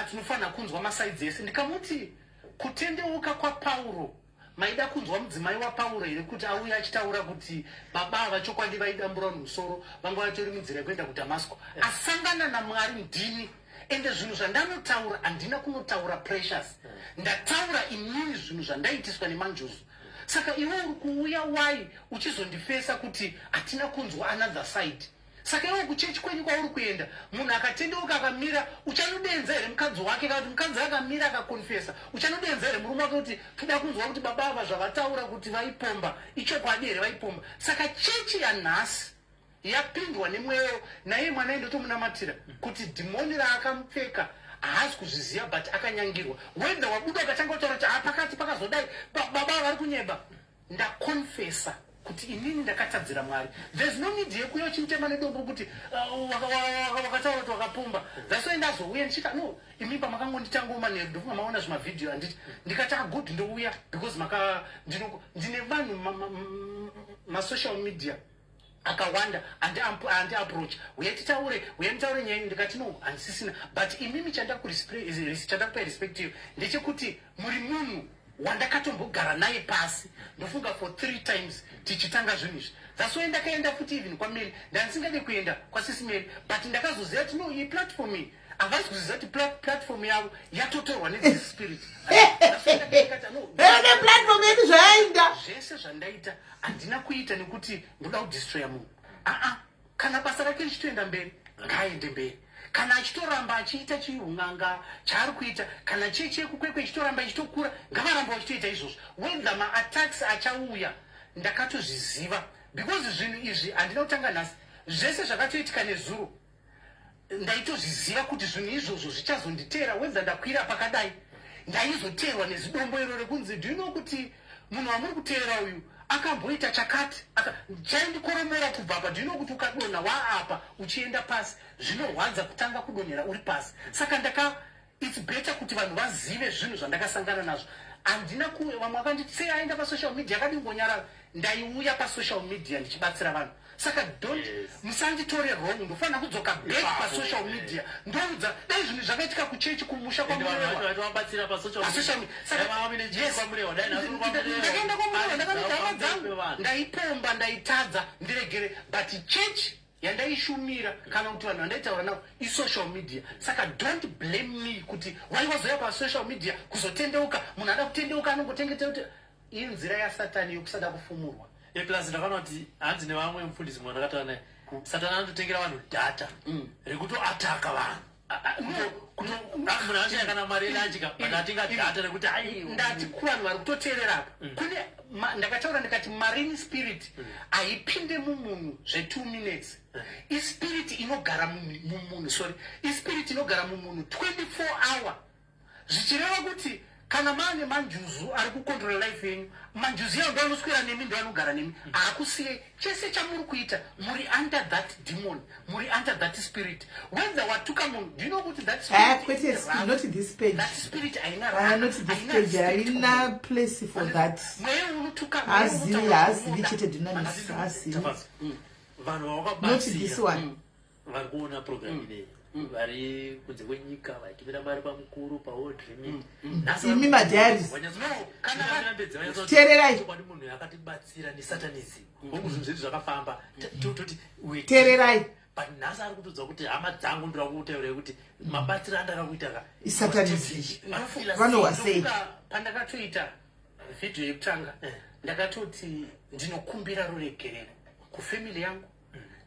tinofanira kunzwa masides ese ndikamuti kutendeuka kwaPauro maida kunzwa mudzimai waPauro here kuti auye achitaura kuti baba vachokwadi vaidambura musoro vanga vatori munzira yekuenda kuDamasco asangana namwari ndini ende zvinhu zvandanotaura handina kunotaura precious ndataura inini zvinhu zvandaitiswa nemanjozo saka iwe uri kuuya wai uchizondifesa kuti hatina kunzwa another side saka iwe kuchechi kwenyu kwauri kuenda munhu akatendeuka akamira uchanodenza here mukadzi wake kana kuti mukadzi akamira akakonfesa uchanodenza here murume wake kuti toda kunzwa kuti baba ava zvavataura kuti vaipomba ichokwadi here vaipomba saka chechi yanhasi yapindwa nemweyo naiye mwana indotomunamatira kuti dhimoni raakamupfeka haasi kuzviziva but akanyangirwa wenda wabuda ukatanga kutaura kuti pakati pakazodai baba vari kunyeba ndakonfesa kuti inini ndakatadzira mwari there's no need yekuyo chimutema nedombo kuti wakataura kuti wakapumba that's why ndazouya ndichita no imi pamakangonditangoma ndofunga maona zvimavidhiyo handiti ndikati good ndouya because ndine vanhu masocial media akawanda andi approach uyatitaure uyamitaure nyaya ndikati no handisisina but imimi chandakupa respect iyo ndechekuti muri munhu wandakatombogara naye pasi ndofunga for 3 times tichitanga zvinhu izvi that's why ndakaenda futi even kwameri ndandisingade kuenda kwasisimeri but ndakazoziva kuti no iyi platform iyi havasi kuziva kuti platform yavo yatotorwa nethis spirit platform yedu zvayainda zvese zvandaita handina kuita nekuti ndoda kudistroya munhu kana basa rake richitoenda mberi ngaaende mberi kana achitoramba achiita chihun'anga chaari kuita kana chechi yekukwekwe ichitoramba ichitokura ngavaramba vachitoita izvozvo whether maattacks achauya ndakatozviziva because zvinhu izvi handina kutanga nhasi zvese zvakatoitika nezuro ndaitozviziva kuti zvinhu izvozvo zvichazonditeera whether ndakwira pakadai ndaizoteerwa nezidombo iro rekunzi ndino kuti munhu wamuri kuteera uyu akamboita chakati chaindikoromora kubva apa ndino kuti ukadonha waapa uchienda pasi zvinorwadza kutanga kudonhera uri pasi saka it's better kuti vanhu vazive zvinhu zvandakasangana nazvo handina vamwe vakanditi sei aenda pasocial media akadingonyarara ndaiuya pasocial media ndichibatsira vanhu saka musanditore wrong ndofanira kudzoka back pasocial media ndoudza dai zvinhu zvakaitika kuchechi kumusha kwamurewabatsira pasocial ndakaenda kwamurewa ndakanoita hama dzangu ndaipomba ndaitadza ndiregere but chechi yandaishumira kana kuti vanhu vandaitaura navo isocial media saka don't blame me kuti waiwazoya pasocial media kuzotendeuka munhu ada kutendeuka anongotengeta kuti iyi nzira yasatani yokusada kufumurwa plus ndakaona kuti hanzi nevamwe mufundisi mwana akataura naye satani anototengera vanhu dhata rekutoataka vanhu munhu achaya kana mari edanjika but atenga dhata rekuti ndati kuvanhu vari kutoteerera apa kune ndakataura ndikati marine spirit haipinde mumunhu zve2 minutes ispirit inogara mumunhu ispirit inogara mumunhu 24 hour zvichireva kuti kana maane manjuzu ari kucontrol life yenyu manjuzu yao ndo anoswera nemi ndo anogara nemi haakusiyei chese chamuri kuita muri under that demon muri under that spirit whether watuka munhu do you know kuti that spirit not this page that spirit not this page haina place for that mweya kutuka hazivi chete dunamis hazivi vanhu not this one vari kuona program ineyi vari kunze kwenyika vachitumira mari pamukuru paworld remit imi madiaries teererai kwadi munhu akatibatsira nesatanism bongu zvinhu zvedu zvakafamba toti teererai but nhasi ari kutodza kuti hama dzangu ndira kutaurira kuti mabatsiro andakakuita ka isatanism vanovasei pandakatoita vhidhiyo yekutanga ndakatoti ndinokumbira ruregerero kufamily yangu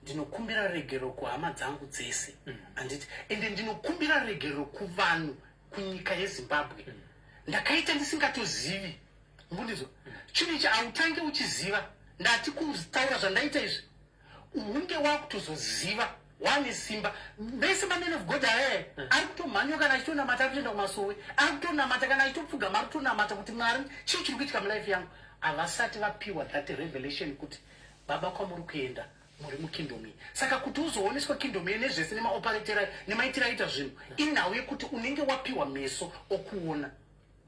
ndinokumbira ruregerero kuhama dzangu dzese anditi ende ndinokumbira ruregerero kuvanhu kunyika yezimbabwe ndakaita ndisingatozivi mbundizvo chinhu ichi hautange uchiziva ndati kutaura zvandaita izvi hunge wakutozoziva wane simba vese mamen of god aye ari kutomhanyo kana achitonamata ari kutoenda kumasowe ari kutonamata kana achitopfugama ari kutonamata kuti mwari chii chiri kuitika mulife yangu havasati vapiwa that revelation kuti baba kwamuri kuenda muri mukingdom iyi saka kuti uzooneswa kingdom iyi nezvese nemaoparetera nemaitira aita zvinhu inhau yekuti unenge wapiwa meso okuona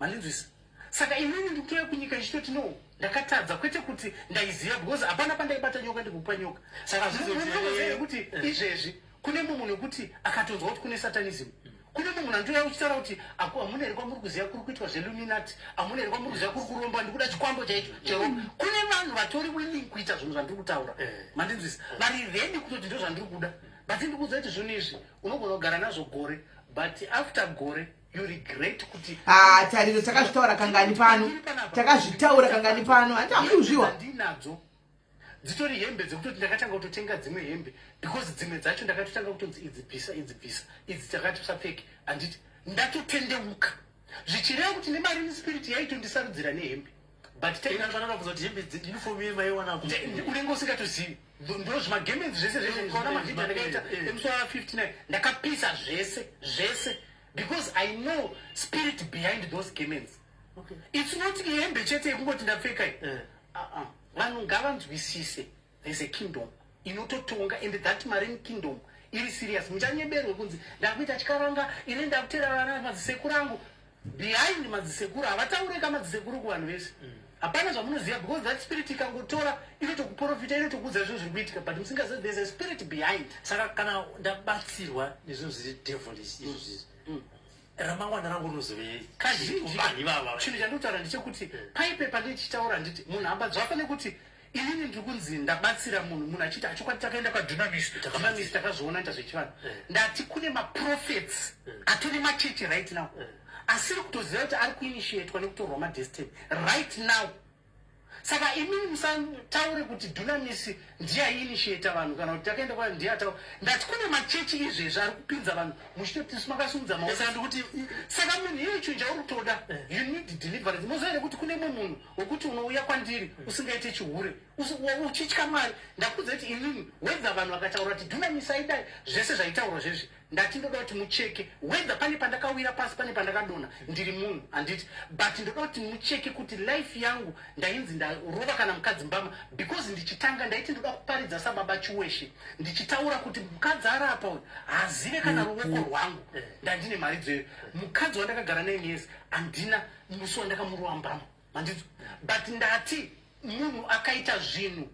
mandinzwisa saka inini ndikutoya kunyika ichitoti no ndakatadza kwete kuti ndaiziva because hapana pandaibata nyoka ndikupa nyoka saka zvizoziva kuti izvezvi kune mumwe munhu wekuti akatonzwa kuti kune satanism kune mumwe munhu andoya uchitaura kuti hamuna here kwamuri kuziva kuri kuitwa zveluminati hamuna here kwamuri kuziva kuri kuromba ndikuda chikwambo chaicho cheromba kune vanhu vatori willing kuita zvinhu zvandiri kutaura mandinzwisa vari redi kutoti ndo zvandiri kuda but ndikuudza kuti zvinhu izvi unogona kugara nazvo gore but after gore you regret kuti tariro takazvitaura kangani pano takazvitaura kangani pano handi hamudi kuzviwa ndinadzo dzitori hembe dzekutoti ndakatanga kutotenga dzimwe hembe because dzimwe dzacho ndakatotanga kutonzi idzi idzi takati usapfeke handiti ndatotendeuka zvichireva kuti nemarine spirit yaitondisarudzira nehembe but kuti hembe uniform yemaiwana unenge usingatozivi ndo zvimagemenzi zvese zvese kaona mavhidhio ndakaita emusuwa wa59 ndakapisa zvese because I know spirit behind those garments. Okay. It's not hembe chete yekungoti ndapfeka vanhu ngavanzwisise there's a kingdom inototonga and that marine kingdom iri serious muchanyeberwe kunzi ndakuita chikaranga ine ndakutera vana madzisekuru angu behind madzisekuru havataureka madzisekuru kuvanhu vese hapana zvamunoziva because that spirit ikangotora inotokuprofita inotokuudza zviro zviri kuitika but musingazivi there's a spirit behind saka kana ndabatsirwa nezvinhu zviri devilish izvozvizvi ramangwana rangu rinozove kazhinji vava chinhu chandinotaura ndechekuti paipepa ndichitaura nditi munhu hamba zvafane kuti inini ndiri kunzi ndabatsira munhu achiti achokwati takaenda kwadunamis takazviona ita zvechivanhu ndati kune maprofets atori machechi right now asiri kutoziva kuti ari kuinitiatwa nekutorwa madestiny right now saka imini musataure kuti dunamisi ndiye ainitiata vanhu kana kuti takaenda kwa ndiye ataura ndati kune machechi izvezvi ari kupinza vanhu muchitoti makasimudza maoko ndikuti saka munhu iye chinhu chauri kutoda you need deliverance mozoere kuti kune mumwe munhu wekuti unouya kwandiri usingaite chihure uchitya mwari ndakudza kuti inini wedza vanhu vakataura kuti dunamisi aidai zvese zvaitaurwa zvezvi ndati ndoda kuti mucheke wedza pane pandakawira pasi pane pandakadonha ndiri munhu handiti but ndoda kuti mucheke kuti life yangu ndainzi ndarova kana mukadzi mbama because ndichitanga ndaiti ndoda kuparidza sababa chiweshe ndichitaura kuti mukadzi ari apa uyu hazive kana ruoko rwangu ndandine mari dzeyo mukadzi wandakagara naye nesi handina musi wandakamurova mbama manditi but ndati munhu akaita zvinhu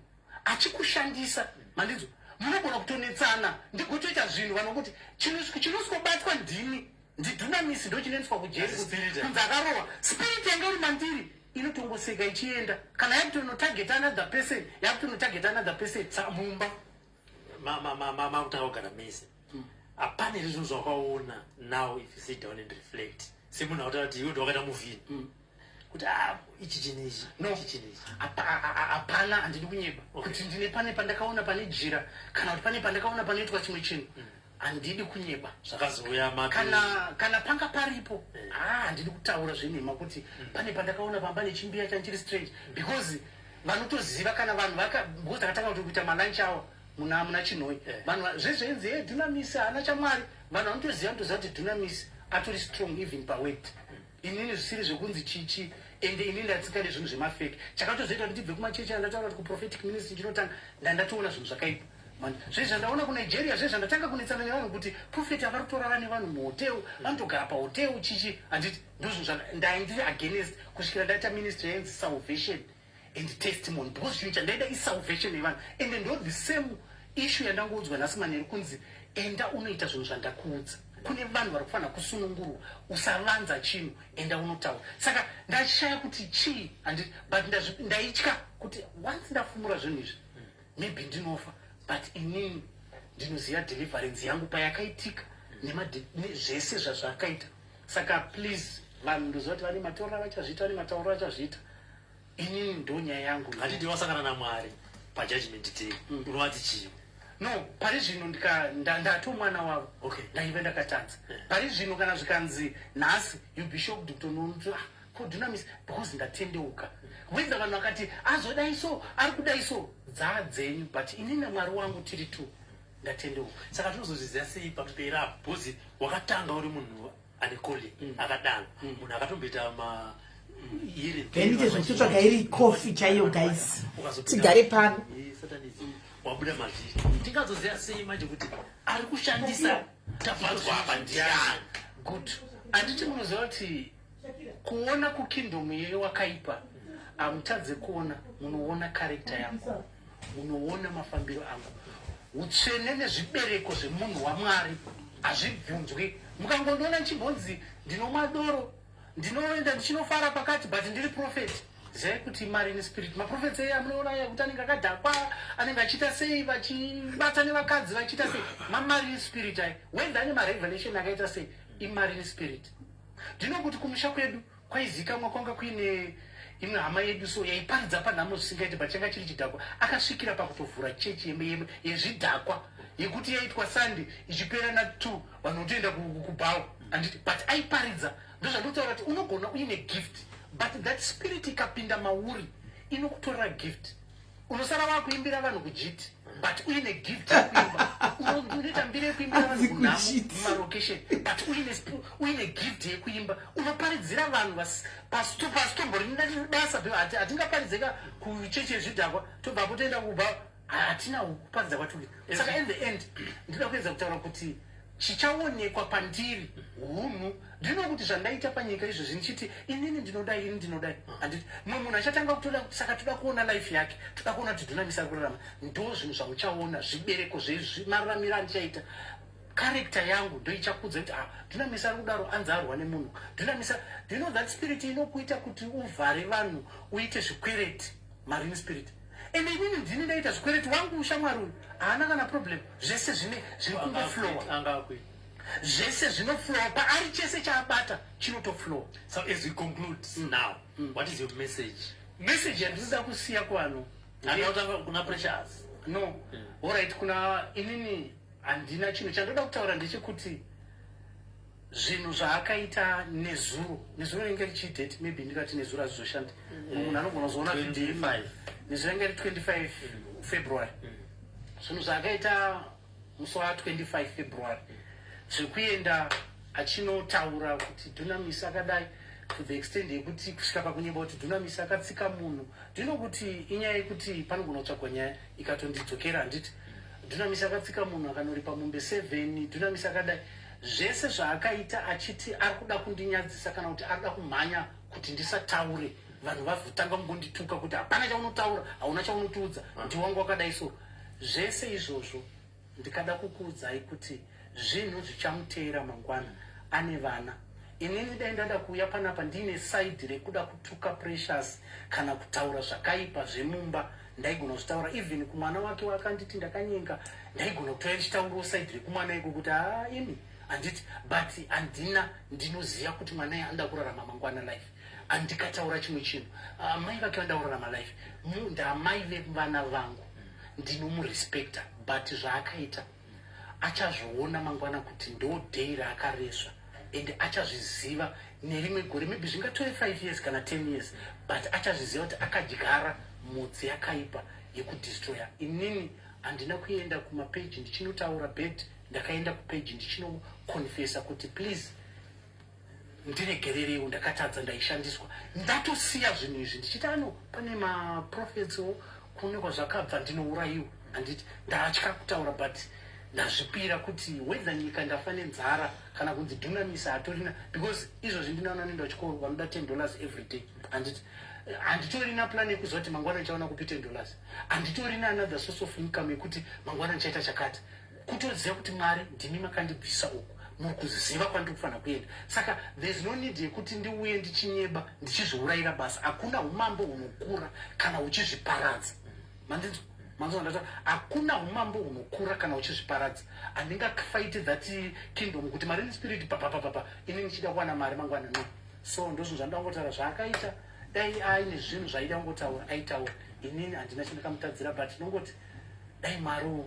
achikushandisa mandidzo munogona kutonetsana ndigotoita zvinhu vanokuti chinosikobatwa ndini ndidunamisi ndo chinoendeswa kujeri kunzi akarohwa spirit yanga iri mandiri inotongoseka ichienda kana yakutonotarget another person yakutonotarget another person saka mumba makutanga kugara mese hapana here zvinhu zvakaona now if you sit down and reflect semunhu akutaura kuti iwe ndawakaita muvhini kuti ichi chinechi hapana handidi kunyeba kuti ndine pane pandakaona pane jira kana kuti pane pandakaona panoitwa chimwe chinhu handidi kunyeba zvakazouya kana panga paripo handidi kutaura zvenhema kuti pane pandakaona pamba nechimbiya chanchiri strange because vanotoziva kana vanhu because takatanga kuti kuita malunch awa muna chinhoi vanhu zvezvenzi dunamisi haana chamwari vanhu vanotoziva kuti dunamisi atori strong even paword inini zvisiri zvekunzi chichi ende inini ndatsika nezvinhu zvemafeki chakatozoita kuti ndibve kumachechi andataura kuti kuprophetic ministry chinotanga ndandatoona zvinhu zvakaipa zvezvi zvandaona kunigeria zvezvi zvandatanga kunetsana nevanhu kuti profeti avari kutorara nevanhu muhoteu vanotogara pahoteu chichi handiti ndozvinhu ndaindiri against kusvikira ndaita ministry yainzi salvation and testimony, because chinhu chandaida isalvation yevanhu. And ndo the same issue yandangoudzwa nhasi manheru kunzi enda unoita zvinhu zvandakuudza. Kune vanhu vari kufanira kusunungurwa, usavanza chinhu, enda unotaura. Saka ndashaya kuti chii, but ndaitya kuti once ndafumura zvinhu izvi maybe ndinofa, but inini ndinoziva deliverance yangu payakaitika nezvese zvazvakaita. Saka please vanhu ndoziva kuti vane matauriro vachazviita, vane matauriro vachazviita. Inini ndo nyaya yangu. Hatidi wasangana naMwari pajudgment day unovati chii? No, pari zvino ndati mwana wavo. Okay. Ndaive ndakatadza. Pari zvino kana zvikanzi nhasi you be shocked kuti unomuti dunamis because ndatendeuka. Wenda vanhu vakati azodai so, ari kudai so, dzaa dzenyu, but inini naMwari wangu tiri tu ndatendeuka. Saka tinozozviziva sei pamberi apo, because wakatanga uri munhu ane calling akadana, munhu akatomboita Benite zvekutsvaga iri coffee chaiyo guys. Tigare pano. Wabuda mazviri. Tingazoziva sei manje kuti ari kushandisa tabvadzwa apa ndiani? Good. Anditi munoziva kuti kuona kukingdom yewakaipa amutadze kuona, munoona character yangu, munoona mafambiro angu. Utsvene nezvibereko zvemunhu waMwari hazvibvunzwi. Mukangondiona chimbonzi ndinomadoro, ndinoenda ndichinofara pakati, but ndiri prophet. Zai kuti marine spirit. Maprofeti eya munoona kuti anenge akadhakwa, anenge achiita sei, vachibata nevakadzi vachiita sei. Marine spirit ai. Wenda ane marevelation akaita sei, imarine spirit. Ndino kuti kumusha kwedu kwaizikamwa kwanga kuine imwe hama yedu so yaiparidza panhamo zvisingaiti, but changa chiri chidhakwa. Akasvikira pakutovhura chechi yezvidhakwa yekuti yaitwa Sunday ichipera na2 vanhu votoenda kubhawa. But aiparidza. Ndozvandotaura kuti unogona uine gift, but that spirit ikapinda mauri inokutorera gift. Unosara wakuimbira vanhu kujiti, but uine gift yekuimba. Unoita mbiri yekuimbira vanhu mumarokesheni, but uine gift yekuimba. Unoparidzira vanhu pasitombo rina basa hatingaparidzika kuchechi yezvidhakwa tobva toenda kubva hatina kuparidza kwatuli. Saka in the end ndinoda kuedza kutaura kuti chichaonekwa pandiri hunhu. Ndino kuti zvandaita panyika izvozvi ndichiti inini ndinodai, ini ndinodai. Handiti mumwe munhu achatanga kutoda, saka toda kuona life yake, toda kuona kuti Dunamis ari kurarama. Ndo zvinhu zvamuchaona, zvibereko zvezvimararamiro andichaita. Character yangu ndo ichakudza kuti Dunamis ari kudaro anzi arwa nemunhu. Dunamis, do you know that spirit inokuita kuti uvhare vanhu, uite zvikwereti, marine spirit. And inini ndini ndaita zvikwereti, wangu ushamwari uyu haana kana problem. Zvese zviri kungoflowa. Zvese zvinoflowa paari chese chaabata chinotoflowa. So as we conclude now, what is your message? Message yandinoda kusiya kuvanhu kuna pressures? No. Alright, kuna inini handina chinhu chandoda kutaura ndechekuti zvinhu zvaakaita nezuro ringe richidate, maybe ndikati nezuro hazvizoshandi. Munhu anogona kuzoona 25 nezuro ringe 25 February. Zvinhu zvaakaita musi wa25 February zvekuenda achinotaura kuti Dunamis akadai, to the extent yekuti kusvika pakunyimba kuti Dunamis akatsika munhu. Ndino kuti inyaya yekuti panogona kutsvagwa nyaya ikatondidzokera. Handiti Dunamis akatsika munhu akanoripa mombe 7, Dunamis akadai. Zvese zvaakaita achiti ari kuda kundinyadzisa kana kuti ari kuda kumhanya kuti ndisataure, vanhu vavhutanga kungondituka kuti hapana chaunotaura, hauna chaunotiudza, ndiwangu wakadai so. Zvese izvozvo ndikada kukuudzai kuti zvinhu zvichamuteera mangwana. Ane vana. Inini dai ndada kuuya panapa ndine side rekuda kutuka pressures kana kutaura zvakaipa zvemumba, ndaigona kuzvitaura. Even kumwana wake wakanditi ndakanyenga, ndaigona kutora chitauro side rekumwana iko kuti imi handiti, but handina, ndinoziva kuti mwana anda kurarama mangwana life. Andikataura chimwe chinhu, mai vake vanda kurarama life, ndamai vevana vangu, ndinomurespecta, but zvaakaita achazviona mangwana kuti ndo day raakareswa, and achazviziva nerimwe gore, maybe zvingatore 5 years kana 10 years, but achazviziva kuti akadyara mhodzi yakaipa yekudestroya. Inini handina kuenda kumapeji ndichinotaura bed, ndakaenda kupeji ndichinokonfesa kuti please ndiregererewo, ndakatadza, ndaishandiswa, ndatosiya zvinhu izvi ndichiti pane maprofets kune kwazvakabva ndinourayiwa. Handiti ndatya kutaura, but ndazvipira kuti whether nyika ndafa nenzara kana kunzi Dunamis hatorina, because izvozvi ndinoona nenda chikoro vanoda $10 every day. handitorina plan yekuzoti mangwana ndichaona kupita $10 handitorina another source of income yekuti mangwana ndichaita chakati kutoziva kuti Mwari ndimi makandibvisa uku muri kuziva kwandiri kufanira kuenda saka there's no need yekuti ndiuye ndichinyeba ndichizviurayira basa hakuna umambo hunokura kana uchizviparadza manzonata hakuna umambo hunokura kana uchizviparadza handingafight that kingdom kuti marine spirit papapapa ini ndichida kuwana mari mangwana no so ndozvo zvandangotaura zvaakaita dai aine zvinhu zvaida ngotaura aitaura inini handina chindakamutadzira but inongoti dai Mwari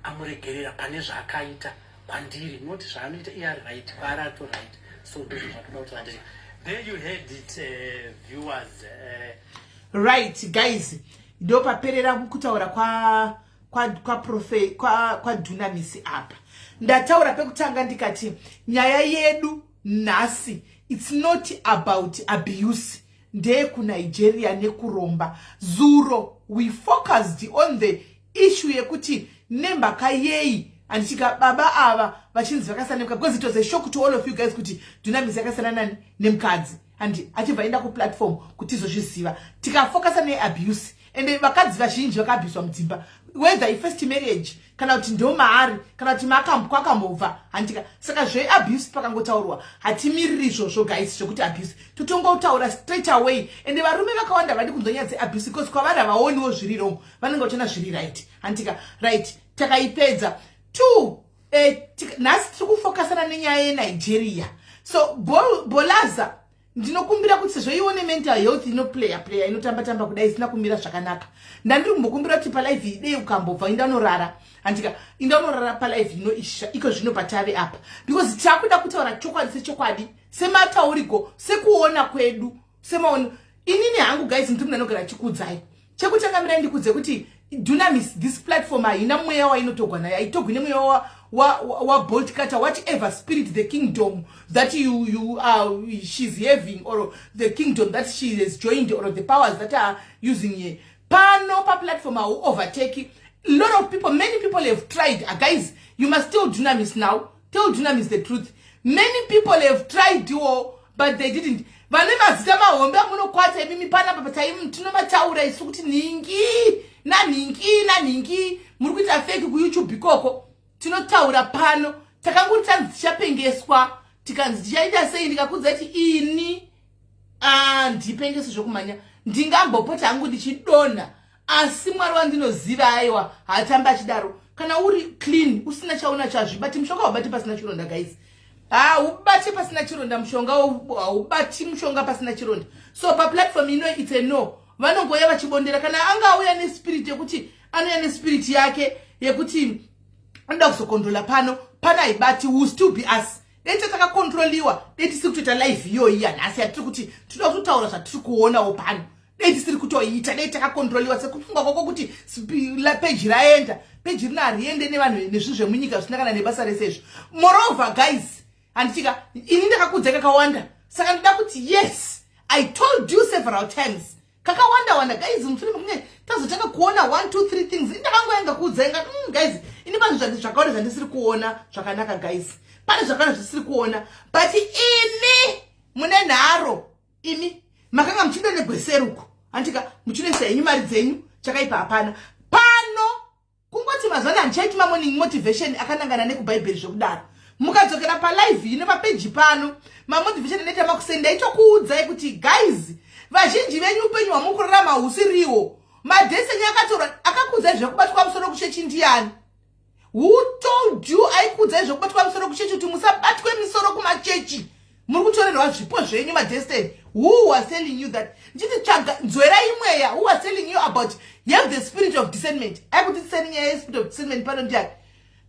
amuregerera pane zvaakaita kwandiri not zvaanoita iye ari right kwaari ato right so ndozvo zvatoda kutaura. There you heard it, viewers. Right guys, ndo paperera kutaura kwa Dunamis apa. Ndataura pekutanga ndikati nyaya yedu nhasi it's not about abuse ndeye kuNigeria nekuromba. Zuro we focused on the issue yekuti nembaka yei andichika baba ava vachinzi vakasana because it was a shock to all of you guys kuti Dunamis yakasana nani nemukadzi and achibva enda ku platform kuti izozviziva tikafocusa neabuse and vakadzi vazhinji vakabviswa mudzimba whether first marriage kana kuti ndo mahari kana kuti makambwa handika saka zveabuse pakangotaurwa hatimiriri izvozvo guys zvokuti abuse totongotaura straight away and varume vakawanda vadi kunzonyadze abuse because kwavari havaoniwo zviri wrong vanenge vachiona zviri right handika right takaipedza 2 nhasi tiri kufokasana nenyaya yeNigeria so Bolaza ndinokumbira kuti sezvo ione mental health inoplaya inotamba kudai isina kumira zvakanaka ndandiri kumbokumbira kuti palive idei ukambobva indanorara handika indanorara palive inoisha iko zvino patave apa because takuda kutaura chokwadi sechokwadi sematauriko sekuona kwedu semaono inini hangu guys ndiri munhu anogara chikudzai chekutangamira ndikudze kuti Dunamis this platform haina mweya wainotogwa nayo haitogwi nemweya wa Bolt Cutter whatever spirit the kingdom that she's having or the kingdom that she has joined or the powers that are using here pano pa platform will overtake a lot of people. Many people have tried guys, you must tell Dunamis now, tell Dunamis the truth. Many people have tried but they didn't. Vane mazita mahombe munokwata mimi pana papataimu tinomataura isu kuti ningi muri kuita fake ku YouTube ikoko tinotaura pano takanguri tanzi chapengeswa tikanzi tichaita sei ndikakudza kuti ini ndipengeso zvokumanya ndingambopota hangu ndichidona asi Mwari wandinoziva aiwa hatamba achidaro kana uri clean usina chaona chazvibati mushonga ubati pasina chironda guys ubati pasina chironda mushonga ubati mushonga pasina chironda so pa platform ino it's a no vanongoya vachibondera kana angauya nespirit yekuti anoya nespirit yake yekuti anda kuzokontrola pano haibati will still be us deti takakontroliwa deti siri kutoita live iyoyi nhasi yatiri kuti tinoda kutotaura zvatiri kuonawo pano deti siri kutoita deti takakontroliwa sekufunga kwako kuti peji raenda peji rina hariende nevanhu nezvinhu zvemunyika zvisina kana nebasa resezvo moreover guys handitika ini ndakakudza kakawanda saka ndida kuti yes I told you several times kakawanda guys mufilime kunye tazotanga kuona 1 2 3 things ndakangoenda kudzenga guys ini vanhu zvakawanda zvandisiri kuona zvakanaka guys pane zvakawanda zvisiri kuona but ini mune nharo imi makanga muchindonegweseruko handika muchinoisa henyu mari dzenyu chakaipa hapana pano kungoti mazwana handichaituma morning motivation akanangana nekubhaibheri zvokudaro mukadzokera palive ine papeji pano mamotivation anoita makusenda itokuudzai kuti guys vazhinji venyu upenyu hwamukurarama husiriwo madhesi enyu akatorwa akakuudzai zvekubatwa musoro kushechi ndiani who told you aikuudzai zvekubatwa musoro kushechi kuti musabatwe misoro kumachechi muri kutorerwa zvipo zvenyu madestiny who was telling you that nditi tsvaga nzwerai mweya who was telling you about have the spirit of discernment aikuti discerning ya spirit of discernment pano ndiani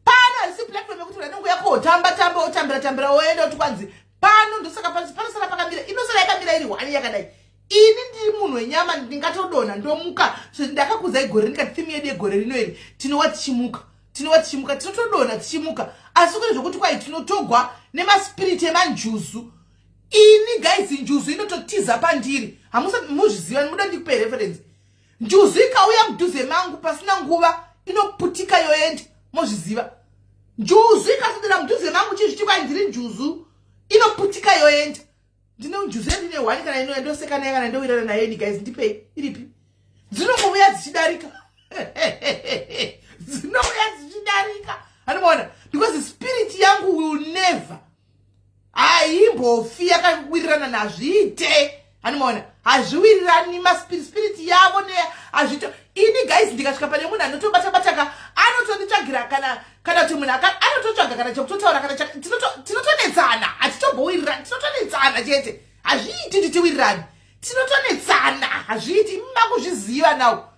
pano haisi platform yekuti unanongo yako otambira oenda kuti kwanzi pano ndosaka panosara pakamira inosara yakamira iri 1 yakadai ini ndiri munhu wenyama ndingatodona ndomuka ndakakudzai gore ndikati theme yedu yegore rino iri tinowa tichimuka tinotodona tichimuka asi kune zvokuti kwai tinotogwa nemaspiriti emanjuzu ini guys njuzu inototiza pandiri hamusati muzviziva muda ndikupe reference njuzu ikauya mudhuze mangu pasina nguva inoputika yoenda mozviziva njuzu ikasondera mudhuze mangu chizviti kwai ndiri njuzu inoputika yoenda ndine ujuzi ndine wani kana ino ndoseka naye kana ndowirana naye ni guys ndipe iripi dzinongomuya dzichidarika dzinouya dzichidarika anoona because the spirit yangu will never aimbofi yakawirirana nazviite anoona hazviwirirani maspirit yavo hazvito ini guys ndikasvika pane munhu anotobata-bataka anotonditsvagira kana kuti munhu anototsvaga kana chekutotaura kana tinotonetsana hatitombowirira tinotonetsana chete hazviiti titiwirirani tinotonetsana hazviiti makuzviziva nawo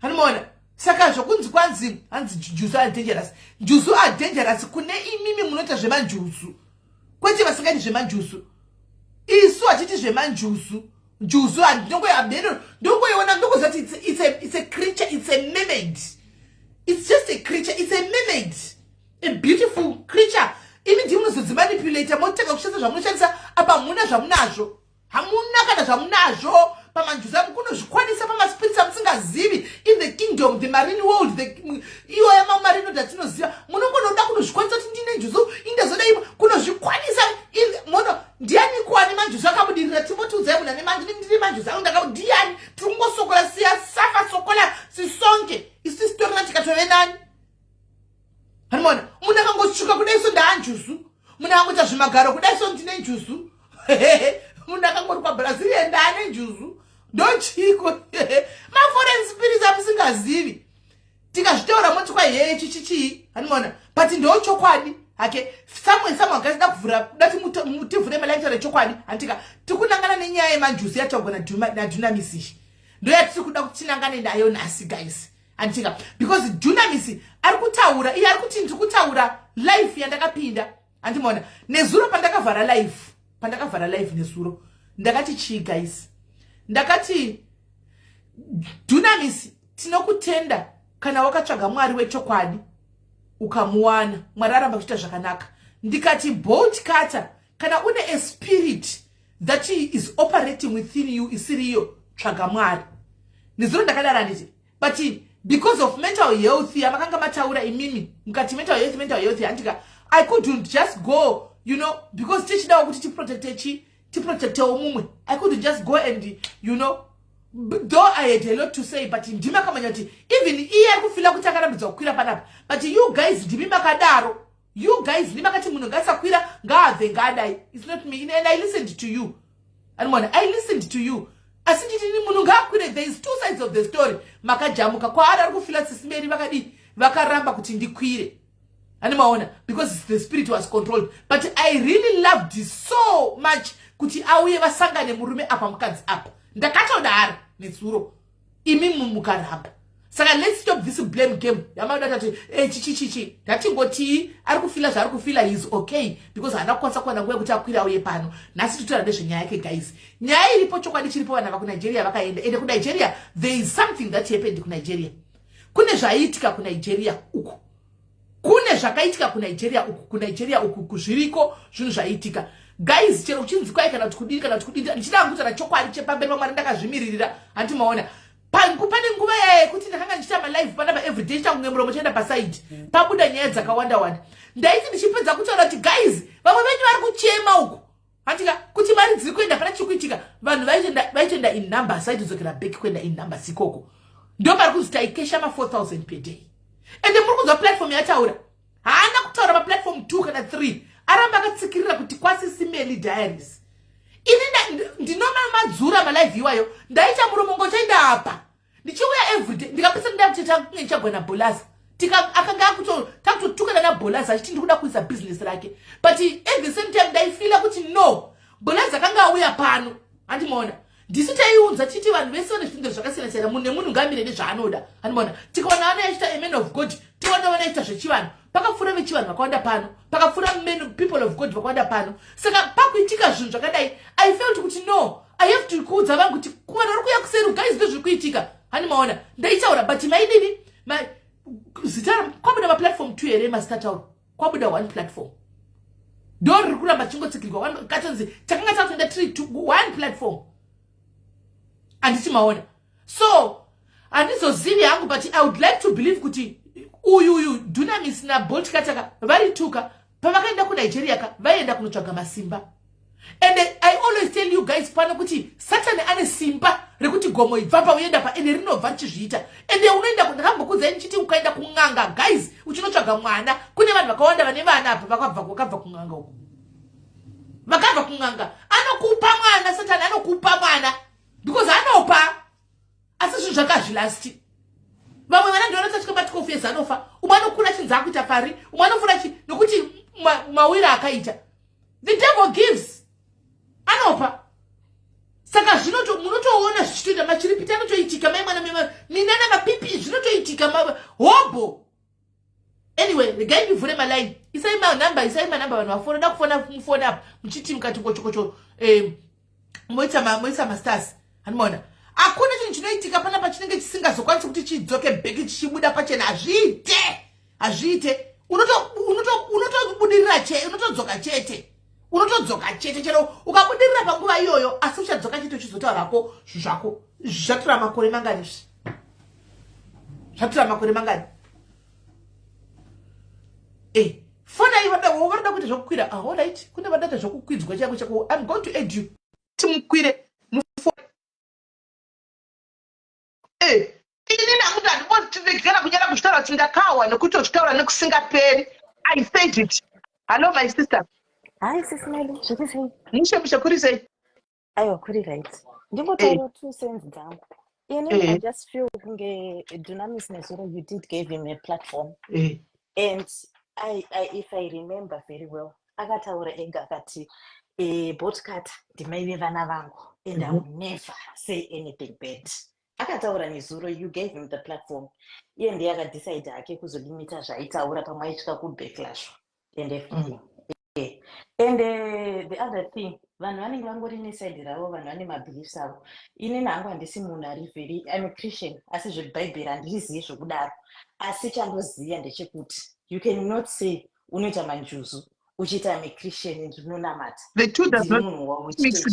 anoona saka zvokunzi kwanzi hanzi jusu are dangerous jusu are dangerous kune imimi munoita zvemanjusu kwete vasingaiti zvemanjusu isu hatiti zvemanjusu jusu ndongoiona ndongozati it's a creature, it's a mermaid, it's just a creature, it's a mermaid, a beautiful creature. Imi ndi munozodzimanipulata moteka kushandisa zvamunoshandisa apa hamuna zvamunazvo hamuna kana zvamunazvo pamanjusu amu kunozvikwanisa pamaspirits amusingazivi in the kingdom, the marine world, iwo yamamarino datinoziva munongonoda kunozvikwanisa kuti ndine njusu indezodai kunozvikwanisa mono ndiani kuwani manjusu akabudirira timotiudzai munhu ane ndine manjusu angu ndakaudiani tiringosokola siya safa sokola sisonke isi sitorina tikatove nani hanimona munhu akangotsvuka kudai so ndaanjusu munhu akangoita zvimagaro kudai so ndine njusu munhu akangori kwaBrazil ndaane njusu ndochiko maforeign spirits amusingazivi tikazvitaura moti kwaiye chichichii hanimona but ndochokwadi hake samwe akasida kuvhura dati mutivhure malaitare chokwadi antika tikunangana nenyaya yemanjusu yachagona nadunamisi ndoyati tikuda kutinangane nayo nhasi guys antika because Dunamis ari kutaura iye ari kuti ndiri kutaura life yandakapinda andimona nezuro pandakavhara life nezuro ndakati chii guys ndakati Dunamis tinokutenda kana wakatsvaga mwari wechokwadi ukamuwana mwari aramba kuita zvakanaka ndikati bolt cutter kana une a spirit that is operating within you isiriyo tsvaga mwari nezuro ndakadara nditi but because of mental health yamakanga mataura imimi mukati mental health andika I couldn't just go because tichidawo kuti tiprotecte umumwe I couldn't just go and though I had a lot to say but ndima kamanya kuti even iye ari kufila kuti akarambidzwa kukwira panapa but you guys ndimi makadaro you guys ndimi makati munhu ngasakwira ngaabve ngadai it's not me and I listened to you I listened to you asi nditini munhu ngaakwire there is two sides of the story makajamuka kwaari ari kufila sisimeri vakaramba kuti ndikwire animaona because the spirit was controlled but I really loved it so much kuti auye vasangane murume apa mukadzi apa ndakatodara nezuro imi mukaramba saka let's stop this blame game yamauda tati chichichichi ndatingoti ari kufila zvaari kufila he is okay because haana kukwanisa kuwana nguva yekuti akwira auye pano nhasi titaura nezvenyaya yake guys nyaya iripo chokwadi chiripo vanhu vakunigeria vakaenda ende kunigeria there is something that happened kunigeria kune zvaiitika kunigeria uku kune zvakaitika kunigeria uku kuzviriko zvinhu zvaiitika guys chero uchinzi kwai kana kuti kudini ndichida ngutana chokwadi chepamberi pamwari ndakazvimiririra handimaona pane nguva yekuti ndakanga ndichita malive panapa everyday changu ngemuromo chaenda paside pabuda nyaya dzakawanda ndaiti ndichipedza kutaura kuti guys vamwe venyu vari kuchema uku handika kuti mari dziri kuenda pana chikuitika vanhu vaitoenda in numbers vaitodzokera back kuenda in numbers ikoko ndo pari kuzi taikesha ma4000 per day ende muri kunzwa platform yataura haana kutaura maplatform 2 kana 3 aramba akatsikirira kuti kwasisimeli diaries ini ndinoma madzura malive iwayo ndaita muromongo chaenda apa ndichiuya everyday ndikapesa ndachita chagwana bolaza akanga takutotukana nabolaza achiti ndikuda kuisa business rake but at the same time ndaifila kuti no bolaza akanga auya pano handimaona ndisi taiunza chiti vanhu vese vane zvinhu zvakasiyana-siyana munhu nemunhu ngamire nezvaanoda handimaona tikaona ana yachita a man of God tikaona vanaita zvechivanhu pakapfuura vechivanhu vakawanda pano pakapfuura people of God vakawanda pano saka pakuitika zvinhu zvakadai I felt kuti no I have to kuudza vangu kuti kuvanhu vari kuya kuseri guys ndo zviri kuitika handimaona ndaitaura but maidini zita kwabuda maplatform 2 here masitataura kwabuda 1 platform ndo riri kuramba chingotsikirwa katonzi takanga tatoenda 1 platform anditi maona so handizozivi hangu but I would like to believe kuti uyu Dunamis na Bolt Cutter varituka pavakaenda kunigeria vaienda kunotsvaga masimba And I always tell you guys pana kuti Satan ane simba rekuti gomo ibvapa uenda pa ende rinobva richizviita. Ende unoenda ndakambokudzai nchiti ukaenda kunganga guys uchinotsvaga mwana kune vanhu vakawanda vane vana apa vakabva kunganga uko. Vakabva kunganga anokupa mwana Satan anokupa mwana because anopa asi zvinhu zvakazvilasti. Vamwe vana ndiona tasvika patikofeza anofa. Umwe anokura chinhu akuita pari. Umwe anofura nokuti mawira akaita. The devil gives. Anopa. Saka munotoona zvichitoita machiripiti anotoitika maimwana minana mapipi zvinotoitika hobo. Anyway, regai ndivhure maline. Isai manamba vanhu vafona da kufona mufona apa muchiti mukati kochokocho moita masters. Hanimona. Hakuna chinhu chinoitika pana pachinenge chisingazokwanisi kuti chidzoke bheki chichibuda pachena azviite. Unotobudirira unotodzoka chete chero ukabudirira panguva iyoyo asi uchadzoka chete uchizotaurako zvako zvatura makore mangani fona iwada kuti zvokukwira alright kune vadata zvokukwidzwa chako I'm going to aid you timukwire mufone inini akuti handimbotiregera kunyara kuchitaura kuti ndakawa nekuti uchitaura nekusingaperi. I said it. Hello my sister. Hi sis Meli, zviri mushe kuri sei? Aiwa kuri right. Ndingotaura 2 cents dzangu. I just feel kunge Dunamis Nezuro, you did give him a platform. And if I remember very well, akataura ega akati podcast ndimaive vana vangu and I will never say anything bad. Akataura Nezuro, you gave him the platform. Iye ndiye akadecide hake kuzolimita zvaitaura pamwe aisvika kubacklash and everything. And the other thing, vanhu vanenge vangori neside ravo, vanhu vane mabeliefs avo. Inini hangu handisi munhu ari very, I'm a Christian, asi zvebhaibheri handirizivi zvokudaro. Asi chandoziva ndechekuti you cannot say unoita manjuzu uchiita I'm a Christian and unonamata. The two does not mix.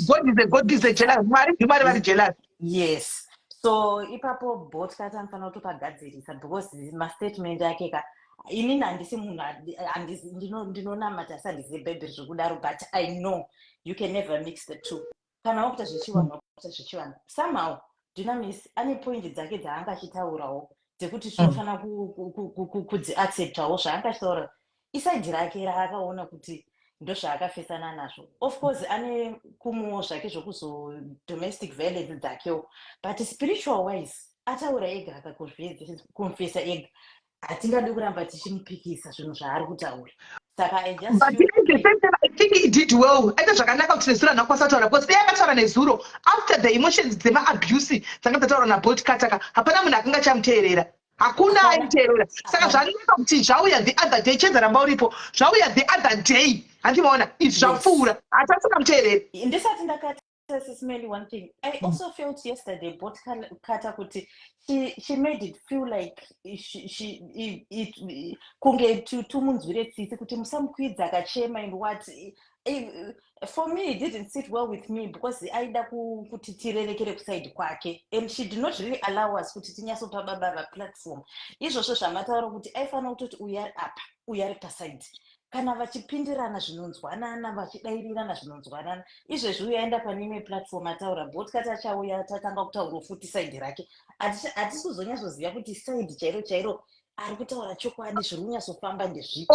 God is a jealous. Mari jealous. Yes. So ipapo podcast anofana kutopagadzirisa because mastatement ake ka inini handisi munhu ndinonamata asi handizivi bhaibheri zvokudaro, but I know you can never mix the two. Kana wakuita zvechivanhu somehow Dunamis ane point dzake dzaanga achitaurawo dzekuti tinofana kudziacceptawo zvaanga achitaura isaidi rake raakaona kuti ndozvaakafesana nazvo. Of course ane kumuwo zvake zvokuzo domestic violence dzakewo, but spiritual wise ataura ega akakonfesa ega. Hatingadi kuramba tichimupikisa zvinhu zvaari kutaura. Saka I just but I think he did well. Aita zvakanaka kuti Nezuro nakwasataura because yakataura Nezuro after the emotions dzema abuse dzanga dzataura na podcast hapana munhu akanga chamuteerera. Hakuna aiteerera. Saka zvakanaka kuti zvauya the other day chedzaramba uripo zvauya the other day handimaona izvi zvapfuura hatasina muteereri. Ndisati ndakati Smelly one thing. I also felt yesterday both Kata kuti she made it feel like kunge tumunzwire tsitsi kuti musamukwidza akachema and what. For me it didn't sit well with me because aida kuti tirerekere kuside kwake and she did not really allow us kuti tinyasopa baba platform. Izvozvo zvamataura kuti aifanira kutoti uyari apa uyari paside. Kana vachipindirana zvinonzwanana vachidairirana zvinonzwanana izvezvi uyaenda pane imwe platform ataura podcast achauya tatanga kutaura futi side rake hatisi kuzonyatsoziva kuti side chairo ari kutaura chokwadi zviri kunyatsofamba ndezvipi.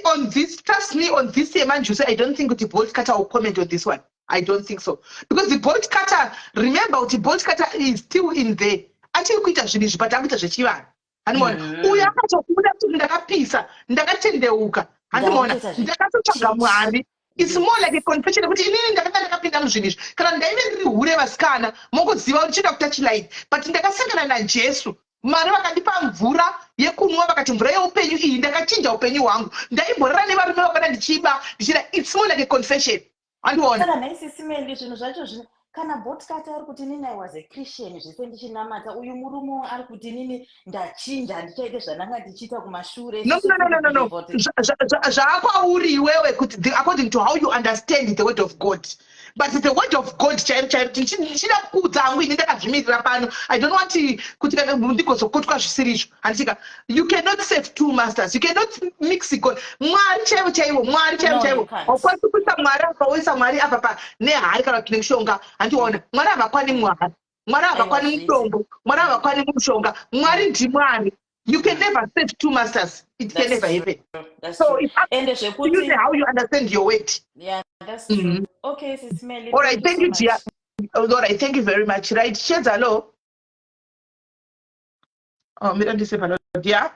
On this, trust me, on this Manjusi, I don't think the Bolt Cutter will comment on this one. I don't think so. Because the Bolt Cutter, remember, the Bolt Cutter is still in there. Until kuita zvinhu but akuita zvechivanhu. Hanimona. Uya akazokuda kuti ndakapisa, ndakatendeuka. Hanimona. Ndakatotsvaga Mwari. It's more like a confession kuti inini ndakapinda muzvinhu izvi. Kana ndaive ndiri hure vasikana, mongoziva kuti chinoda kutouchlight. But ndakasangana naJesu. Mwari vakandipa mvura yekunwa vakati mvura yeupenyu iyi ndakachinja upenyu hwangu ndaimborera nevarume vakada ndichiba ndichida it's more like a confession. Andiona kana naisisimendi zvinhu zvacho zvino kana podcast ari kuti nini I was a Christian zvese ndichinamata uyu murume ari kuti nini ndachinja ndichaite zvananga ndichiita kumashure. No. Zvakwauri iwewe kuti according to how you understand the word of God. but the word of God chida kuudza hangu ini ndakazvimirira pano. I don't want kuti kana ndikozokotwa zvisiri izvo. Handika, you cannot save two masters, you cannot mix God. Mwari chaivo chaivo, mwari chaivo No, you chaivo. can't. Haukwanisi kuisa mwari apa woisa mwari apa pa nehari kana kuti nemushonga. Handiona mwari havakwani mwari, mwari havakwani mutombo, mwari havakwani mushonga. Mwari ndimwari. You can never save two masters. It can never happen. That's So true. it's up And to you how you understand your weight. yeah, that's true. Okay, Sis Melly, All right, thank you, so dear. much. Oh, all right, thank you very much. Right, Sheds, hello. Oh, me don't say hello, dear.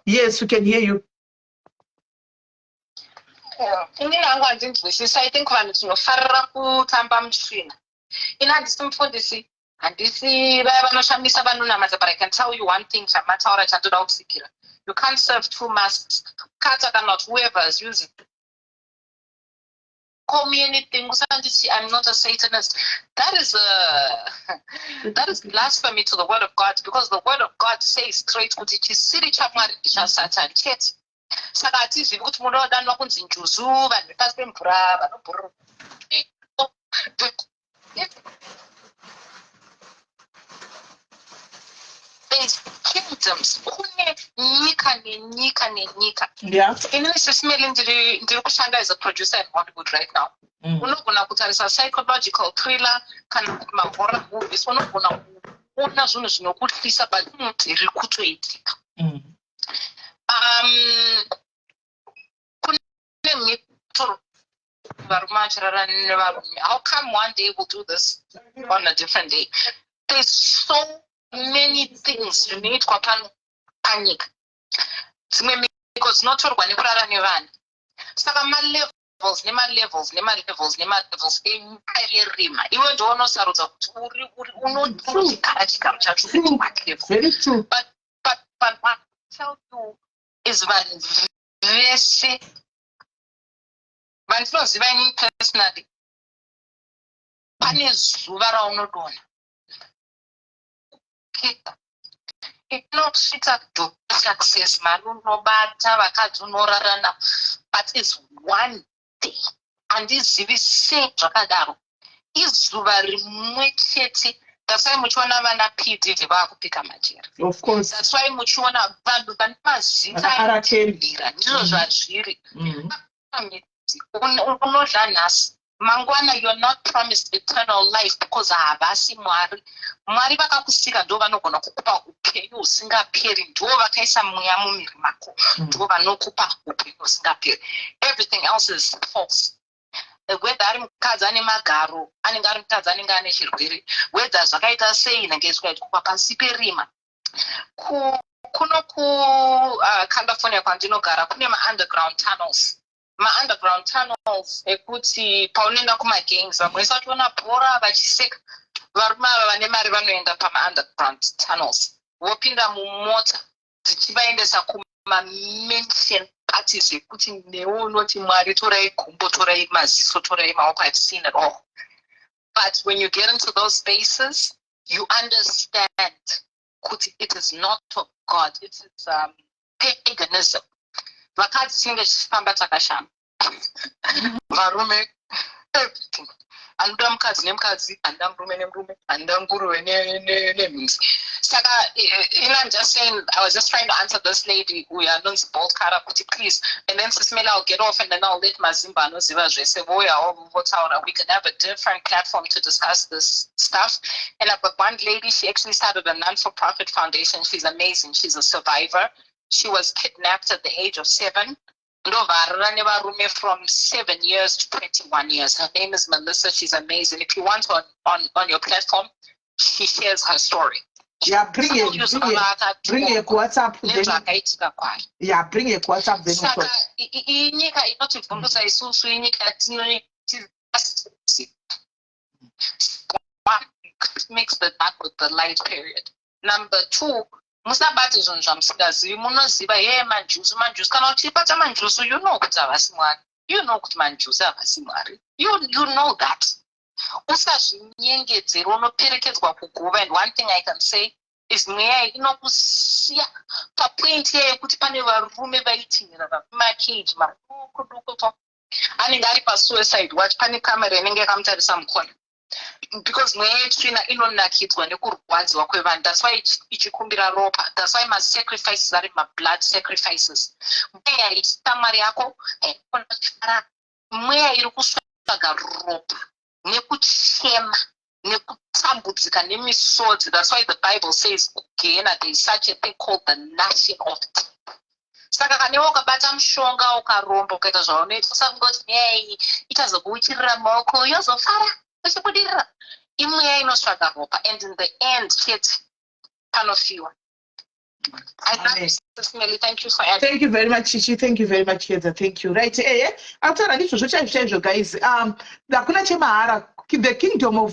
Yes, we can hear you. Inini hangu handinzwisisa. I think vanhu tinofarira kutamba mutsvina. Ini handisi mufundisi, handisi vaya vanoshamisa vanonamata, but I can tell you one thing chamataura chandoda kusikira. You can't serve two masters. Kata cannot, whoever is using. Call me anything, I'm not a Satanist. That is blasphemy to the word of God, because the word of God says straight kuti chisiri chamwari ndichasatani chete. Saka hatizivi kuti munodanwa kunzi njuzu, vanhu pasi pemvura, vanobhurura. There's kingdoms, kune nyika nenyika nenyika. Yeah. Inini sisimeli ndiri kushanda as a producer in Hollywood right now. Unogona kutarisa psychological thriller kana mahorror movies. Unogona kuona zvinhu zvinokutyisa but zviri kutoitika. Kune mito varume vachirarana nevarume. How come one day we'll do this on a different day? There's so many things zvinoitwa panyika. Dzimwe miko dzinotorwa nekurara nevanhu. Saka ma-levels enyika yerima. Iwe ndiwo unosarudza kuti unoti chigara chigaro chacho Very true. But what I tell you is vanhu vese vandinoziva inini personally, pane zuva raunodonha kika inosvika to success, mari unobata, vakadzi unorarana, but it's one day. Handizivi sei zvakadaro. Izuva rimwe chete. That's why muchiona vana PDD vakupika majeri. Of course. That's why muchiona vanhu vane mazita akatendera. Ndizvo zvazviri. Unodya nhasi. Mangwana, you're not promised eternal life because havasi mwari. Mwari vakakusika ndo vanogona kukupa upenyu husingaperi, ndo vakaisa mweya mumiri mako, ndo vanokupa upenyu husingaperi. Everything else is false. Whether ari mukadzi ane magaro, anenge ari mukadzi anenge ane chirwere, whether zvakaita sei inenge isikaitwa pasi perima. Kuno California kwandinogara kune ma-underground tunnels. Ma-underground tunnels ekuti paunoenda kumagangs vamwe vachiona bhora vachiseka. Varume ava vane mari vanoenda pama-underground tunnels, vopinda mumota dzichivaendesa kuma-mention parties ekuti newe unoti mwari torai gumbo, torai maziso, torai maoko. I've seen it all. But when you get into those spaces, you understand kuti it is not of God, it is paganism. Vakadzi tinenge tichifamba takashama, varume everything. Anoda mukadzi nemukadzi, anoda murume nemurume, anoda nguruve nemhinzi. Saka, I'm just saying, I was just trying to answer this lady who anonzi Bolt Kara kuti please, and then Sismela, I'll get off and then I'll let Mazimba anoziva zvese votaura. We can have a different platform to discuss this stuff. And I've got one lady, she actually started a non-for-profit foundation. She's amazing. She's a survivor. She was kidnapped at the age of 7. From 7 years to 21 years. Her name is Melissa. She's amazing. If you want on your platform, she shares her story. Yeah, bring it WhatsApp. Yeah, bring it WhatsApp. Saka inyika inotibvundusa isusu inyika mix the dark with the light period. Number 2, musabati zvinhu zvamusingazivi. Munoziva manjusu kana uchibata manjusu, you know kuti havasi mwari. You know kuti manjusu havasi mwari. You know that. Usazvinyengedzera, unoperekedzwa kuguva. And one thing I can say is mweya inokusiya papoint yekuti pane varume vaitinhira vamacage maduku anenge ari pasuicide watch pane kamera inenge yakamutarisa mukona because mweya yetsvina inonakidzwa nekurwadziwa kwevanhu. That's why ichikumbira ropa. That's why masacrifices ari mablood sacrifices. Mweya ichitamari yako mweya iri kusvaga ropa nekuchema nekutambudzika nemisodzi. That's why the Bible says Gehenna, there is such a thing called the gnashing of teeth. Saka kanewo ukabata mushonga ukaromba ukaita zvaunoita usangoti hey itazokuuchirira maoko yozofara uchibudirira. Imweya inosvaga ropa and in the end chete panofiwa. Thank you for adding. Thank you very much, Chichi. Thank you very much, Keza. Thank you. Right. After I need to show guys. Hakuna chemahara. The kingdom of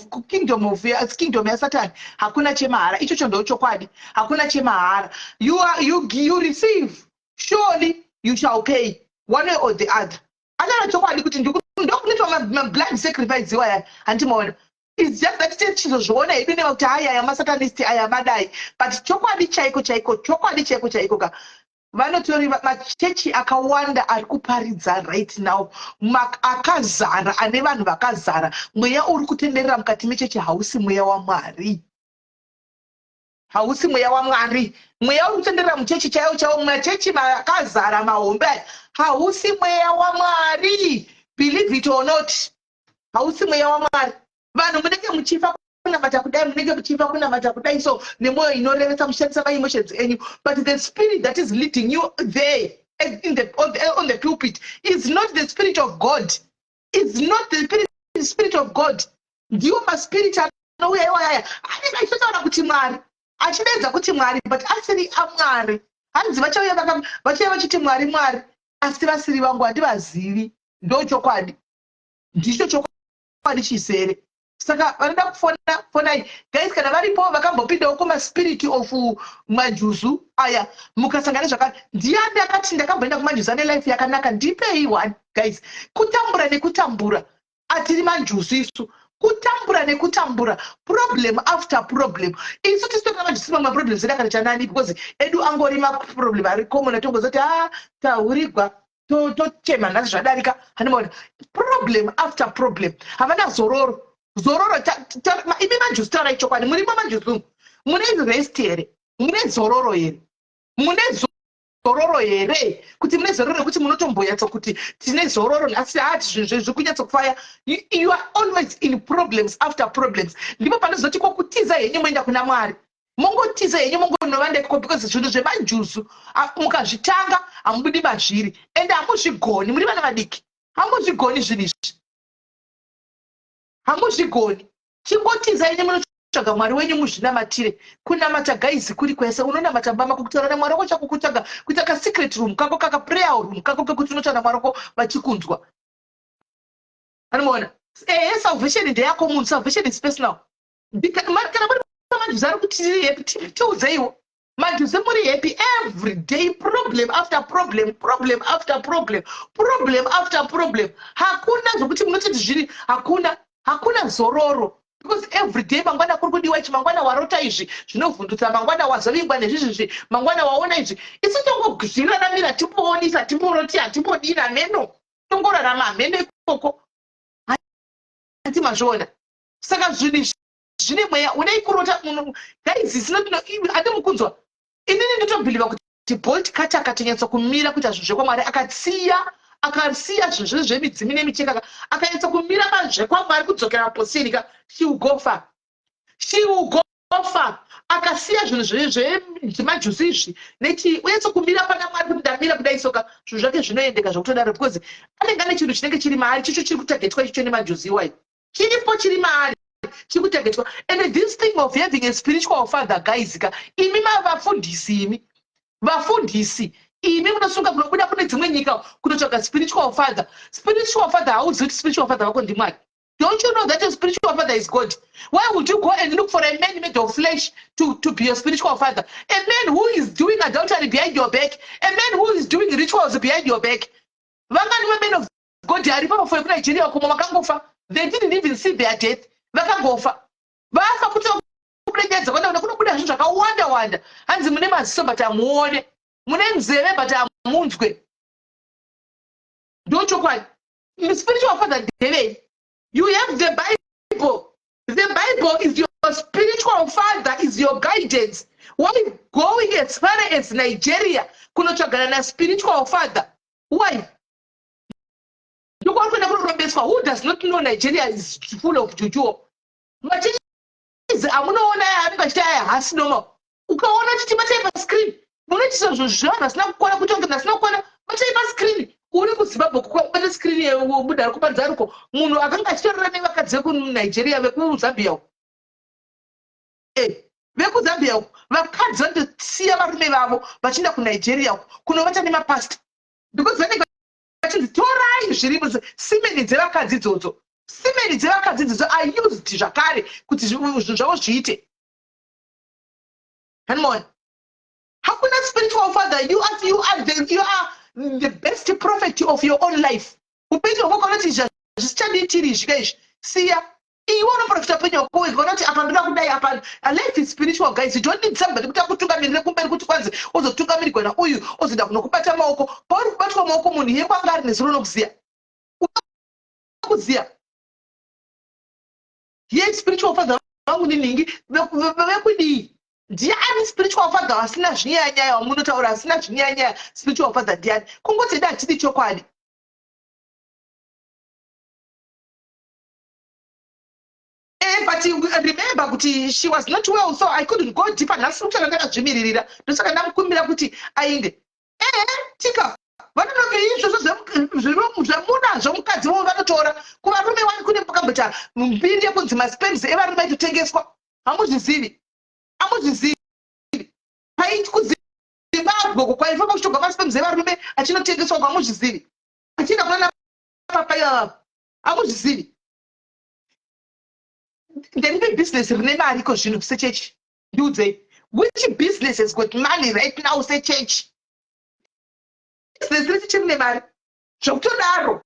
Satan. Hakuna chemahara. Icho chondo chokwadi. Hakuna chemahara. You receive. Surely you shall pay one way or the other. Another chokwadi kuti ndokuniitwa blood sacrifice waya antimona. It's just that chizozviona idu nekuti aya masatanisti aya madai, but chokwadi chaiko ka vanotori machechi akawanda ari kuparidza right now akazara ane vanhu vakazara. Mweya uri kutenderera mukati mechechi hausi mweya waMwari, hausi mweya waMwari. Mweya uri kutenderera muchechi chaiwo machechi makazara mahombe hausi mweya waMwari. Believe it or not, hausi mweya waMwari. Vanhu munenge muchifa kunamata kudai, munenge muchifa kunamata kudai, so nemwoyo inorevesa mushandisa emotions enyu, but the spirit that is leading you there on the pulpit is not the spirit of God. It's not the spirit of God. Ndiwo maspirit anouya iwaya anenge achitaura kuti Mwari, achidedza kuti Mwari, but asiri aMwari. Hanzi vachauya vachiti Mwari, asi vasiri vangu handivazivi. Ndo chokwadi, ndicho chokwadi chisere. Saka vanoda kufona guys, kana varipo vakambopindawo kumaspirit of majuzu aya mukasangana zvakati ndiani akati ndakabvenda kumajuzu ane life yakanaka, ndipei one guys. Kutambura nekutambura atiri majuzu isu, kutambura nekutambura, problem after problem. Isu tisitoka majuzu mamwe problem zidakata nani because edu angori maproblem ari common atongozoti tahurigwa tochema nhasi zvadarika. Hanimona problem after problem. Havana zororo imi majuzu tarai chokwadi, murimo majuzu mune rest here, mune zororo here, mune zororo here, kuti mune zororo kuti munotomboyatsa kuti tine zororo nhasi hati zvinhu zvezvi kunyatsa kufaya. You are always in problems after problems. Ndipo panozoti kokutiza henyu moenda kuna Mwari, mongotiza henyu mongonovanda ikoko because zvinhu zvemajuzu mukazvitanga hamubudi mazviri ende hamuzvigoni. Muri vana vadiki, hamuzvigoni zvinhu izvi, hamuzvigoni. Chingotiza henyu munotsvaga Mwari wenyu muzvinamatire. Kunamata guys kuri kwese, unonamata baba kukutaura naMwari wako chako, kutsvaga kuita ka secret room kako kaka prayer room kako kekuti unotsvaga Mwari wako vachikunzwa. Anoona salvation ndeyako munhu, salvation is personal. Kana muri majuzu ari kuti tiri happy, tiudzeiwo majuzu muri happy every day, problem after problem, problem after problem, problem after problem. Hakuna zvokuti munototi zviri, hakuna zororo because every day mangwana kuri kudiwa ichi, mangwana warota izvi zvinovhundutsa, mangwana wazovingwa nezvizvi, mangwana waona izvi. Isu tongozviraramira timboonisa, timboroti hatimbodira meno, tongorarama meno ikoko hati mazviona. Saka zvinhu zvine mweya unei kurota munhu guys. Hati mukunzwa, inini nditobhiliva kuti Bolt Cutter akatonyatsa kumira kuita zvinhu zvekwamwari akasiya zvinhu zvemidzimi nemicheka, akanyatsa kumira mazvekwamwari kudzokera posirika, she will go far. Akasiya zvinhu zvemajuzi izvi nechi uyatsa kumira pana Mwari kuti ndamira kudai, soka zvinhu zvake zvinoendeka zvokutodaro because anenge ane chinhu chinenge chiri maari, chicho chiri kutagetwa icho nemajuzi iwayo, chiripo chiri maari chikutagetwa. And this thing of having a spiritual father guys, imi vafundisi imi munosunga munobuda kune dzimwe nyika kunotsvaga spiritual father. Spiritual father hauzivi kuti spiritual father wako ndiMwari. Don't you know that your spiritual father is God? Why would you go and look for a man made of flesh to be your spiritual father? A man who is doing adultery behind your back, a man who is doing rituals behind your back. Vangani men of God ari papa for Nigeria kuma makangofa, they didn't even see their death. Vakangofa vafa kuti kunyedza kwenda kunobuda zvinhu zvakawanda. Hanzi mune maziso but amuone, mune nzeve but amunzwe. Ndochokwadi spiritual father ndevei. You have the Bible. The Bible is your spiritual father, is your guidance. Why going as far as Nigeria kunotsvagana na spiritual father? Why? Who does not know Nigeria is full of juju? Amunoona angachaya hasi noma. Ukaona chitima chaipa screen. Munotisa zvozvana sina kukwana kutongana sina kukwana machaipa screen. Uri kuZimbabwe kukwata screen yebuda kupanza ruko. Munhu akanga achitorera nevakadzi kuNigeria vekuZambia. VekuZambia vakadzi vandosiya varume vavo vachienda kuNigeria kunovata nemapasta. Because vanenge vachinzi torai zviripo simeni dzevakadzi idzodzo. Simeni dzevakadzi idzodzo are used zvakare kuti zvinhu zvavo zviite. Hanimona. Hakuna spiritual father. You are the best prophet of your own life. Upendo wako unati zvichaditiri zvikaizvi. Siya. You want to profit upon your goal. You're not abandoned kudai apana. Life is spiritual, guys. You don't need somebody kuti akutungamirire kumberi kuti kwanze ozotungamirwa na uyu ozoda kunokubata maoko. Pauri kubatwa maoko munhu yeko anga ari nezuro nokuziya. Kuziya. Ye spiritual father vangu ningi vekudii. Ndiani spiritual father asina zvinyanya wamunotaura asina zvinyanya spiritual father ndiani. Kungoti ndachiti chokwadi. But remember kuti she was not well, so I couldn't go deeper. Nasi kuti ndakazvimiririra ndosaka ndamukumbira kuti ainde. Tika vanonoke izvozvo zvemunazvo mukadzi wavo vanotora kuvarume wani kune pakambota mbiri yekunzi maspenzi evarume aitotengeswa. Hamuzvizivi. Paiti kuZimbabwe kwaifamba kuchitogwa maspenzi evarume achinotengeswa hamuzvizivi. Achienda kuna papa ivavo. Hamuzvizivi. Then the business rine mari ko zvinhu se church. Which business has got money right now se church? Business rine mari. Zvokutodaro.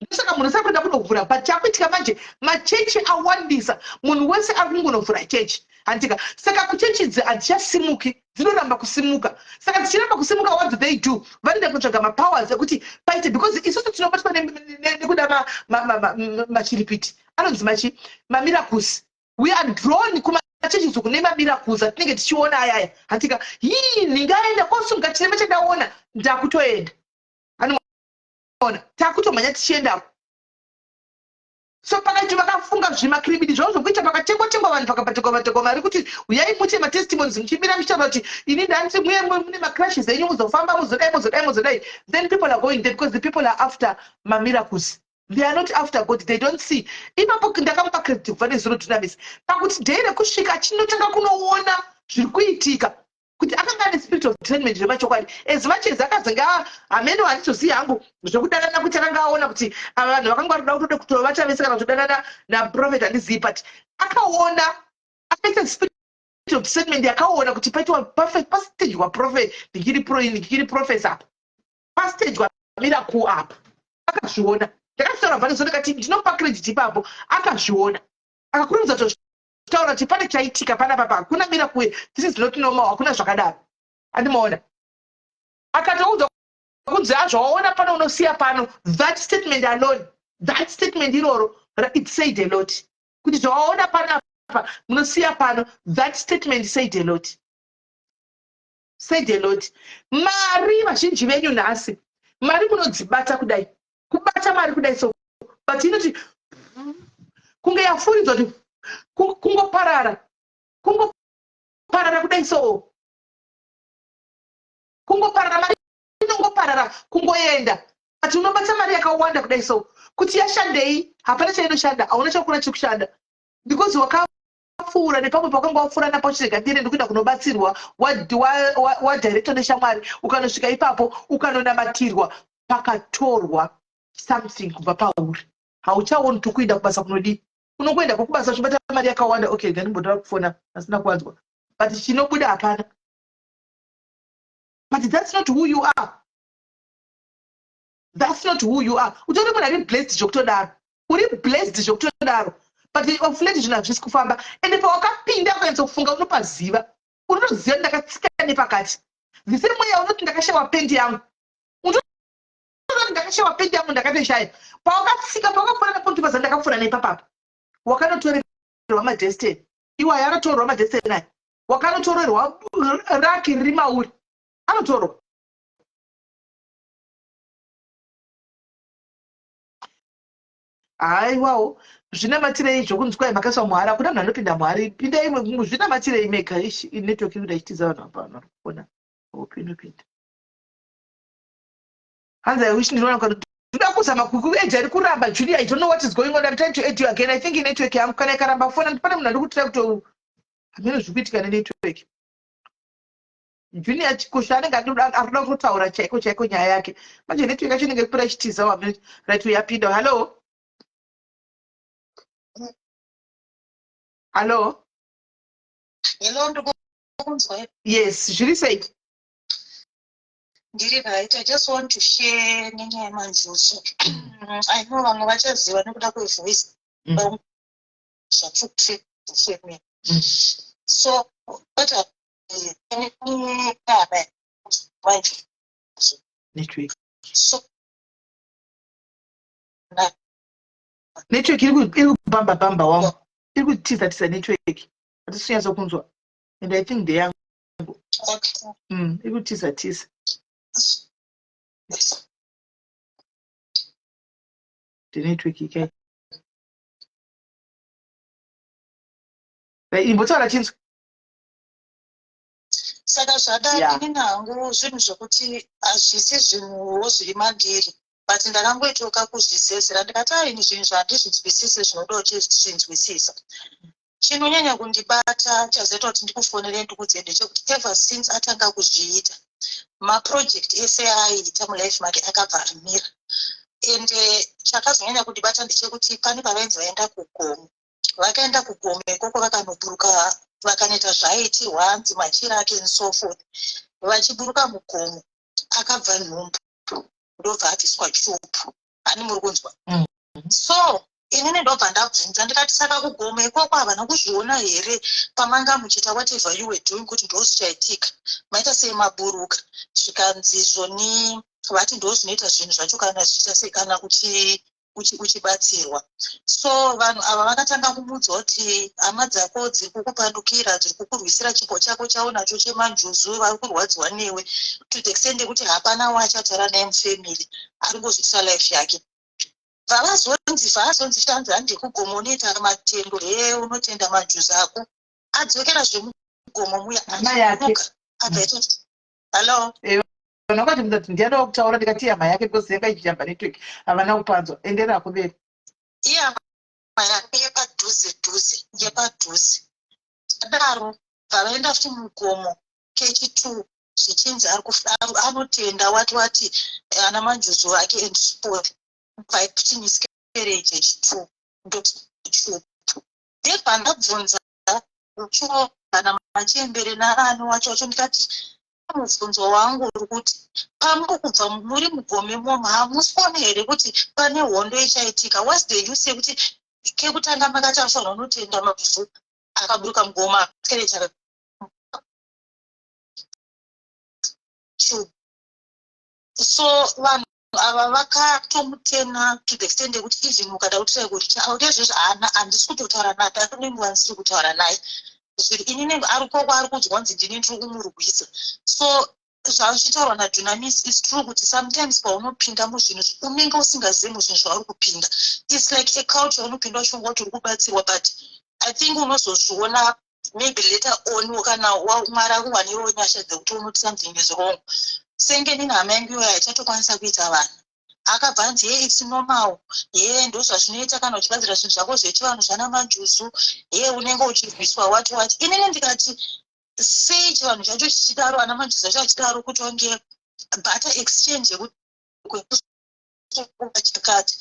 Ndosaka munhu sakuenda kunovhura but chakuitika manje machechi awandisa munhu wese ari kungonovhura chechi. Antika saka kuchechi idzi hadzisimuki dzinoramba kusimuka. Saka dzichiramba kusimuka what do they do? Vanoenda kutsvaga mapowers ekuti paite because isusu tinobatwa nekuda machiripiti. Anonzi mamiracles. We are drawn kumachechi kune mamiracles atinenge tichiona ayaya. Antika ningaenda kosunga chirema chandaona ndakutoenda. Takutomanya tichienda. So pakati vakafunga zvimakribidi zvavo zvokuita pakatengwa vanhu pakapatekwa vari kuti uyai muite matestimonies muchimira muchitaura kuti ini ndanzi muye mune macrashes enyu muzofamba muzodai. Then people are going there because the people are after miracles. They are not after God. They don't see. Ipapo ndakamupa credit kubva nezuro Dunamis. Pakuti dheire kusvika achinotanga kunoona zviri kuitika. Kuti akanga ane spirit of discernment zvemachokwadi. As much as akazanga ameno handizozivi hangu zvokudanana kuti akanga aona kuti vanhu vakanga vari kuda kutovata vese kana kutodanana naprofet handizivi but akaona akaita spirit of discernment akaona kuti paitwa perfect pastage waprofet ndikiri professor pastage wamiracle apa akazviona. Ndakataura vhaniso ndikati ndinopa credit ipapo akazviona akakurumidza kutaura kuti pane chaitika panapa hakuna miracle, this is not normal, hakuna zvakadaro. Andimaona akatoudzwa kunzi azvaona pano unosiya pano. That statement alone, that statement iroro it said a lot. Kuti zvaona panapa munosiya pano, that statement said a lot. Said a lot. Mari vazhinji venyu nhasi mari munodzibata kudai kubata mari kudai so but inoti kunge yafuridzwa kuti kungoparara kudai so kungoparara mari inongoparara kungoenda ati unobata mari yakawanda kudai so kuti yashandei hapana chainoshanda hauna chakuna chekushanda because wakapfuura nepamwe pakanga wapfuura napo chirega ndire ndikuenda kunobatsirwa wadirector neshamwari ukanosvika ipapo ukanonamatirwa pakatorwa something kubva pauri hauchaoni tokuenda kubasa kunodii unongoenda kwokubasa uchibata mari yakawanda. Okay, ndanimbodara kufona asina kuwanzwa but chinobuda hapana. But that's not who you are. That's not who you are. Utori munhu ari blessed zvokutodaro uri blessed zvokutodaro but of late zvinhu hazvisi kufamba ende pawakapinda kunyatsa kufunga unopaziva unoziva ndakatsika nepakati. The same way unoti ndakashawa pendi yangu unoti ndakashawa pendi yangu ndakatoshaya. Pawakasika pawakafura naPorto Basa ndakafura nepapapa. Wakanotorerwa madestiny. Iwa yakatorerwa madestiny naye. Wakanotorerwa raki riri mauri. Anotorwa. Aiwawo zvinamatire zvokunzi kwai makaswa muhari hakuna munhu anopinda muhari pindai zvinamatire mega network iri ichitiza vanhu apa vanokona upindopinda hanzi I wish ndinoona kuti ndoda kuzama kukuedza ari kuramba Julia I don't know what is going on I'm trying to add you again I think network yangu kana ikaramba fona pane munhu ari kutira kuti hamene zviri kuitika nenetwork Junior chikusha anenge arikuda kutaura chaiko chaiko nyaya yake manje network yacho inenge kupera ichitiza wamene right uyapinda hello hello Hello, Ndugu. yes zviri sei Ndiri right. I just want to share nenyaya yemanjuzu. I know vamwe vachaziva nekuda kwevoice zvapfukufe. So what network so network iri kubamba bamba wangu iri kutiza tiza network atisinyatso kunzwa and I think they are iri kutiza tiza the network ikai imbotaura chinzwa saka zvadai ini nangu zvinhu zvokuti hazvisi zvinhuwo zviri mandiri but ndakangoitoka kuzvisesera ndikati aini zvinhu zvandizvinzwisise zvinoda uchizvinzwisisa chinonyanya kundibata chazoita kuti ndikufonere nduku dzedu chekuti ever since atanga kuzviita maproject ese aiita mulife make akabva arimira ende chakazonyanya kundibata ndechekuti pane pavainzi vaenda kugomo vakaenda kugomo ikoko vakanoburuka vakanoita zvaiitirwa hanzi machira ake and so forth vachiburuka mugomo akabva nhumbu ndobva abviswa chupu ani muri kunzwa so inini ndobva ndabvunza ndikati saka kugomo ikoko havana kuzviona here pamanga muchiita whatever you were doing kuti ndo zvichaitika maita sei maburuka zvikanzi zvoni vati ndo zvinoita zvinhu zvacho kana zvichiita sei kana uchibatsirwa so vanhu ava vakatanga kumuudza kuti hama dzako dziri kukupandukira dziri kukurwisira chipo chako chaunacho chemanjuzu vari kurwadziwa newe to the extent yekuti hapana wachatara naye mufamily ari kuzvitisa life yake vavazonzi shanzi handi kugomo unoita matendo he unotenda majuzu ako adzokera zvemugomo muya achiruka abva hello vanokati mudati ndianowa kutaura ndikati hama yake because yanga ichijamba network havana kupanzwa endera kuberi iye hama yake yepadhuze adaro pavaenda futi mugomo kechi2 zvichinzi anotenda wati ana manjuzu ake and sport kuti miscarriage yechi2 ndochupu ndebva ndabvunza ucho kana machembere naani wacho wacho ndikati mubvunzo wangu uri kuti pamuri kubva muri mugome momo hamusoni here kuti pane hondo ichaitika whats the use yekuti kekutanga makati afanira unotenda mabvu akaburuka mugoma miscarriage so vanhu ava vakatomutena to the extent yekuti even ukada kutira kuti audezvezvo handisi kutotaura naye akunenguva ndisiri kutaura naye zviri inini ari koko ari kunzwa nzi ndini ndiri kumurwisa so zvachitaurwa naDunamis is true kuti sometimes paunopinda muzvinhu unenge usingazivi muzvinhu zvauri kupinda its like a culture unopinda uchinga kuti uri kubatsirwa but I think unozozviona maybe later on kana mwari akuwaniwo nyasha dzekuti unoti something is wrong senge nini hama yangu iyoyo haichatokwanisa kuita vanhu akabva nzi ye it's normal ye ndo zvazvinoita kana uchigadzira zvinhu zvako zvechivanhu zvana manjuzu ye unenge uchirwiswa wati inini ndikati sei chivanhu chacho chichidaro ana manjuzu acho achidaro kuti wange barter exchange yekuchakati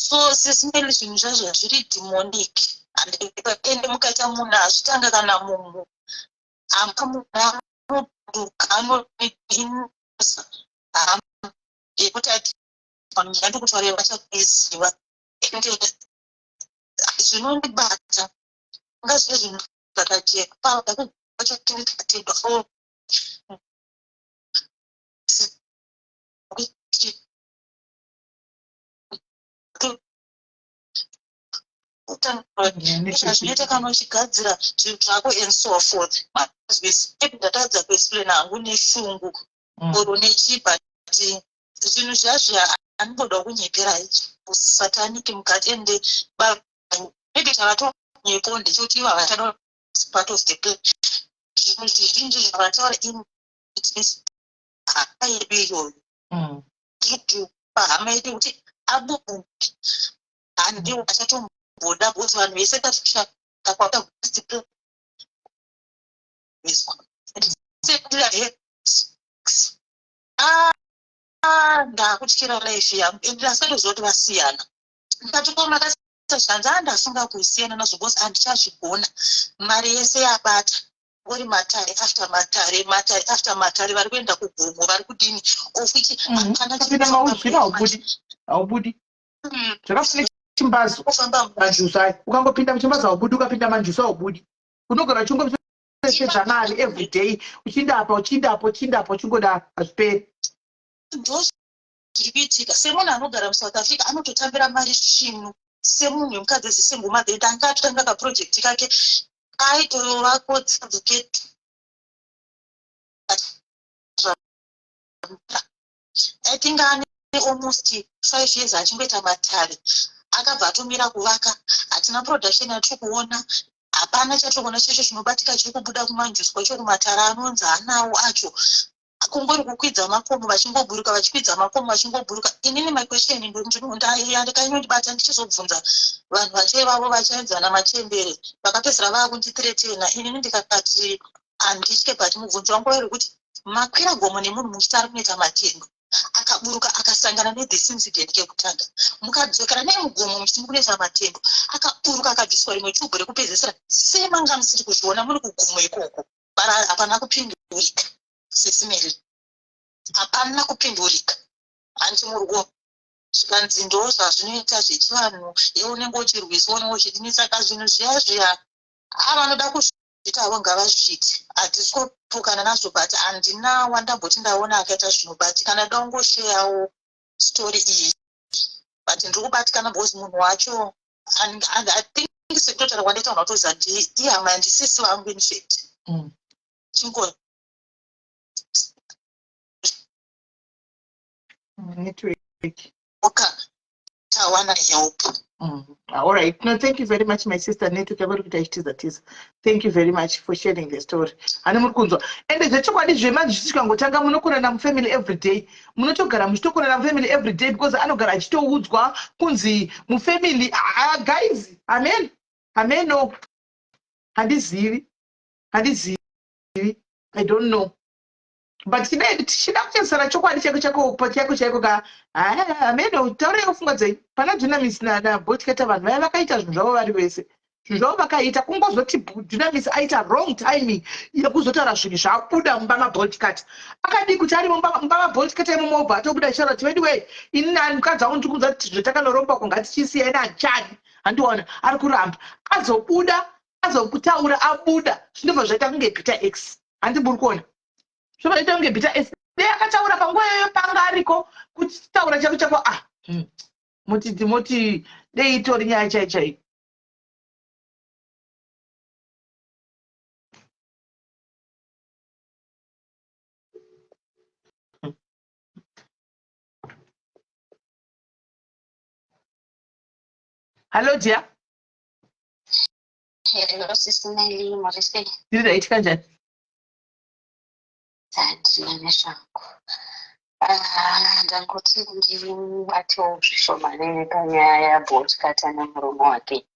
so sesimeli zvinhu zvazvo zviri demonic ende mukaita munhu azvitanga kana munhu yekuti ati ndikutaurira vachakuiziva ende zvinondibata ngazvive zvinhu zvakajeka pavachakatendwa zvinoita kana uchigadzira zvinhu zvako and so forth. Ndatadza kuexplaina hangu neshungu oro nechi but zvinhu zvazvo anotoda kunyepera sataniki mukati ende maybe chavatonyepo ndechoti iva vatano part of the plan. Zvinhu zvizhinji zvavataura yedu iyoyo pahama yedu kuti abubuki handiwo achatomboda kuti vanhu vese takwata ndakutyira life yangu ende ndasatozoti vasiyana ndikati ko makasazvanza ndafunga kuisiyana nazvo bosi handichazvigona mari yese yabata uri matare after matare after matare vari kuenda kugomo vari kudini ofiki haubudi zvakafuna chimbazo manjuso ayo ukangopinda muchimbazo haubudi ukapinda manjuso haubudi unogara uchingozvezvanari everyday uchindapo uchingoda hazviperi. ndo zviri kuitika semunhu anogara muSouth Africa anototambira mari svinhu semunhu wemukadzi sengoma dzenda angatanga kaprojekti kake aitovako dzadzoketu I think ane almost 5 years achingoita matare akabva atomira kuvaka hatina production yatiri kuona hapana chatogona checho chinobatika chiri kubuda kumanjuso kwacho kumatara anonzi anawo acho kungori kukwidza makomo vachingoburuka vachikwidza makomo vachingoburuka. Inini my question ndikainondibata ndichizobvunza vanhu vacho vavo vachaenzana machembere vakapedzera vakunditiretena inini ndikakati handitye but mubvunzo wangu uri kuti makwira gomo nemunhu muchitari kunoita matendo akaburuka akasangana ne-this incident kekutanga mukadzokera naye mugomo muchiti kunoita matendo akaburuka akabviswa rimwe chubhu rekupedzisira semanga musiri kuzviona muri kugomo ikoko bara hapana kupindurika sesimeri hapana kupindurika hanti murugo zvikanzi ndo zvazvinoita zvechivanhu unenge uchirwiswa unenge uchidini saka zvinhu zviya vanoda kuzviitawo ngavazviti hatisi kupukana nazvo but handina wandamboti ndaona akaita zvinobati kana daungosheyawo stori iyi but ndiri kubatikana bhozi munhu wacho I think sekutotaura kwandaitaona kutoziva ihama handisisi vangu infact chingo network. Tawana help. All right. No, thank you very much, my sister. Thank you very much for sharing the story. And the chocolate zvemazvisikangotanga munokorana family every day. Munotogara muchitokorana family every day because anogara achitoudzwa kunzi mufamily guys. Amen. No. Handizivi. I don't know. But tichida kuchesera chokwadi chako ka ameno taure kufunga dzei pana Dunamis na Botketa vanhu vaya vakaita zvinhu zvavo vari vese zvinhu zvavo vakaita kungozoti Dunamis aita wrong timing yekuzotaura zvinhu zvabuda mumba maBotketa akadi kuti ari mumba maBotketa imomo atobuda ishara kuti anyway ini nani mukadzi wangu ndikuudza kuti zvatakaloromba kunga tichisiya ina achani handiona ari kuramba azokutaura abuda zvinobva zvaita kunge Peter X handiburi kuona zvinoita kunge Peter S akataura panguva iyoyo panga ariko kutaura chako moti dei itori nyaya chaichai. Hello dear. Hello sister Nelly, Morisi. Ndaitika njani? Nezvangu ndangoti ndibatiwo zvishomane panyaya yaBotketa nemurume wake.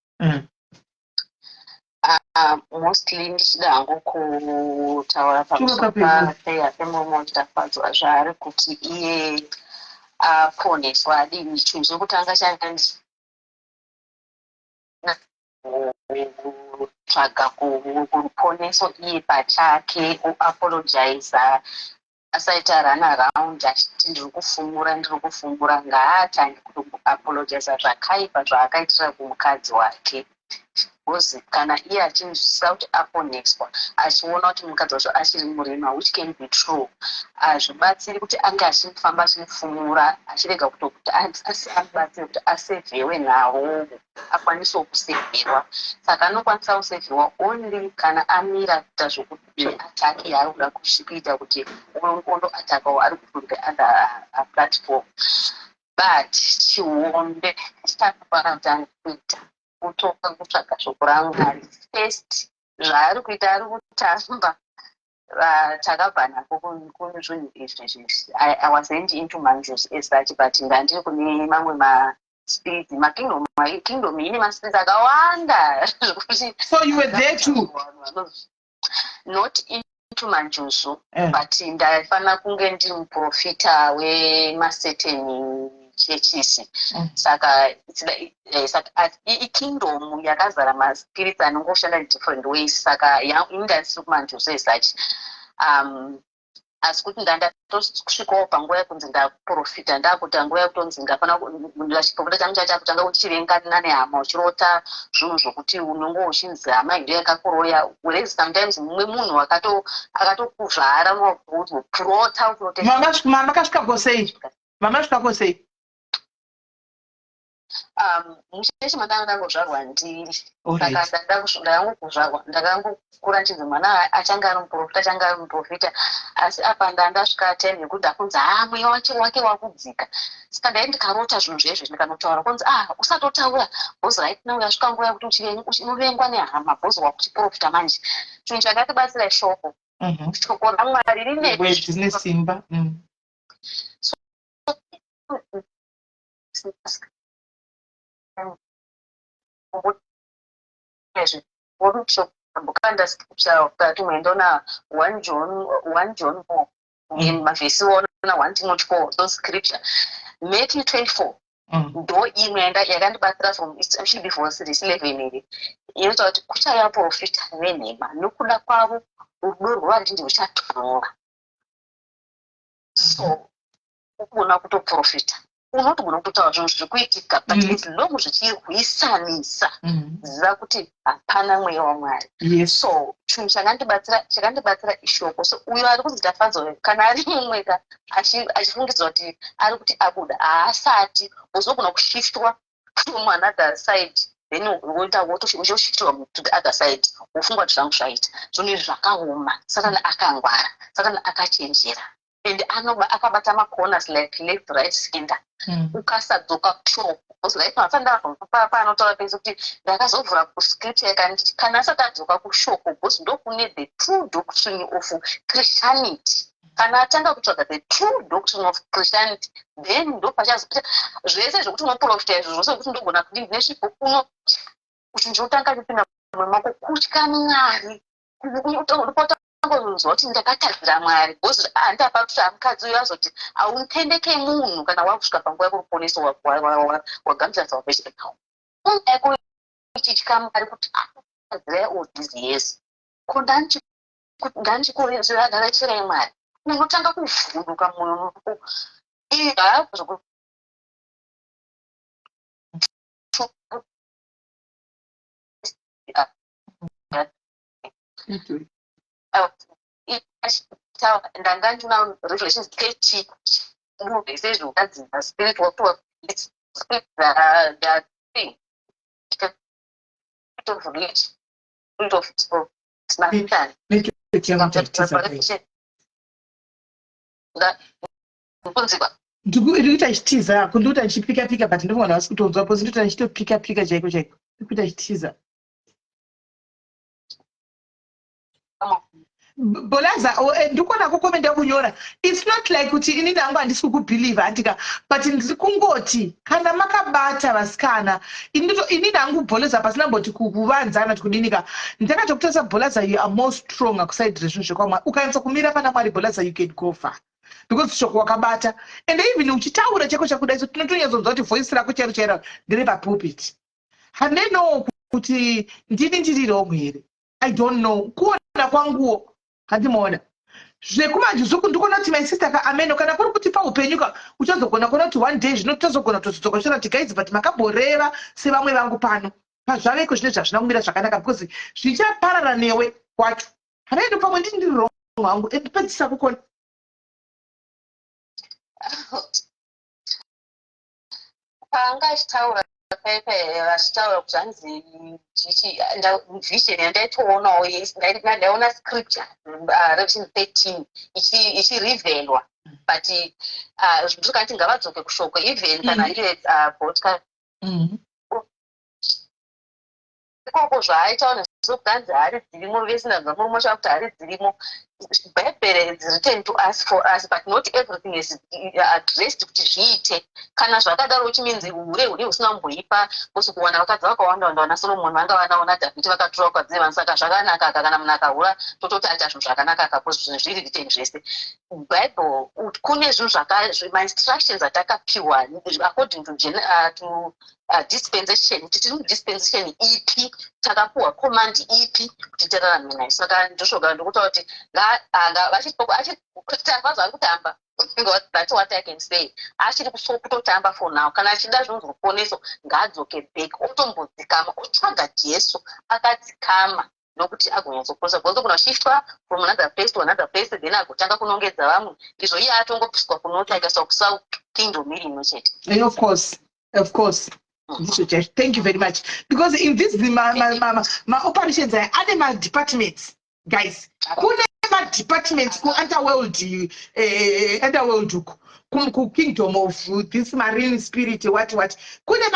Mostly ndichida hangu kutaura pamusoro pemurume wachitafadzwa zvaari kuti iye aponeswa adini chinhu chekutanga tsvaga kuruponeso iye pachake uapologiza asaita run around achiti ndiri kufungura ngaatange kuapologiza zvakaipa zvaakaitira kumukadzi wake because kana iye achinzwisisa kuti aponeswa achiona kuti mukadzi wacho achiri murima, which can be true, azvibatsiri kuti ange achifamba achimufumura achirega kutokuti abatsire kuti asevhewe nawo akwanisewo kusevherwa. Saka anokwanisa kusevherwa only kana amira kuita zvokuti ataki yaari kuda kuita kuti ondo atakawo ari kutori other platform. But chiombe chitakaparatani kuita kutoka kutsvaga shoko raMwari first. Zvaari kuita ari kutamba takabva nako kunezvinhu izvi. I wasn't into manjos as such, but ndandiri kune mamwe maspirits makingdom ine maspirits akawanda. So you were there too? Not into manjoso, but ndaifanira kunge ndiri muprofita wemaseteni churches. Saka ikingdom yakazara maspirits anongoshanda different ways. Saka indasiri kumanjoso as such. Asi kuti ndatosvikawo panguva yekunzi ndaprofita, ndakuta nguva yekutonzi ndafanira chiprofita changu chachakutanga kuchirengana nehama uchirota zvinhu zvokuti unongo uchinzi hama ndo yakakuroya, whereas sometimes mumwe munhu akatokuzvara unoprota uprota. Makasvika kosei? Muchechi mandangozvarwa ndiri. Saka ndakangokuzvarwa ndakangokura nchinzi mwana achange ari muprofita, achange ari muprofita. Asi apa ndandasvika 10 yekuti ndakunzi mweya wake wakudzika. Saka ndai ndikarota zvinhu zvezvo ndikanotaura kunzi usatotaura bhozi right now yasvika nguva yekuti unovengwa nehama bhozi wakuchiprofita manje. Chinhu chakatibatsira shoko raMwari rine simba. Bukanda scripture ukati mwendona 1 John 4 in mavhesi ona 1 Timothy 4, those scripture Matthew 24 ndo imwe yakandibatsira from especially before series 11 iri inoita kuti kuchaya profita venhema nokuda kwavo rudo rwari ndi ruchatonga. So ukuna kutoprofita unotogona kutotaura zvinhu zviri kuitika, but as long zvichirwisanisa ziva kuti hapana mweya waMwari. So chinhu chakandibatsira ishoko. So uyo ari kunzi tafanzwa kana ari mumweka achifungidzwa kuti ari kuti abuda haasati uzogona kushiftwa from another side, then wotoshiftiwa to the other side wofunga kuti zvangu zvaita zvinhu izvi zvakaoma. Satani akangwara, Satani akachenjera, and akabata macorners like left, right, center. Ukasadzoka kushoko panotaura penzi kuti ndakazovhura kuscripture yakanditi kana asati adzoka kushoko because ndokune the true doctrine of Christianity. Kana atanga kutsvaga the true doctrine of Christianity, then ndopachazopita zvese zvokuti unoprofita izvo zvose kuti ndogona kuti ndinezvipo kuno kuti ndinotanga kupinda mumako kutya Mwari unozwa kuti ndakatadzira Mwari because handapa kuti mukadzi uyo azoti haupendeke munhu kana wakusvika panguva yekuruponeso wagamisa salvation. Uneko ichitya Mwari kuti akatadzira all these years ko ndandichikorezera ndakaitira Mwari unotanga kuvhunduka mwoyo wako ndanga ndina Revelations 30 zvezvo kadzidza spirit of spirit that thing of religion, spirit of ndikuita chitiza kundiuta ndichipika but ndivona vasi kutonzwa pozi ndikuita ndichitopika chaiko ndikuita chitiza. Bolaza ndikona kukomenda kunyora, it's not like kuti ini ndangu handisi kukubhiliva andika, but ndiri kungoti kana makabata vasikana ini ndangu Bolaza pasina mboti kuvanzana tikudinika ndakatokutasa Bolaza you are more strong akusaidira zvinhu zvekwamwari. Ukaanza kumira pana Mwari Bolaza you can go far because shoko wakabata, and even uchitaura chako chakuda iso tinotonyazonzwa kuti voice rako chero ndiri papulpit. Handeno kuti ndini ndiri romwe here, I don't know. Kuona kwanguo handimoona zvekumanjuzuku ndikuona kuti my sister kaameno kana kuri kuti paupenyuka uchazogona kuona kuti one day zvino tozogona kutodzoka chora kuti guys but makaboreva sevamwe vangu pano pazvaveko zvine zvazvina kumira zvakanaka because zvichaparara newe kwacho. Hanaendo pamwe ndiri wrong hangu endipedzisa kukona. Panga achitaura pepe vachitaura kuti hanzi vision yandaitoonawo ndaiona scripture Revelation 13 ichirivelwa but ndikati ngavadzoke kushoko even kana iri podcast ikoko zvaaitawo nesokuti hanzi hari dzirimo vesina zvamomosha kuti hari dzirimo. Bible is written to us for us but not everything is addressed kuti zviite. Kana zvakadaro chiminzi hure husina kumboipa kosi kuwana vakadzi vakawanda wanda wana Solomon vanga vanaona Dhavhidhi vakatora kwadzeva saka zvakanaka kana munhu akahura tototi aita zvinhu zvakanaka kaposi zvinhu zviri written zvese. Bible kune zvinhu ma-instructions atakapiwa according to dispensation kuti tiri dispensation ipi takapiwa command ipi kuti tirarame nayo. Saka ndoshoka ndokutaura kuti vachitamba kutamba that's what I can say. Achiri kutotamba for now. Kana achida zvinozvoponeso ngaadzoke back otombodzikama otsvaga Jesu akadzikama nokuti agonyatsoposa because kuna shiftwa from another place to another place then agotanga kunongedza vamwe izvo iye atongopiswa kunota ikaiswa kusouth kingdom iri imwe chete. And of course. Thank you very much. Because in this my operations are animal departments, guys. Kune departments ku underworld ku kingdom of this marine spirit what kune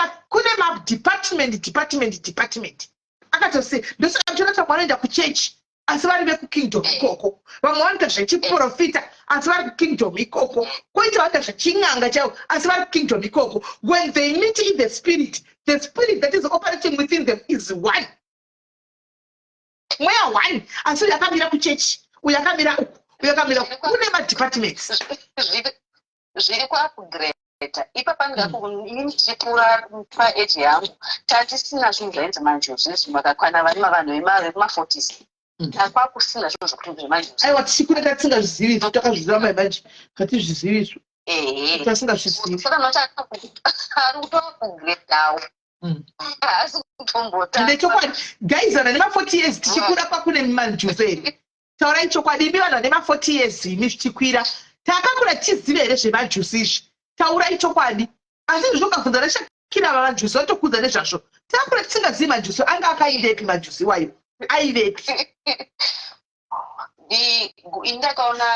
ma department akatose ndosaka mwana ku church asi vari ve ku kingdom ikoko vamwe vanoita zvechiprofita asi vari ku kingdom ikoko koita vanoita zveching'anga chavo asi vari ku kingdom ikoko. When they meet in the spirit that is operating within them is one. Mweya one asi uyakamira ku church uyakamira kune ma departments zviri kuupgrade ipapa ndakunichipura paage yangu tatisina zvinhu zvainzi manjozi nezvinhu vakakwana vanhu vekuma40s takwakusina zvinhu zvokuti zvemanjozi aiwa tichikura tatisingazvizivi takazviziva maimanje katizviziviswa tasingazvizivi saka noti ari kutoupgradeawo haasi kutombota ndechokwadi guys vana nema40 years tichikura kwakune manjozi here. Taurai chokwadi imi vanhu vane ma40 years imi zvichikwira takakura tichiziva here zvemajusi izvi. Taurai chokwadi asi zvokabvunza neshakira vamajusi vatokudza nezvazvo takakura tisingazivi majusi anga akaivepi majusi wayo aivepi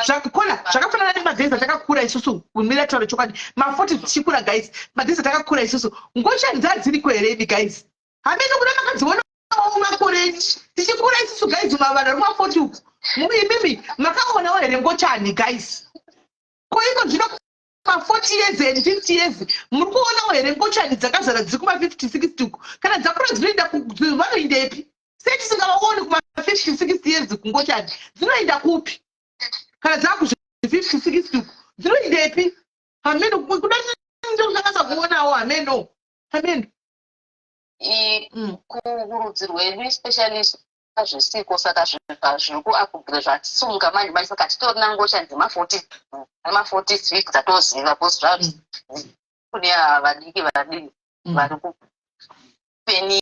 zvakafanana nemadheza takakura isusu kumira taura chokwadi ma40 tichikura guys madheza takakura isusu ngoshani dzadziriko here imi guys hamene kuna makadzionawo makoreni tichikura isusu guys mavanhu ari ma40 uku imimi makaonawo here ngochani guys koiko zvino ma40 years and 50 years muri kuonawo here ngochani dzakazara dziri kuma50 60 uku kana dzakura dzinoenda vanoindepi sei tisingavaoni kuma50 60 years kungochani dzinoenda kupi kana dzaku50 60 uku dzinoindepi hameno kuda ndozvakasa kuonawo hameno kurudzi rwedu especially zvesiko saka zviri kuupgrade zvatsunga manje saka titorina ngosha dzema40 street dzatoziva bcause zvazvo kune vadiki vari kupeni.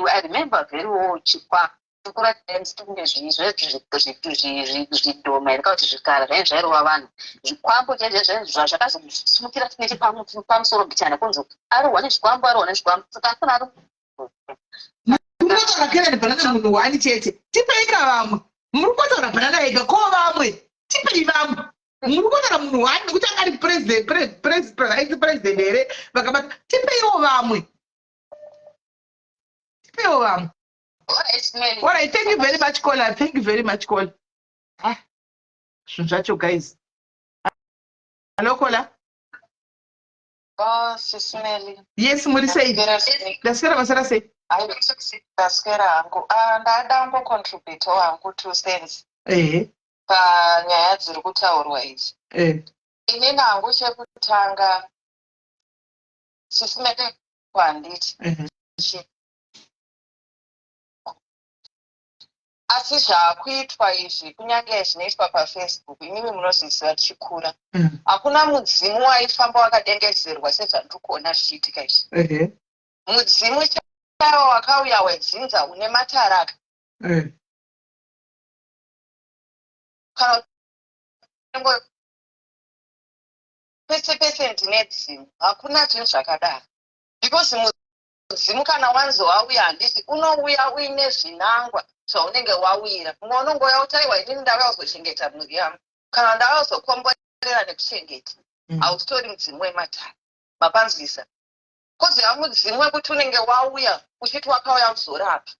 I remember very well chikwa tikura times tikunge zvidhoma here kauti zvikara zvainge zvairova vanhu zvikwambo zvakazosumukira tineche pamusoro bichana kunzi arohwa nezvikwambo saka akuna ari muri kutorakera nebhanana munhu wani chete tipeika vamwe muri kutotaura bhanana ega ko vamwe tipei vamwe muri kutotaura munhu wani nekuti anga ari president here vakabata tipeiwo vamwe All right, thank you very much, Kola. Thank you very much, Kola. Zvinhu guys. Hello, Kola. Sisimeli. Yes, muri sei. Daskera masara sei. Daskera hangu. Ndada contribute hangu 2 cents. Panyaya dziri kutaurwa idzi. Inini hangu chekutanga sisimeli kwanditi. Asi zvakuitwa izvi kunyange zvinoitwa paFacebook inini munozviziva tichikura hakuna mudzimu waifamba wakadengezerwa sezvandiri kuona zvichiitika izvi. Mudzimu wakauya wedzinza une mataraka kana pese pese ndine dzimu hakuna zvinhu zvakadaro because mudzimu kana wanzi wauya handiti unouya uine zvinangwa zvaunenge wawira mumwe unongoya kuti aiwa inini ndauya kuzochengeta mhuri yangu kana ndauya kuzokomborera nekuchengeta hautori mudzimu wematara mapanzwisa koziva mudzimu wekuti unenge wauya uchiti wakauya kuzorapa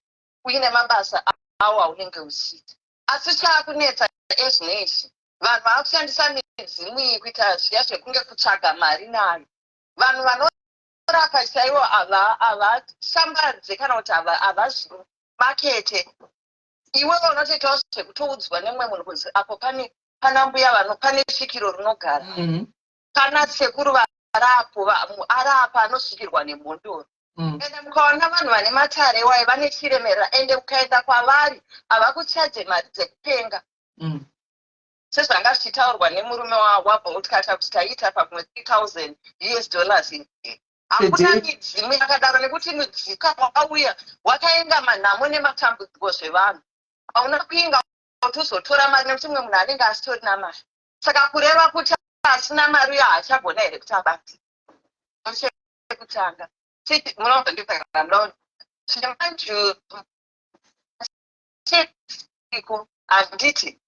uine mabasa awo aunenge uchiita asi chaakunetsa ezvinezvi vanhu vaakushandisa midzimu iyi kuita zviya zvekunge kutsvaga mari nayo vanhu vanorapa chaivo havashambadze kana kuti havazvimakete iwewe unotoitawo zvekutoudzwa nemwe munhu kuzi apo pana mbuya pane svikiro rinogara kana sekuru varapo arapa anosvikirwa nemhondoro ende mukaona vanhu vane matare wai vane chiremerera ende ukaenda kwavari hava kuchaje mari dzekupenga sezvanga zvichitaurwa nemurume wabva tikata kuti taita pamwe $3,000 hakuna midzimu yakadaro nekuti mudzika wakauya wakaenga manhamo nematambudziko zvevanhu hauna kuinga kuti uzotora mari nekuti mumwe munhu anenge asitori namari saka kureva kuti asina mari uyo haachagona here kuti abati chekutanga munozondipaaaa chemanjuiko handiti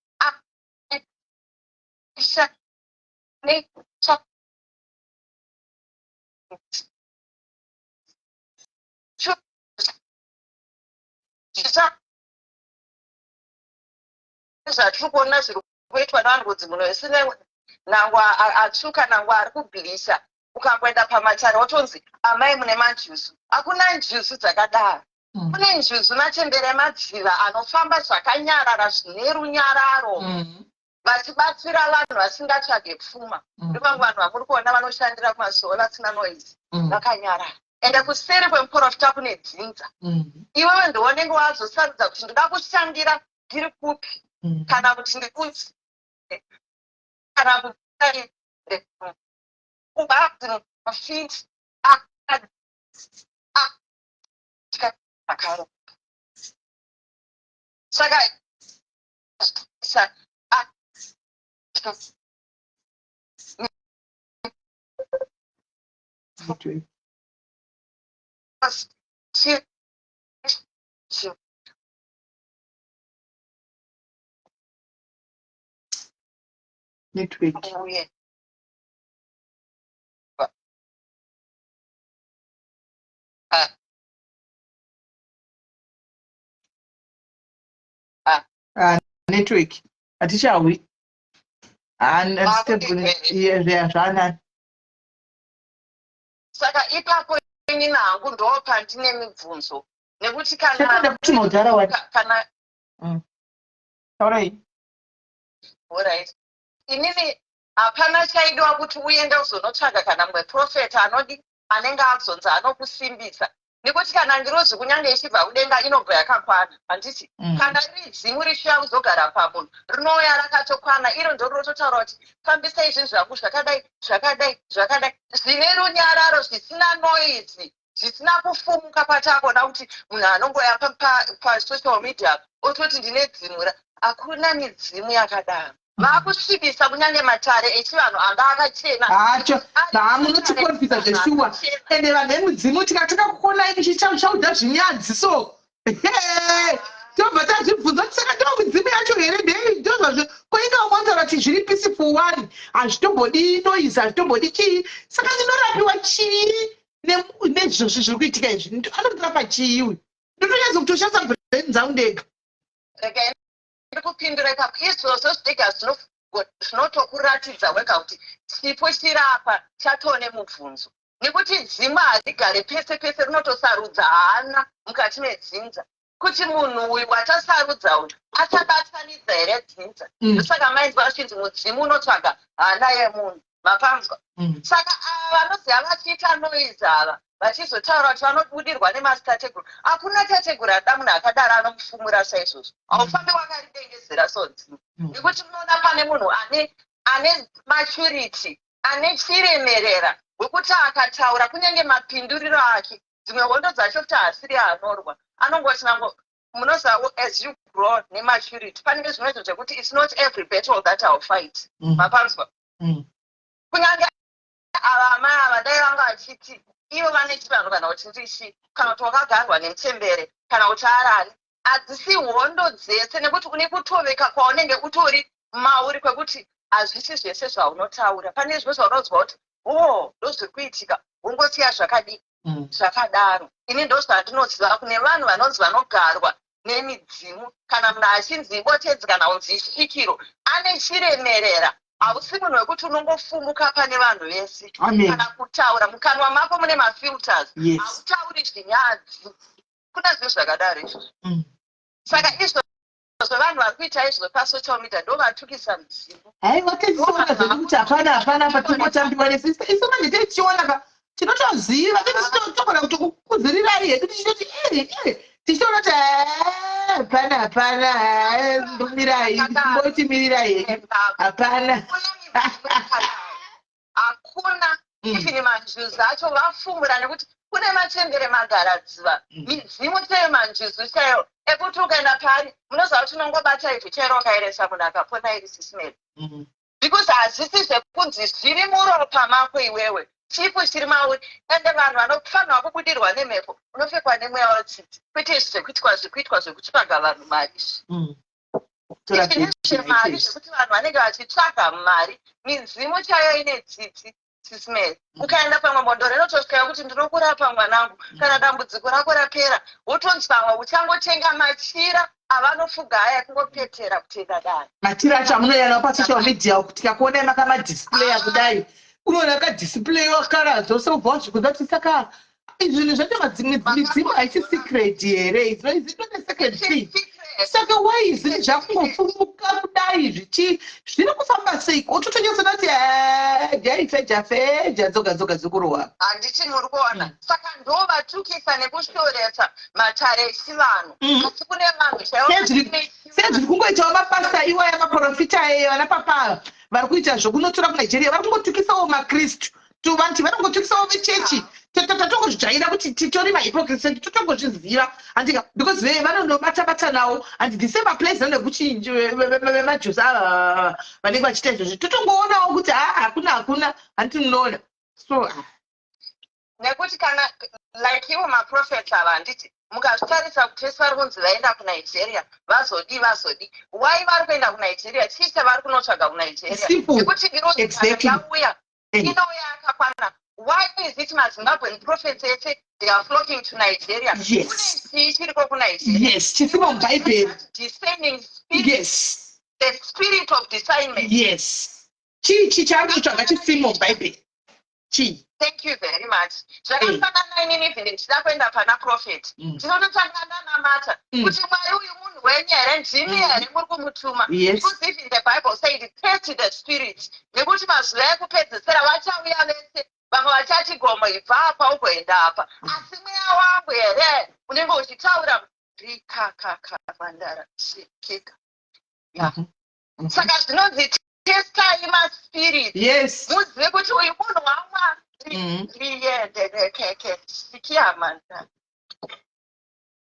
zvatiri kuona zviri kuitwa navanhu kuti munhu wesine nangwa atsvuka nangwa ari kubhilisa ukangoenda pamatare wotonzi amai mune majusu hakuna njusu dzakadaro kune njusu machembere emadziva anofamba zvakanyarara zvine runyararo vachibatsira vanhu vasingatsvage pfuma ndivamwe vanhu vamuri kuona vanoshandira kumasola asina noise vakanyarara ende kuseri kwemuprofita kune dzinza iwewe ndounenge wazosarudza kuti ndoda kushandira ndiri kupi kana kuti ndikuti kana kuti ubafit akaro saka network network hatichawi zvanani saka ipapo inini hangu ndo pandine mibvunzo nekuti kana alright inini hapana chaidiwa kuti uende uzonotsvaga kana mumwe profeta anenge azonza anokusimbisa nekuti kana ngirozi kunyange ichibva kudenga inobva yakakwana handiti kana riri dzimu rishuya kuzogara pamunhu rinouya rakatokwana iro ndo rinototaura kuti fambisai zvinhu zvangu zvakadai zvakadai zvakadai zvine runyararo zvisina noizi zvisina kufumuka patakona kuti munhu anongoya pasocial media ototi ndine dzimura hakuna midzimu yakadaro vakusvibisa kunyange matare echivanhu anga akachena hacho munotikoropisa zveshuwa ende vanhu vemudzimu tikatoka kukonai muchichaudza zvinyadzi so tobva tazvibvunza kuti saka ndo midzimu yacho here ndozvazvo koinga umonzara kuti zviri peaceful one hazvitombodi noise hazvitombodi chii saka ndinorapiwa chii nezvozvo zviri kuitika izvi anotorapa chii uyu ndotonyadza kutoshandisa brain dzangu ndega ndikupindura ipapo izvozvo zvega zvinotokuratidza wega kuti chipo chirapa chatone mubvunzo nekuti dzimu harigare pese pese rinotosarudza hana mukati medzinza kuti munhu uyu watasarudza uyu achabatsanidza here dzinza ndosaka mainzwa vachinzi mudzimu unotsvaga hana yemunhu mapanzwa saka ava vanoziva vachiita noizi ava vachizotaura kuti vanobudirwa nemazitateguru hakuna tateguru ada munhu akadaro anomufumura saizvozvo haufambi wakaridengezera sodzimu nekuti munoona pane munhu ane maturity ane chiremerera wekuti akataura kunyange mapinduriro ake dzimwe hondo dzacho kuti haasiri anorwa anongoti nango munoziva as you grow nematurity panenge zvinoito zvekuti it's not every battle that I'll fight mapanzwa kunyange ava amai ava dai vanga vachiti ivo vane chivanhu kana kuti ndishi kana kuti wakagarwa nemutembere kana kuti arani hadzisi hondo dzese nekuti une kutoveka kwaunenge utori mauri kwekuti hazvisi zvese zvaunotaura pane zvimwe zvaunonzwa kuti ndozviri kuitika ungosiya zvakadii zvakadaro ini ndozvandinoziva kune vanhu vanonzi vanogarwa nemidzimu kana munhu achinzi ibotedzi kana unzi isvikiro ane chiremerera hausi munhu wekuti unongofumuka pane vanhu vese kana kutaura mukanwa mako mune mafilters hautauri zvinyadzi kuna zvinhu zvakadaro izvozvo saka izvozvo vanhu vari kuita izvo pasocial media ndo vatukisa midzimu haiwa tichiona zvekuti hapana patingotambiwa nesista isu manje tichiona tinotoziva tinotoona kuti kuzirirai hedu tichitoti tichiona kuti hapana ndomirai mbotimirai hedu hapana hakuna ifini manjuzi acho vafumura nekuti kune matembere magaradziva midzimu chaiyo manjuzi chaiyo ekuti ukaenda pari munoziva kuti unongobata ivhu chairo ukaeresa munhu akapona iri sisimeri because hazvisi zvekunzi zviri muropa mako iwewe chipo chiri mauri ende vanhu vanofanirwa kubudirwa nemhepo unopfekwa nemweya wetsitsi kwete zvekuitwa zvekutsvaga vanhu mari mari zvekuti vanhu vanenge vachitsvaga mari midzimu chaiyo ine tsitsi sisimeri ukaenda pamwe mbondoro inotosvikayo kuti ndinokurapa mwanangu kana dambudziko rako rapera wotonzi pamwe uchangotenga machira avanofuga haya kungopetera kutenga dani machira acho amunoyanawo pasocial media kuti tikakuonai makamadisplaya kudai unoona kadisplay wakaradzo sobva wazvikuda kuti saka zvinhu zvacho midzimu haisi secret here izvitone secret thing saka wai zvinhu zvakungofumuka kudai zviri kufamba sei utotonyosona kuti jaifeja dzoga dzikurohwa handiti muri kuona saka ndo vatukisa nekushoresa matare echivanhu asi kune vanhu sezviri kungoitawo mapasta iwaya maprofita eyo vana papa vari kuita zvokunotora kunigeria vari kungotukisawo makristu vantu vanongotukisawo vechechi tatongozvitsvaira kuti titori mahypocrisi totongozviziva andika because vanondobata nawo and the same applies nekuchinji vemajusi ava vanenge vachiita izvozvo totongoonawo kuti hakuna handiti munoona so nekuti kana like ivo maprofets ava handiti mukazvitarisa kuti vese vari kunzi vaenda kunigeria vazodi wai vari kuenda kunigeria chii chavari kunotsvaga kunigeria nekuti iroziyauya inouya yakakwana. Why is it Zimbabwean prophets they are flocking to Nigeria? Yes. Yes. Descending spirit. Yes. The spirit of discernment. Yes. Thank you very much. Zvakafanana inini vhiri ndichakuenda pana prophet. Tinototangana namata. Kuti Mwari uyu munhu wenyu here ndimi here muri kumutuma. Because even the Bible said test the spirit. Nekuti mazuva ekupedzisira vachauya vese. Vamwe vachati gomo ibva apa ugoenda apa. Asi mweya wangu here unenge uchitaura rikakaka mandara shekeka. Saka zvinonzi testai maspirit. Yes. Muzive kuti uyu munhu waMwari. Sikiamanda.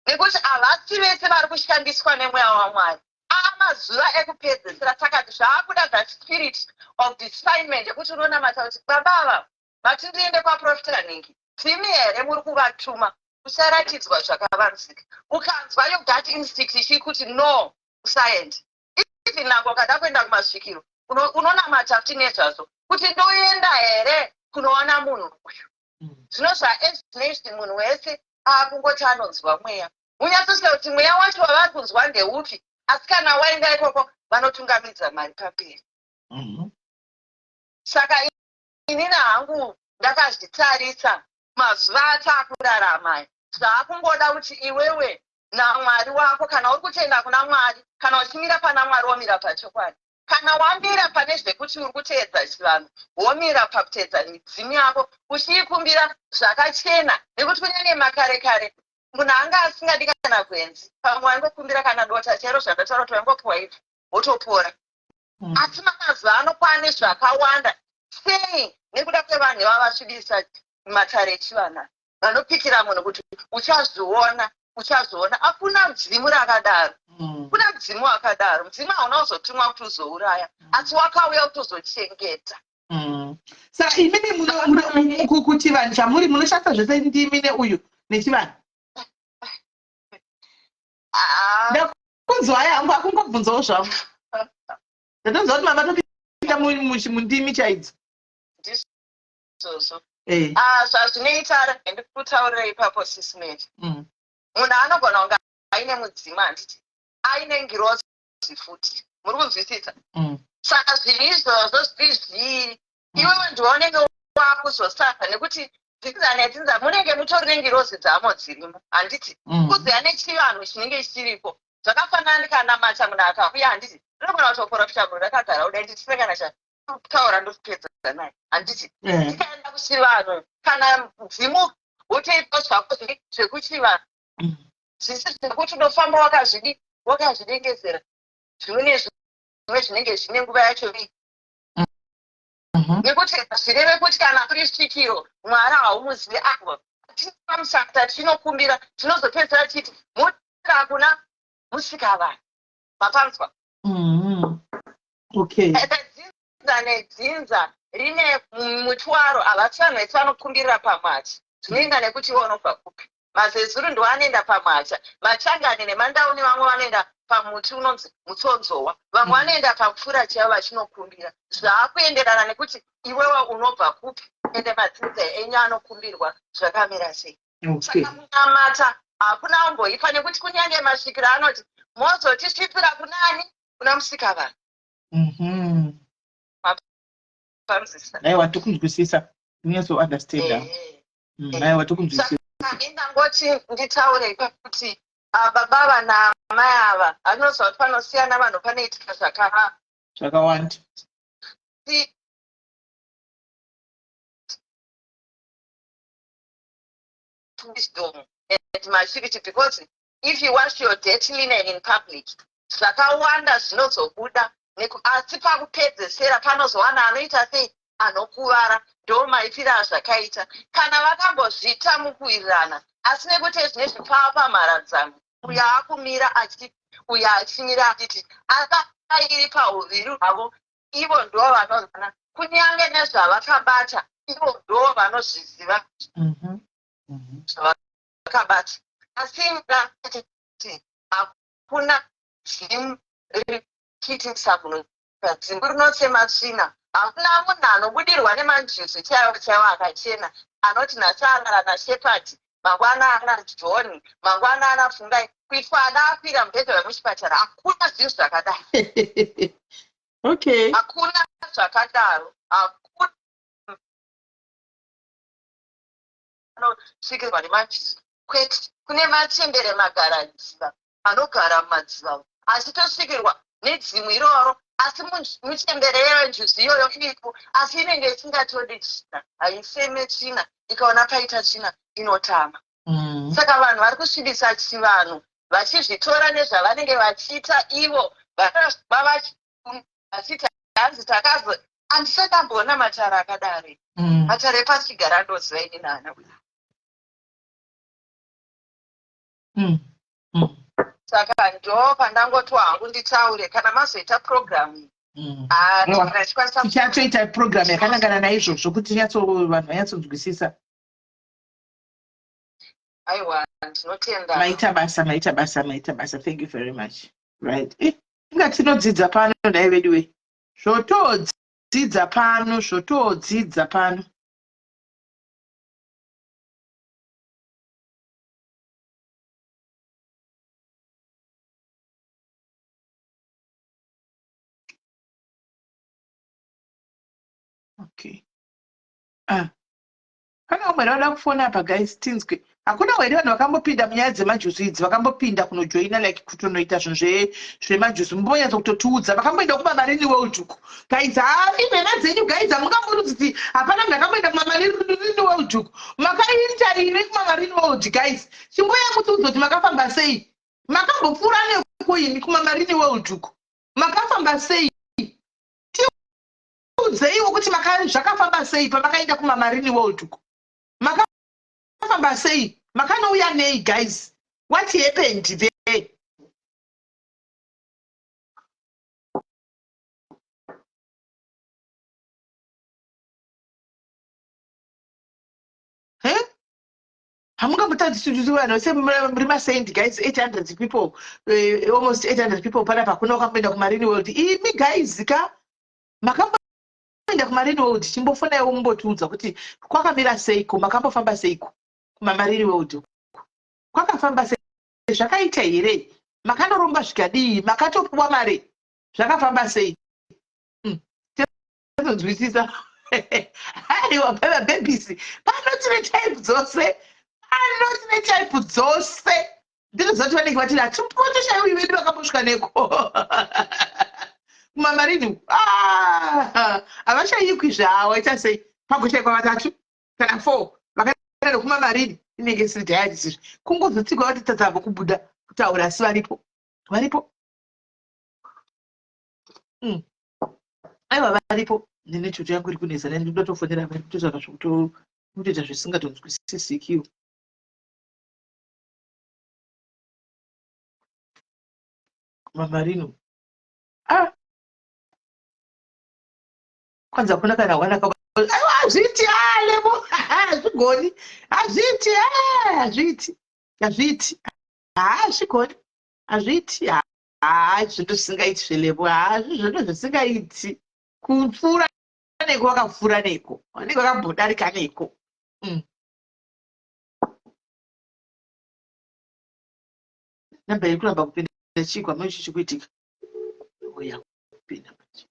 Nekuti havasi vese vari kushandiswa nemweya waMwari. Amazuva ekupedzisira saka zvaakuda that spirit of discernment yekuti unonamata kuti baba vati ndiende kwaprofita nhingi timi here muri kuvatuma usaratidzwa zvakavanzika ukanzwa yo gut instinct ichiri kuti no usaende even nako kada kuenda kumasvikiro unonamata kuti nezvazvo kuti ndoenda here kunoona munhu uyu zvino zvaesnation munhu wese akungoti anonzwa mweya unyatsosika kuti mweya wacho wavari kunzwa ndeupi asi kana waenda ikoko vanotungamidza mari paperi saka inini hangu ndakazvitarisa mazuva ataakurarama zvaakungoda kuti iwewe naMwari wako kana uri kutenda kuna Mwari kana uchimira pana Mwari womira pachokwadi kana wamira pane zvekuti uri kuteedza chivanhu womira pakuteedza midzimu yako uchiikumbira zvakachena nekuti kunyanya makare kare munhu anga asingadi kana gwenzi pamwe waingokumbira kana dota chero zvandataura kuti waingopiwa ivhu wotopora asi mazuva ano kwane zvakawanda sei nekuda kwevanhu vavasvibisa matare echivanhu vanopikira munhu kuti uchazoona hakuna mudzimu rakadaro. Kuna mudzimu wakadaro, mudzimu hauna kuzotumwa kuti uzouraya, asi wakauya kuti uzochengeta. Saka imini kuti vanhu chamuri munoshandisa zvese ndimi neuyu nechivanhu. Ndakunzwa haya hangu akungobvunzawo zvavo. Ndatonzwa kuti mama topinda mundimi chaidzo. Ndizvozvo. Zvazvinoita ndikutaurira ipapo sisimeri. Munhu anogona kunge aine mudzimu handiti aine ngirozi futi. Muri kunzwisisa? Saka zvinhu izvozvo zviri iwewe ndiwe unenge wakuzosasa nekuti dzinza munenge mutori nengirozi dzamo dzirimo handiti kuziya nechivanhu chinenge chiripo. Zvakafanana ndikanamata munhu akauya handiti rinogona kutoprofita munhu rakagara kudai nditisekana chataura ndosipedza naye handiti tikaenda kuchivanhu kana mudzimu wotoita zvako zvekuchivanhu zvisi zvekuti unofamba wakazvidengezera zvimwe nezvimwe zvinenge zvine nguva yacho vii nekuti zvireve kuti kana kuri svikiro mwari haumuzivi avo tinopamusata tinokumbira tinozopedzera tichiti mutira kuna musikavanhu mapanzwa. Dzinza nedzinza rine mutwaro havasi vanhu vese vanokumbirira pamwacha zvinoenda nekuti iwe unobva kupi. Mazezuru ndo anoenda pamwacha, machangani nemandauni vamwe vanoenda pamuti unonzi mutsonzowa, vamwe vanoenda pamfura chaivo vachinokumbira. Zvaakuenderana nekuti iwewe unobva kupi ende madzinza enyu anokumbirwa zvakamira sei. Saka kunamata hakuna umboipa nekuti kunyange masvikiro anoti mozotisvipira kunani kuna musikavanhu. Aiwa tokunzwisisa. Unyaso understand. Aiwa tokunzwisisa. Indangoti nditaure kuti baba ava namai ava anozwa kuti panosiyana vanhu panoitika zvakawanda. Wisdom and maturity, because if you wash your dirty linen in public zvakawanda zvinozobuda asi pakupedzesera panozowana anoita sei anokuvara ndo maitiro azvakaita kana vakambozvita mukuwirirana asi nekuti zvine zvipava pamharadzano uyo akumira uyo achimira achiti akairi pauviri hwavo ivo ndo vanozana kunyange nezvavakabata ivo ndo vanozviziva zvavakabata asi ngati hakuna dzimu rikitisa munhu dzimbu rinotsema tsvina. Hakuna munhu anobudirwa nemanjusi chaiwo akachena anoti nhasi anara nashepati mangwana ana John mangwana ana Fungai kuitwa adakwira mubhedha wemuchipatara. Hakuna zvinhu zvakadaro. Okay. Hakuna zvakadaro. Hakuna anosvikirwa nemanjusi kwete. Kune matembere magaradziva anogara mumadziva asi tosvikirwa nedzimu iroro asi muchembere yenjuzi iyoyo iripo asi inenge isingatodi tsvina haifeme tsvina ikaona paita tsvina inotama. Saka vanhu vari kusvibisa chivanhu vachizvitora nezvavanenge vachiita ivo vachiti hanzi takazo handisakamboona matara akadare matara epachigara ndoziva ini nana. Saka ndo pandangoti hangu nditaure kana mazoita programu tichatoita programu yakanangana naizvozvo kuti vanhu vanyatsonzwisisa. Aiwa ndinotenda. Maita basa. Thank you very much. Right. Inga tinodzidza pano dai vedu we. Zvotodzidza pano. Okay. Kana umwe anoda kufona apa guys tinzwe. Hakuna were vanhu vakambopinda munyaya dzemajuzi idzi vakambopinda kunojoina like kutonoita zvinhu zvemajuzi mumbonyatsa kutotiudza vakamboenda kumamarine world uko. Guys imena dzenyu guys hamukamboudzi kuti hapana munhu akamboenda kumamarine world uko. Makaita ine kumamarine world guys. Chimboya kutiudza kuti makafamba sei. Makambopfuura nekoini kumamarine world uko. Makafamba sei. Tiudzeiwo kuti zvakafamba sei pamakaenda kumamarine world uko. makafamba sei? Makanouya nei guys? What happened there? Huh? Hamuna saying guys 800 people, almost 800 people panapa kuna wakaenda ku Marine World. Imi guys ka makamboenda ku Marine World chimbofuna iwo mumbotiudza kuti kwakamira seiko, makambofamba seiko kuma Marine World. Kwakafamba sei? Zvakaita here? Makanoromba zvikadii? Makatopuwa mare? Zvakafamba sei? Tezonzwisisa. Haiwa baba babies. Panotine type dzose. Panotine type dzose. Ndinozoti vanenge vatira tupoto chaiwi vedu vakambosvika neko. Kuma Marine. Havachayikwi zvavo waita sei? Pagochekwa vatatu kana 4. Vakaenda kuma Marine. Inenge isiri dialysis. Kungozotsigwa kuti tadzavo kubuda kutaura asi varipo. Varipo. Aiwa varipo. Nene chocho yangu iri kunesa neni ndotofonera vari kutotsvaka zvokutoita zvisingatonzwisisikiwo. Mamarino. Kwanza kuna kana wana kama azviti lebo zvigoni azviti azviti zvigoni azviti zvinhu zvisingaiti zvelebo zvinhu zvisingaiti kupfuura neko wakapfuura neko vanenge vakambodarika neko. Namba iri kuramba kupinda chigwa maicho chikuitika oya kupinda manje.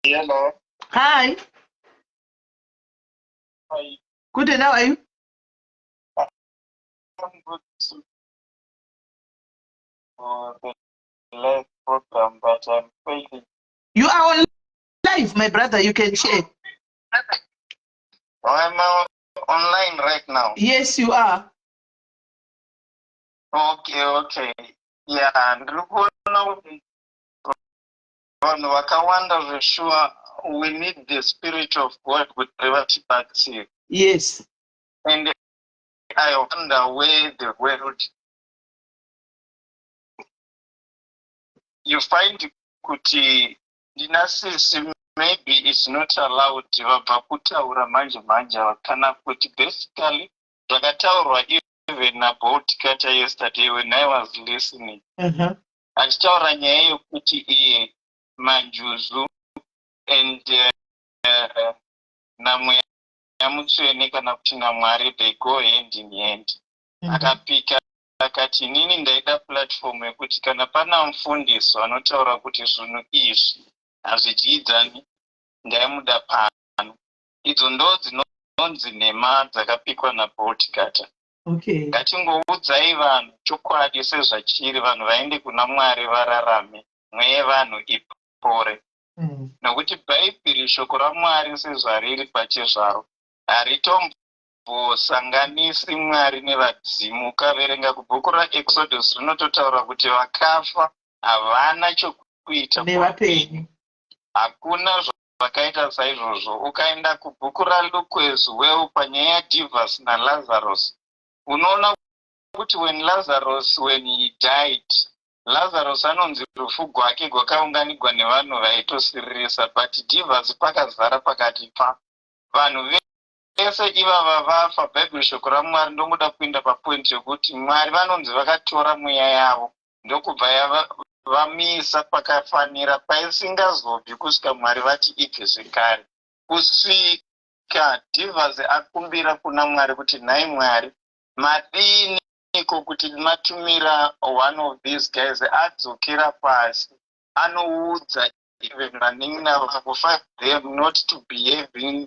Hello. Hi. Hi. Good day, how are you? I'm good for the live program, but I'm failing. You are on live, my brother. You can share. I'm online right now. Yes, you are. Okay. Yeah, vanhu vakawanda zveshuwa we need the spirit of God kuti vatibatsire. Yes. And I wonder where the world you find kuti dinasisi maybe it's not allowed vabva kutaura manje kana kuti basically zvakataurwa even about Kata yesterday when I was listening. Achitaura nyaya yekuti iye manjuzu and namweya mutsvene kana kuti naMwari they go hand in hand. Akapika akati inini ndaida platform yekuti kana pana mufundisi anotaura kuti zvinhu izvi hazvidyidzani ndaimuda pano. Idzo ndo dzinonzi nhema dzakapikwa naBolt Kata. Ngatingoudzai vanhu chokwadi sezvachiri, vanhu vaende kuna Mwari vararame, mweya yevanhu ipore. Nokuti Bhaibheri shoko raMwari sezvariri pachezvaro haritombosanganisi Mwari nevadzimu. Ukaverenga kubhuku raExodus rinototaura kuti vakafa havana chokuita neupenyu. Hakuna zvakaita saizvozvo. Ukaenda kubhuku raLuke as well panyaya yaDivhas naLazarus, unoona kuti when he died, Lazarus anonzi rufu gwake gwakaunganigwa nevanhu vaitosiririsa, but Divhas pakazara pakati pa vanhu vese ivava vafa. Bhaibheri shoko raMwari ndomuda kuenda papoint yokuti Mwari vanonzi vakatora mweya yavo ndokubva vamisa pakafanira paisingazobvi kusvika Mwari vati ibve zvekare. Kusvika Divhas akumbira kuna Mwari kuti nhai Mwari madini kuti matumira one of these guys adzokera pasi anoudza even vanenge navo for them not to behave in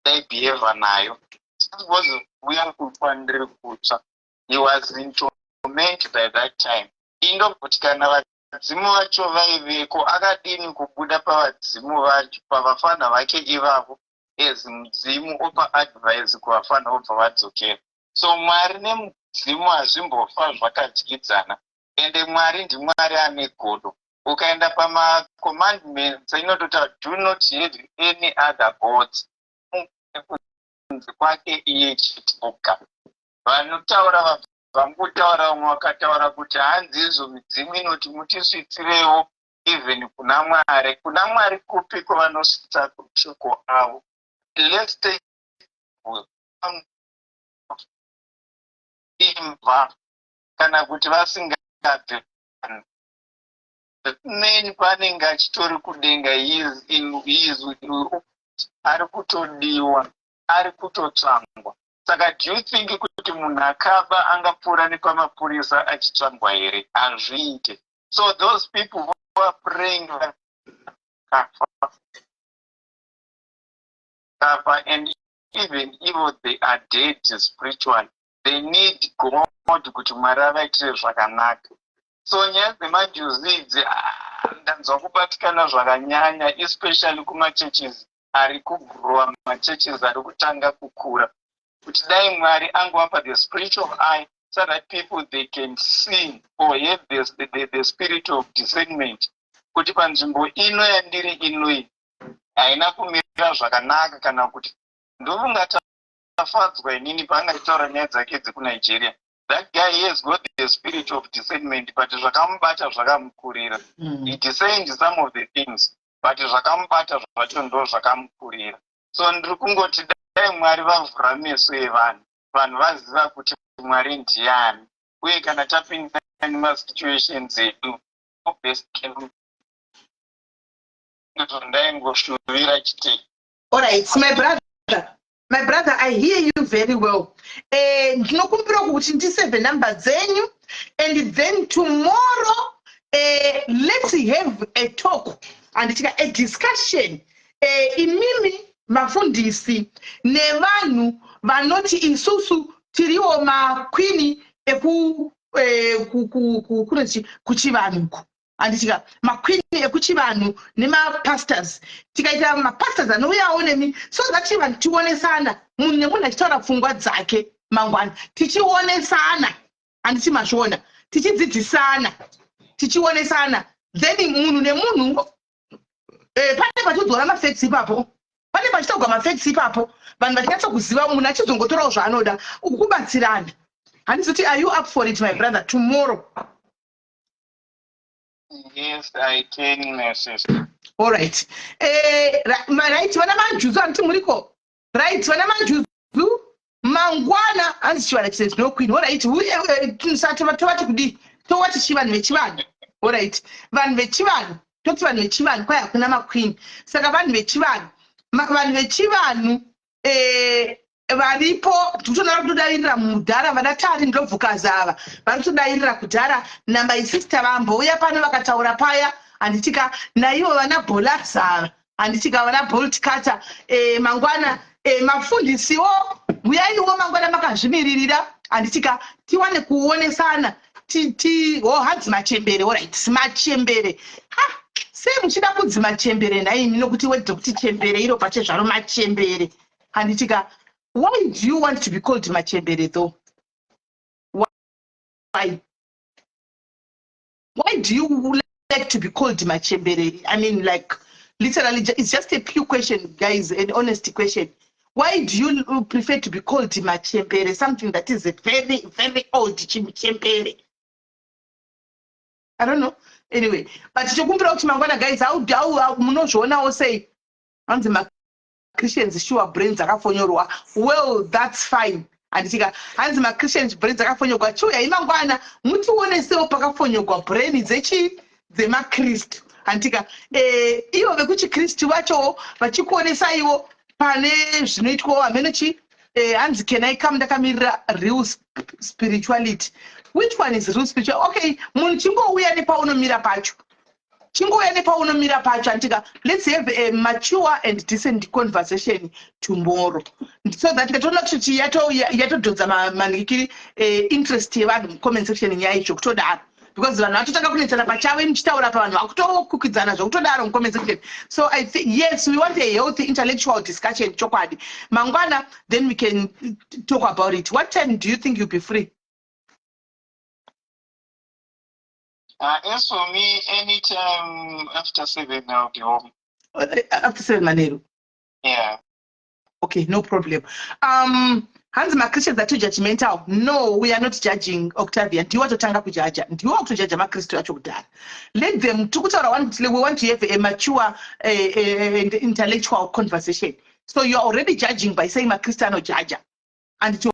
they behave nayo. It was weird kufanire kutsva. He was in torment by that time. Indobhuti kana vadzimu vacho vaiveko akadini kubuda pavadzimu vacho pavafana vake ivavo as mudzimu opa advice kuvafana obva vadzokera. So Mwari nemudzimu hazvimbofa zvakadyidzana. ende Mwari ndiMwari ane godo. Ukaenda pama-commandments inotota do not have any other gods. Kunze kwake iye chitoga. Vanotaura vangutaura vamwe vakataura kuti hanzi izvo midzimu inoti mutisvitsirewo even kuna Mwari. Kuna Mwari kupi kwavanosvitsa shoko avo? Let's take imba kana kuti vasingabve meni panenge achitori kudenga ari kutodiwa, ari kutotsvangwa. Saka do you think kuti munhu akafa angapfuura nepamapurisa achitsvangwa here? Hazviite. So those people who are praying kafa, and even if they are dead spiritually, they need God kuti Mwari avaitire zvakanaka. So nyaya dzemaJuzi idzi ndanzwa kubatikana zvakanyanya, especially kuma-churches ari kugrowa, ma-churches ari kutanga kukura, kuti dai Mwari angowapa the spiritual eye so that people they can see or have the spirit of discernment, kuti panzvimbo ino yandiri inoi haina kumira zvakanaka, kana kuti ndovungatafadzwa inini paangataura nyaya dzake dzekuNigeria. That guy has got the spirit of discernment, but zvakamubata zvakamukurira. He discerned some of the things, but zvakamubata zvacho ndo zvakamukurira. So ndiri kungoti dai Mwari vavhura meso evanhu, vanhu vaziva kuti Mwari ndiani, uye kana tapinda nemasituations edu ndaingoshuvira chitei. All right, my brother, I hear you very well. Ndinokumbira kuti ndiseve number dzenyu, and then tomorrow let's have a talk and a discussion. Imimi mafundisi nevanhu vanoti isusu tiriwo makwini kuchivanhu. Anditika makwini ekuchivanhu nemapastors, tikaita mapastors anouyawo nemi, so that vanhu tionesana, munhu nemunhu achitaura pfungwa dzake mangwana, tichionesana, handiti mazviona, tichionesana, then munhu nemunhu pane pachidzora mafacts ipapo, pane pachitogwa mafacts ipapo, vanhu vachanyatsokuziva, munhu achizongotorawo zvaanoda kubatsirana. Handizoti, are you up for it, my brother, tomorrow? Yes, I can, my sister. All right. Right, vana majuzu anti muriko. Right, vana majuzu mangwana hanzi chivanhu chise no queen. All right, tinsati tovati kudi tovati chivanhu vechivanhu. All right, vanhu vechivanhu toti vanhu vechivanhu kwai hakuna maqueen. Saka vanhu vechivanhu varipo tinoda kutodairira mudhara, vanatari ndobvuka zava vari kutodairira kudhara. Namba isista vambouya pano vakataura paya, handitika naivo vana bhola zava, handitika vana bolt cutter. Mangwana mafundisiwo uyaiwo mangwana makazvimiririra, handitika tiwane kuonesana hanzi machembere. Alright, machembere sei muchida kudzima chembere naimi nokuti wedze kuti chembere iro pache zvaro machembere, handitika. Why do you want to be called machembere though? Why? Why do you like to be called machembere? I mean, like, literally, it's just a pure question, guys, an honest question. Why do you prefer to be called machembere, something that is a very, very old chembere? I don't know. Anyway, but guys, how munozvionawo sei hanzi Christians sure brains akafonyorwa. Well, that's fine. Anditika hanzi Christians brains akafonyorwa chuya imangwana mutionesewo pakafonyorwa brain dzemakristu. Anditika ivo vekuchikristu vacho vachikuonesaiwo pane zvinoitwa vamene hanzi can I come ndakamirira real spirituality. Which one is real spiritual? Okay, munhu chingouya nepaunomira pacho. Antika, let's have a mature and decent conversation tomorrow, so that yatododza manikiri interest yevanhu comment section yaicho kutodaro, because vanhu vatotanga kunetsana pachavo muchitaura pavanhu vakutokukidzana zvokutodaro comment section. So I think yes, we want a healthy intellectual discussion chokwadi mangwana, then we can talk about it. What time do you think you'll be free? As for me, anytime after 7, I'll be home. After 7 Manero. Yeah. Okay, no problem. Hands my Christians are too judgmental. No, we are not judging Octavian. Do you want to tanga kujaja? Do you want to judge my Christian actually? Let them we want to have a mature intellectual conversation. So you're already judging by saying my Christian or jaja. And to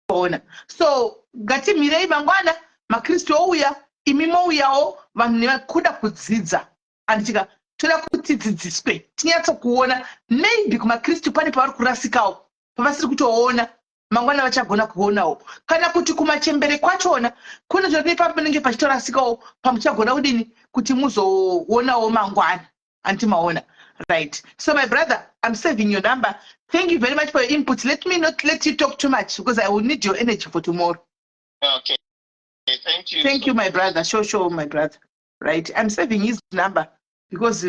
honor. So gati mirei mangwana, makristo uya, imimo uyao, vanima kuda kudzidza. Anditika toda kutidzidziswe tinyatso kuona maybe kumakristu pane pavari kurasikao pavasiri kutoona mangwana vachagona kuonawo kana kuti kumachembere kwachona kune zvine panenge pachitorasikawo pamuchagona kudini kuti muzoonawo mangwana antimaona. Right. So my brother, I'm saving your number. Thank you very much for your input. Let me not let you talk too much because I will need your energy for tomorrow. Okay. Thank you. Thank you, my brother. Sure, my brother. Right. I'm saving his number because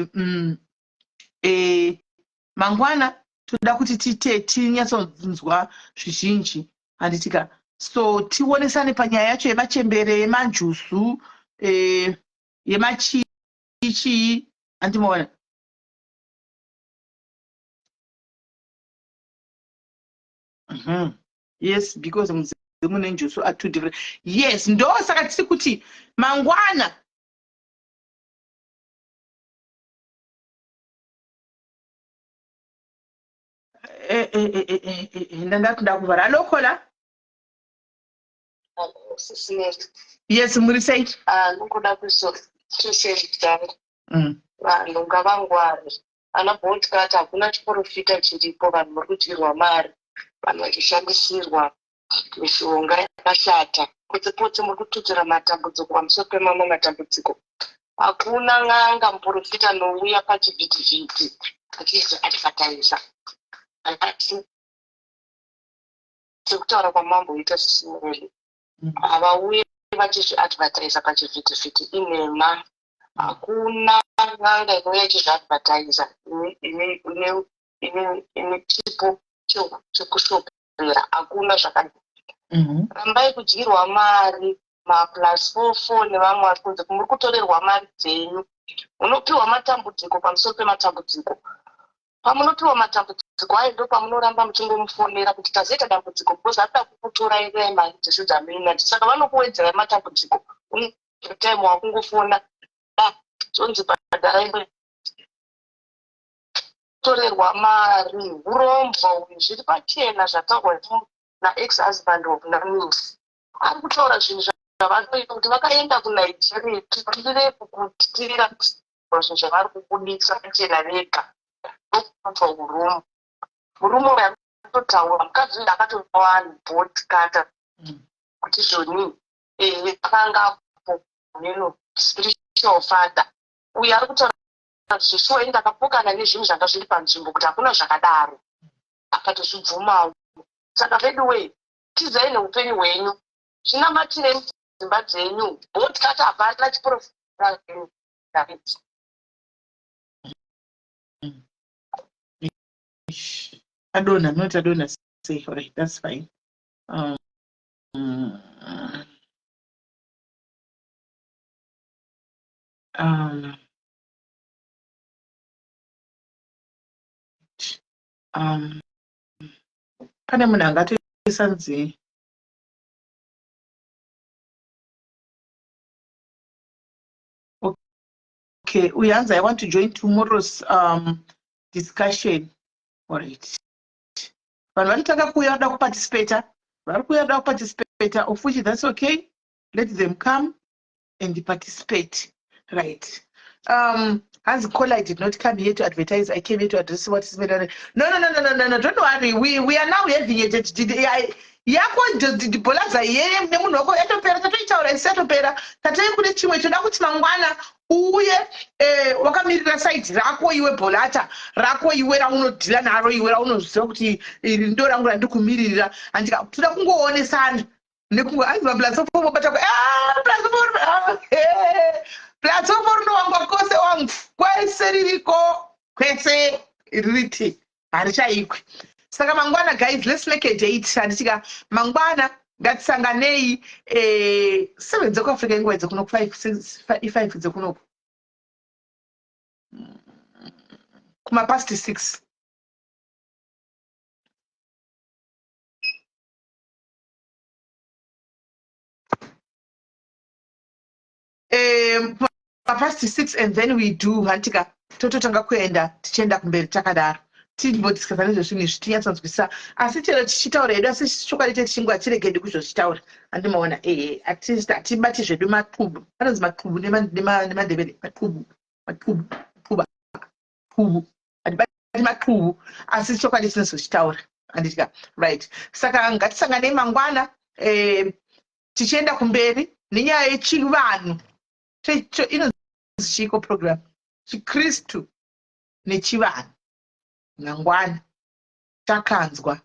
mangwana toda kuti tinyatsonzwa zvizhinji handitika. So tionesane panyaya yacho yemachembere, yemanjusu, yemachichi andimaona. Yes, because Mzimu nenjusu are two different. Yes, ndo saka tisi kuti mangwana ndakunda kuvara alokola. Yes, muri sei? Nokuda kuzosenzana vanhu ngavangwari. Ana podcast hakuna chiprofita chiripo, vanhu vari kudyirwa mari, vanhu vachishandisirwa mishonga yakashata. Potse muri kututsira matambudziko pamusoro pemamwe matambudziko. Hakuna n'anga muprofita nouya pachivhitivhiti achiadvertisa. Sekutaura kwamamboita sisimueli havauye vachizviadvertisa pachivhitivhiti inhema. Hakuna n'anga inouya ichizviadvertisa ine chipo chekushopera. Hakuna zvakadai. Rambai kudyirwa mari maplus 44 nevamwe vari kunze muri kutorerwa mari dzenyu. Munopiwa matambudziko pamusoro pematambudziko. Pamunopiwa matambudziko ayo ndo pamunoramba muchingomufonera kuti tazoita dambudziko because hata kukutora ire mari dzeshu dzamuinati. Saka vanokuwedzera matambudziko. Time wakungofona zonzi bhadharai torerwa mari urombo zviri pachena zvataurwa naex-husband of Namis. Ari kutaura zvinhu zvavanoita kuti vakaenda kuNigeria tirire kukutirira zvinhu zvavari kubudisa pachena vega. Ndokupa urumu. Urumu uyu anototaura mukadzi uyu akatopa podcast kuti zvoni akanga apo spiritual father uyu ari kutaura zvisuwa ndakapokana nezvinhu zvanga zviri panzvimbo kuti hakuna zvakadaro akatozvibvumawo. Saka veduwei tizai neupenyu hwenyu zvinamatire mudzimba dzenyu. Podcast hapana chiprofita. Adona, not Adona. Say, all right, that's fine. Pane munhu angatoisanzi okay, Uyanza, I want to join tomorrow's discussion. All right. Vanhu vanotanga kuuya vada kuparticipata, vari kuuya vada kuparticipata, of which that's okay. Let them come and participate. Right. As caller, I did not come here to advertise. I came here to address what is better. No. Don't worry. We are now having a yako ndibolaza yeye nemunhu wako yatopera tatoitaura isatopera tatai kune chimwe choda kuti mangwana uye wakamirira saidi rako iwe bholata rako iwe raunodhila naro iwe raunoziva kuti iri ndo rangu randikumirira andika toda kungoonesana nekungo aiva platform batako platform no wangu kose wangu kwese ririko kwese ririti harichaikwi. Saka mangwana guys, let's make a date. Anditika mangwana ngatisanganei 7 dzekuafrica inguva idzi kuno 5 dzekunoku kumapasti 6 past 6 and then we do hantika tototanga kuenda tichienda kumberi takadaro timbodiscussa nezvezvinhu izvi tinyatsanzwisisa asi chero tichitaura hedu asi chokwadi techingwa tiregedi kuzozvitaura handimaona hatibati zvedu maqubu anonzi maqubu nemandebele maqubu hatibati maqubu asi chokwadi tinozochitaura handitika right saka ngatisanganei mangwana tichienda kumberi nenyaya yechivanhu inonzi chiko program chikristu nechivanhu mangwana takanzwa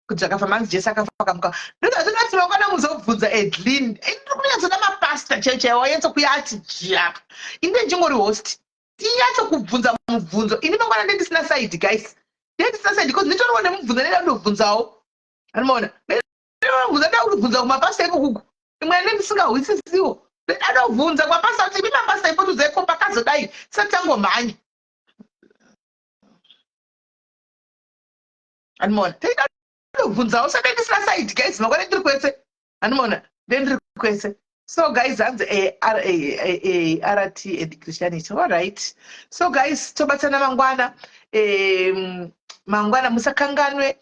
kuti zvakafamba kuti jesu akafa akamuka ndozvatinoti mangwana muzobvunza edlin ndiri kunyatsoda mapasta chaiwo wanyatsokuya ati japa ine ndingori host tinyatsokubvunza mubvunzo ini mangwana ndendisina side guys ndendisina side because nditoriwo nemubvunzo ndenda kundobvunzawo anomaona ndobvunza nda kubvunza kumapasta ikokuku imwe ndendisingahwisisiwo ndadobvunza kwapasta kuti mapasta ipotuzekomba kazodai satangomhanya anomaona ndobvunzawo saka ndisina side guys makwana ndiri kwese anomaona ndendiri kwese so guys hanzi rt and christianity all right so guys tobatsana mangwana mangwana musakanganwe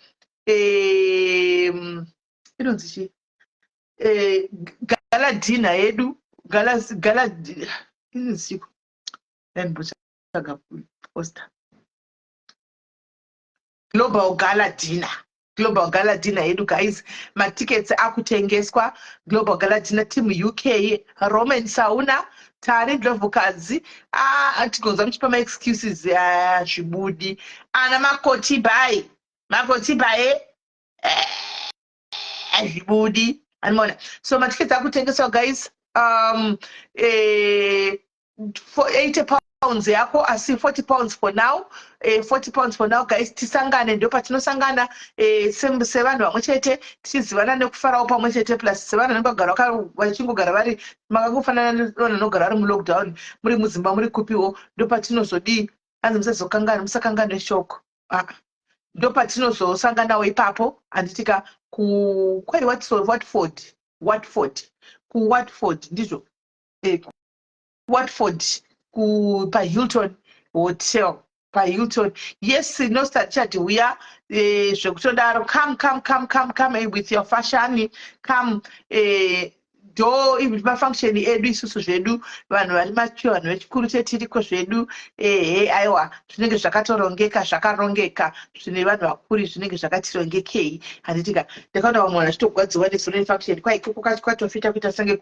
inonzi chi galadina yedu inonzi ndimbotsvaga poster global galadina yedu guys matickets akutengeswa global galadina team UK roman sauna tari ndlovukadzi tigonza muchipa maexcuses zvibudi ana makoti bai zvibudi anomaona so matickets akutengeswa guys for 80 pounds yako asi 40 pounds for now 40 pounds for now guys tisangane ndio patinosangana sevanhu vamwe chete tichizivana nekufarawo pamwe chete plus sevanhu vanogara vachingogara vari makangofanana nevanogara vari mulockdown muri muzimba muri kupiwo ndio patinozodii hanzi musakanganwe shoko ndio patinozosanganawo ipapo handitika kwai Watford ndizvo Watford pahilton hotel pahilton yes nostatichati uya zvekutodaro come with your fashion come do mafunction edu isusu zvedu vanhu vari macho vanhu vechikuru chetiriko zvedu aiwa zvinenge zvakarongeka zvine vanhu vakuri zvinenge zvakatirongekei handitika ndakaona vamwe vanhu achitogwadziwa nesone function kwai ikoko kwatofita kuita sange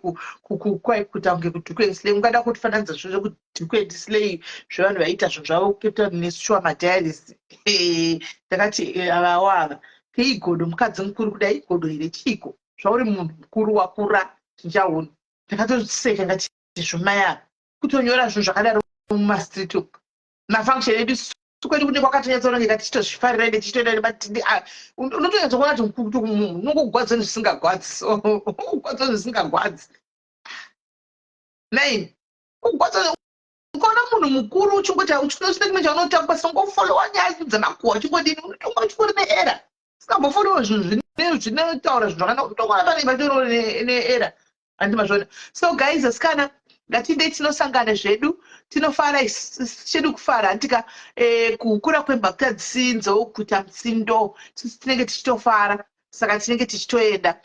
kwai kuita kunge kudhuku slay ungada kutifananidza zvozvo kudhuku slay zvevanhu vaiita zvo zvavo cape nesure madialis ndakati avawa keigodo mukadzi mukuru kudai igodo ire chiko zvauri munhu mukuru wakura tinchaona ndakatoseka ngati zvomaya kutonyora zvinhu zvakadaro mumastreet uku mafunction edu kwedu kune kwakatonyatsorongeka tichitozvifarira ine tichitoenda nematindi unotonyatsokuona kuti unongogwadza zvisingagwadzi ungogwadza zvisingagwadzi 9 kugwadza ukaona munhu mukuru uchingoti uchinochine chimwe chaunotambasa ungofolowa nyaya dzemakuhwa uchingodini unotonga uchingori neera singambofolowa zvinhu zvinotaura zvinhu zvakanaka unotonga pane patinori neera handimazvona so guys asikana ngatinde tinosangana zvedu tinofara chedu kufara handitika kukura kwembakutadzinzo kuita mutsindo tinenge tichitofara saka tinenge tichitoenda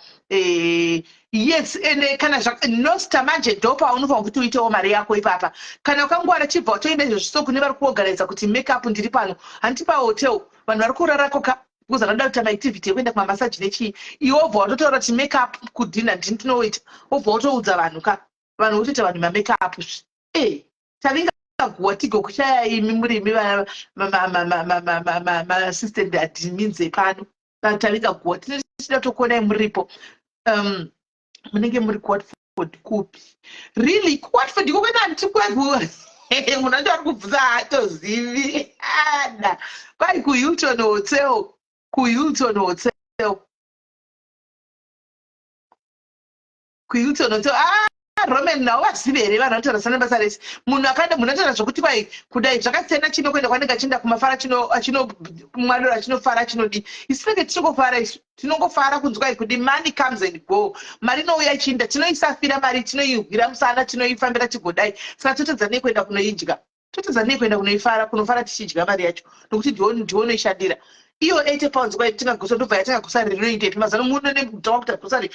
yes ene kana nosta manje ndo paunofanira kuti uitewo mari yako ipapa kana ukangwara chibva watoenda izvozvo kune vari kuoganiza kuti makeup ndiri pano handiti pahotel vanhu vari kurara koka because anoda kuita maactivity ekuenda kumamasaji nechii iwe wobva watotaura kuti makeup kudhina ndini tinoita wobva wotoudza vanhu vanhu votoita vanhu mamakeup tavingaguwa tigokushaya imi murimi maassistant adminze pano tavingaguwa tinechida tokuonai muripo munenge muri kuwatford kupi really kuwatford ikokwena handiti kwegua munhu acho ari kubvunza haatozivi ada kwai kuhilton hotel kuhilton unoti Roman nawo vazivere vanhu vanotaura sana basa rese munhu akaenda munhu anotaura zvokuti kwai kudai zvakasiyana chino kuenda kwanenge achinda kumafara mwadoro achinofara achinodi isu tinenge tichingofara isu tinongofara kunzwa kwai kudi money comes and go mari inouya ichiinda tinoisafira mari tinoihwira musana tinoifambira tigodai saka totedza nei kuenda kunoidya totedza nei kuenda kunoifara kunofara tichidya mari yacho nokuti ndiwonoishandira iyo 80 pounds kwai tingagosa ndobva yatingagosa rinoitepi mazano muno nedoctor gosari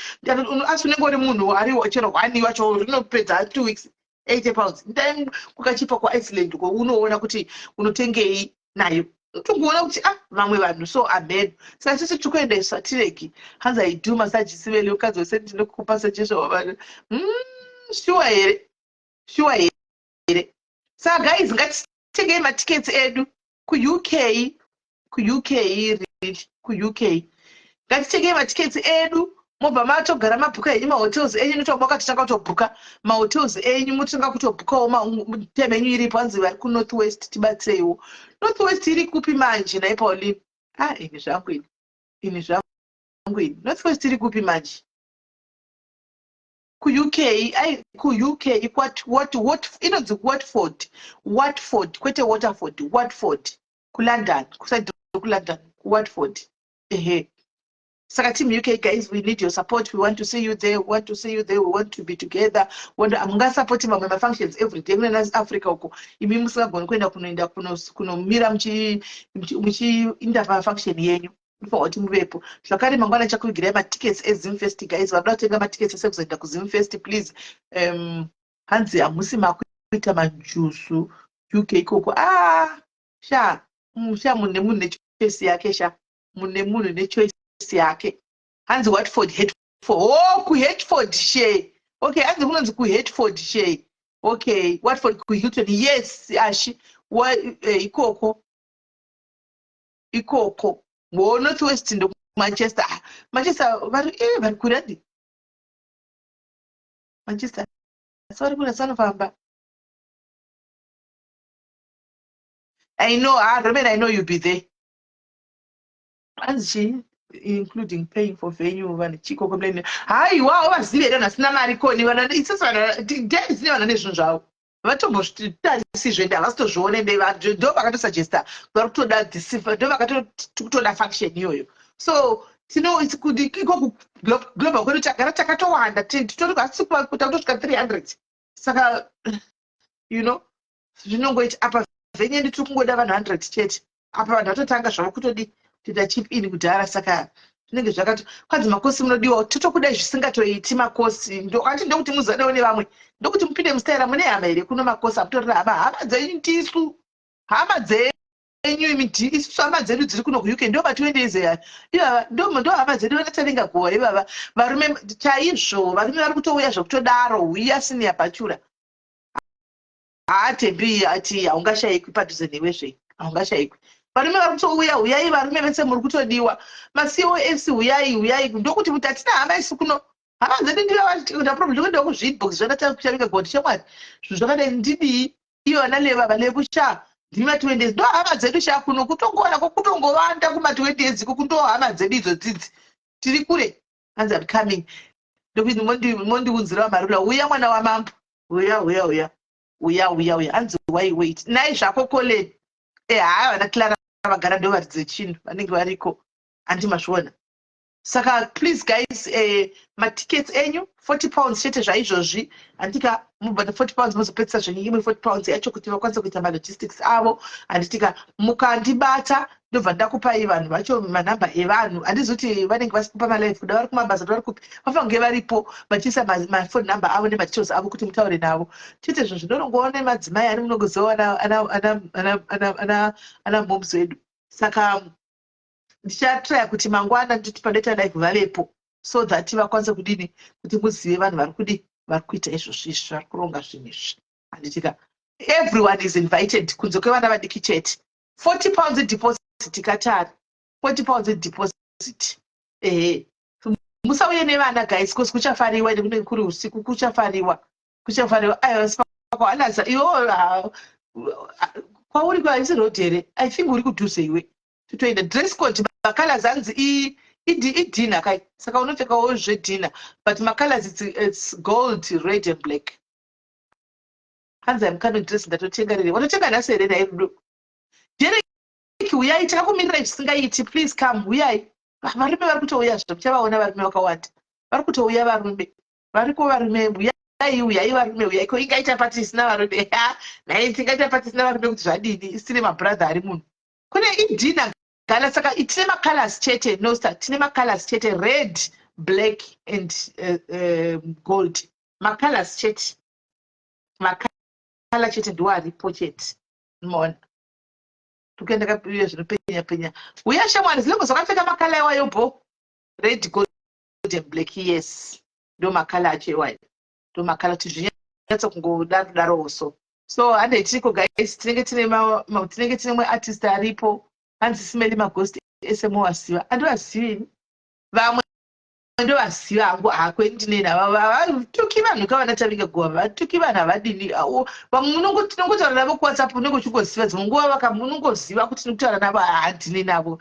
asi unenge uri munhu ari chero 1 wacho rinopedza 2 weeks 80 pounds ndai kukachipa kuiceland ko unoona kuti unotengei nayo utongoona kuti vamwe vanhu so amen saka tisi tikuendesa tireki hanzi aidu masajisiveli ukadzi wese ndinokupa suggestion wavanhu sure here saka guys ngatitengei matickets edu ku-UK ngatitengei matickets edu mobva matogara mabhuka henyu mahotels enyu notobaka titanga kutobhuka mahotels enyu motanga kutobhukawo teme yenyu iripo hanzi vari kunorth west tibatsireiwo north west iri kupi manje nai Pauline ini zvangu ini north west iri kupi manje ku-UK inonzi Watford kwete Waterford Watford kuLondon kuside kuLondon kuWatford saka team UK guys we need your support we want to see you there we want to be together mungasapoti mamwe mafunctions every day mune Africa uko imi musingagoni kuenda kunomira muchiinda pafunction yenyu for kuti muvepo zvakare mangwana chakuigirai matickets eZimfest guys vanoda kutenga matickets esekuzoenda kuZimfest please hanzi hamusi makuita manjusu UK ikoko sha mune munhu nechoice yake mune munhu nechoice yake hanzi Watford Hertford kuHertford she okay hanzi kunonzi kuHertford she okay Watford kuHilton yes ashi ikoko North West ndo Manchester vari kuradi Manchester sorry kuna sanofamba I know, Roman, I know you'll be there. And she, including paying for venue, and Chico complaining, hi, wow, I see it on a snamarico, it's a dance near an nation job. But almost that decision that was to show them they were don't suggest that, but to that deceiver, don't to that function, so, it's good global, go to Chakato and attend to the super put out 300. Saka, go it up. Venye nditungoda vanhu 100 chete apa vanhu vatotanga zvavo kutodi kuita chip in kudhara saka zvinenge zvakati kwanzi makosi munodiwa totokudai zvisingatoiti makosi ati ndokuti muzodawo nevamwe ndokuti mupinde mustaira mune hama here kuno makosi amutorera hama dzenyu ndisu hama dzenyu isu hama dzedu dziri kuno kuUK ndo matiendeze ivava ndo hama dzedu vanataringa gowa ivava varume chaizvo varume vari kutouya zvokutodaro huya senior bachura tembi ati haungashayikwi padhuze newezve haungashayikwi varume vari kutouya huyai varume vese muri kutodiwa macos huyai ndokuti kuti hatina hama isu kuno hama dzedu ndivaenda problem ndokuenda kuzvitbox zvatakuchavika goti shamwari zvinhu zvakadai ndidii iyo vanaleva valevu ndima20 ndo hama dzedu kuno kutongoona kutongovanda kuma20 kundo hama dzedu idzodzi tiri kure hanzi am coming ndokuti mondiunzira marula uya mwana wamambo uya hanzi why wait nai zvako Colin vana Clara vagara ndo varidze chinhu vanenge variko andimazviona saka please guys matickets enyu 40 pounds chete zvaizvozvi andika mubhata 40 pounds muzopedzisa zvenyu imwe 40 pounds yacho kuti vakwanise kuita malogistics avo handitika mukandibata ndobva ndakupai vanhu vacho manhamba evanhu handizoti vanenge vasikupa malive kuda vari kumabasa vari kupi vafanira kunge varipo vachiisa mafone number avo nemadetails avo kuti mutaure navo chete izvo zvinorongoona madzimai ani munongoziva ana moms vedu saka ndichatraya kuti mangwana nditi padeta live vavepo so that vakwanise kudini kuti muzive vanhu vari kudi vari kuita izvozvi izvi vari kuronga zvinhu izvi handitika everyone is invited kunze kwevana vadiki chete 40 pounds deposit katari 40 pounds deposit musauye nevana guys kosi kuchafariwa nekunenge kuri usiku kuchafariwa anaza iwo kwauri kwaisi rodhere I think uri kudhuze iwe totoenda dress code makala zanzi idina kai saka unotengawo zvedina but macolors it's gold, red and black. Hanzi I'm coming dress ndatotenga rere watotenga nhasi here naye rudo Derek uyai takakumirira zvisingaiti please come uyai varume vari kutouya zvino muchavaona varume vakawanda vari kutouya varume variko varume uyai varume uyai ko ingaita pati isina varume naye tingaita pati isina varume kuti zvadini isine mabrother ari munhu kune idina gala saka tine macolors chete no star tine macolors chete red black and gold macolors chete makala chete ndiwo aripo chete unoona tukaenda kapiwa zvinopenya penya uya shamwari zilongo zvakapfeka makala iwayo bo red gold and black yes ndo makala acho iwayo ndo makala kuti zvinyatsa kungodaroso so hande tiriko guys tinenge tine mwe artist aripo hanzi simeli maghost esemo wasiva andovazivi vamwe ndovasiva hangu hakwe ndinena vatuki vanhu kavana tavinga guva vatuki vanhu havadini vamwe tinongotaura navo kuwhatsapp unenge uchingosiva dzimwe nguva munongoziva kuti tinokutaura navo handine navo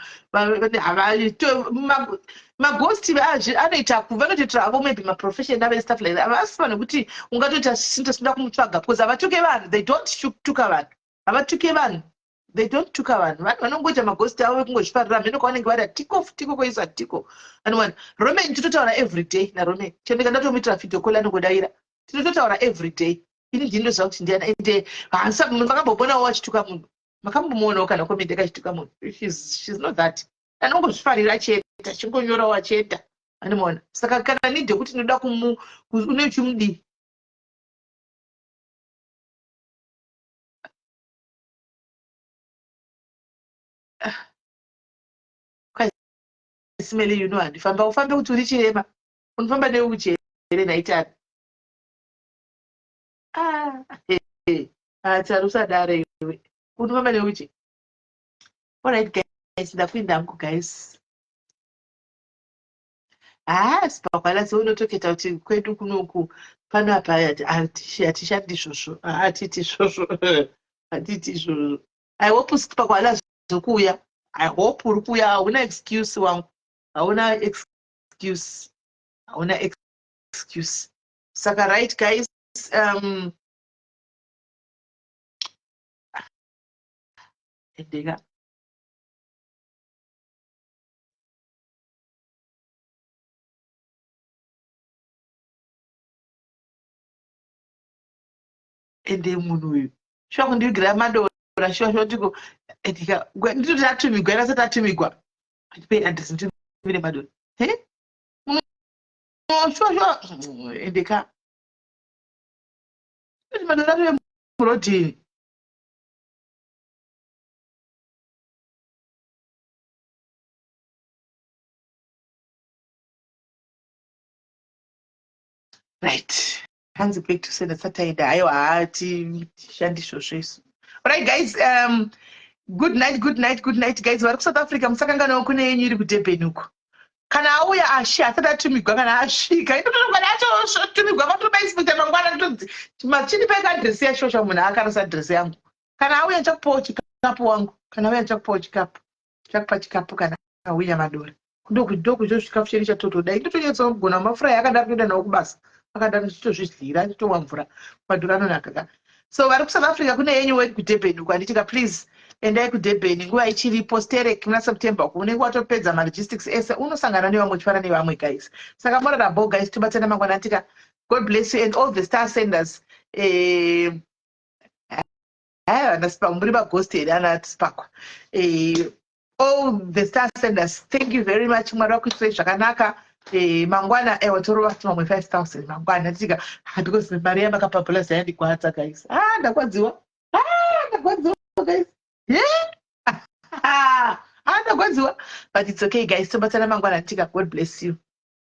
maghosti anoita vanotoita havo maybe maprofession avo stuff like that havasi vanhu kuti ungatoita sintosinda kumutsvaga because havatuke vanhu they don't tuka vanhu havatuke vanhu they don't tuka vanhu vanongoita maghosti avo vekungozvifarira mheno kwavanenge vari tiko koisa tiko anowana romain tinotaura everyday naromain chendeka ndatomuitira video call anongodaira tinototaura everyday ini ndindo zva kuti ndiana ende makambobonawo wachituka munhu makambomuonawo kana komende kachituka munhu she's not that anongozvifarira cheta chingonyorawo acheta anomuona saka kana nidhe kuti ndinoda unechimudii simele you know handifamba ufambe kuti uri chirema unofamba neuchi here naitani tsari usadare iwe unofamba neuchi alright guys ndakuinda hangu guys sipakwala seunotoketa kuti kwedu kunoku pano apa hatishandi izvozvo hatiti izvozvo hatiti izvozvo I hope sipakwala zvokuuya I hope uri kuuya hauna excuse wangu hauna excuse saka right guys endeka ende munhu uyu shuwa kundivigira madora shuwa tiko endika nditoti atumigwa ena sati atumigwa andipei adresi nditumire madora shuwa endeka madora ave murodhini right hanzi back to send sataida ayo hatishandi izvozvo isu alright guys good night guys vari kuSouth Africa musakanganawo kune yenyu iri kuDurban uko kana auya asati atumigwa kana asvika inotoogana atotumigwa vatobaisipita mangwana ndozi chinipaika adresi yashosha munhu akarasa adresi yangu kana auya chakupawo chikapu wangu kana auya chakupawo chikapu chakupa chikapu kana auya madora ndokuzvo chikafu chedu chatotodai ndotonyatsaugona mafura yakada kuenda nawo kubasa akada ndichitozvidlira ndichitomwa mvura madora anonaka ka so vari kuSouth Africa kune yenyu weri kuDurban uko anditika please endai kuDurban nguva ichiripo sterek muna September unenge watopedza malogistics ese unosangana nevamwe uchifana nevamwe guys saka morara bo guys tibatsana mangwana antika God bless you and all the star senders vanasipa muri maghost here anatisipakwa all the star senders thank you very much mwari wakuitirei zvakanaka mangwana watorova kuti mamwe 5,000 mangwana titika because mari yamakapapulaza yandigwadza guys ndakwadziwa guys ndakwadziwa but it's okay guys tobatsana mangwana tika God bless you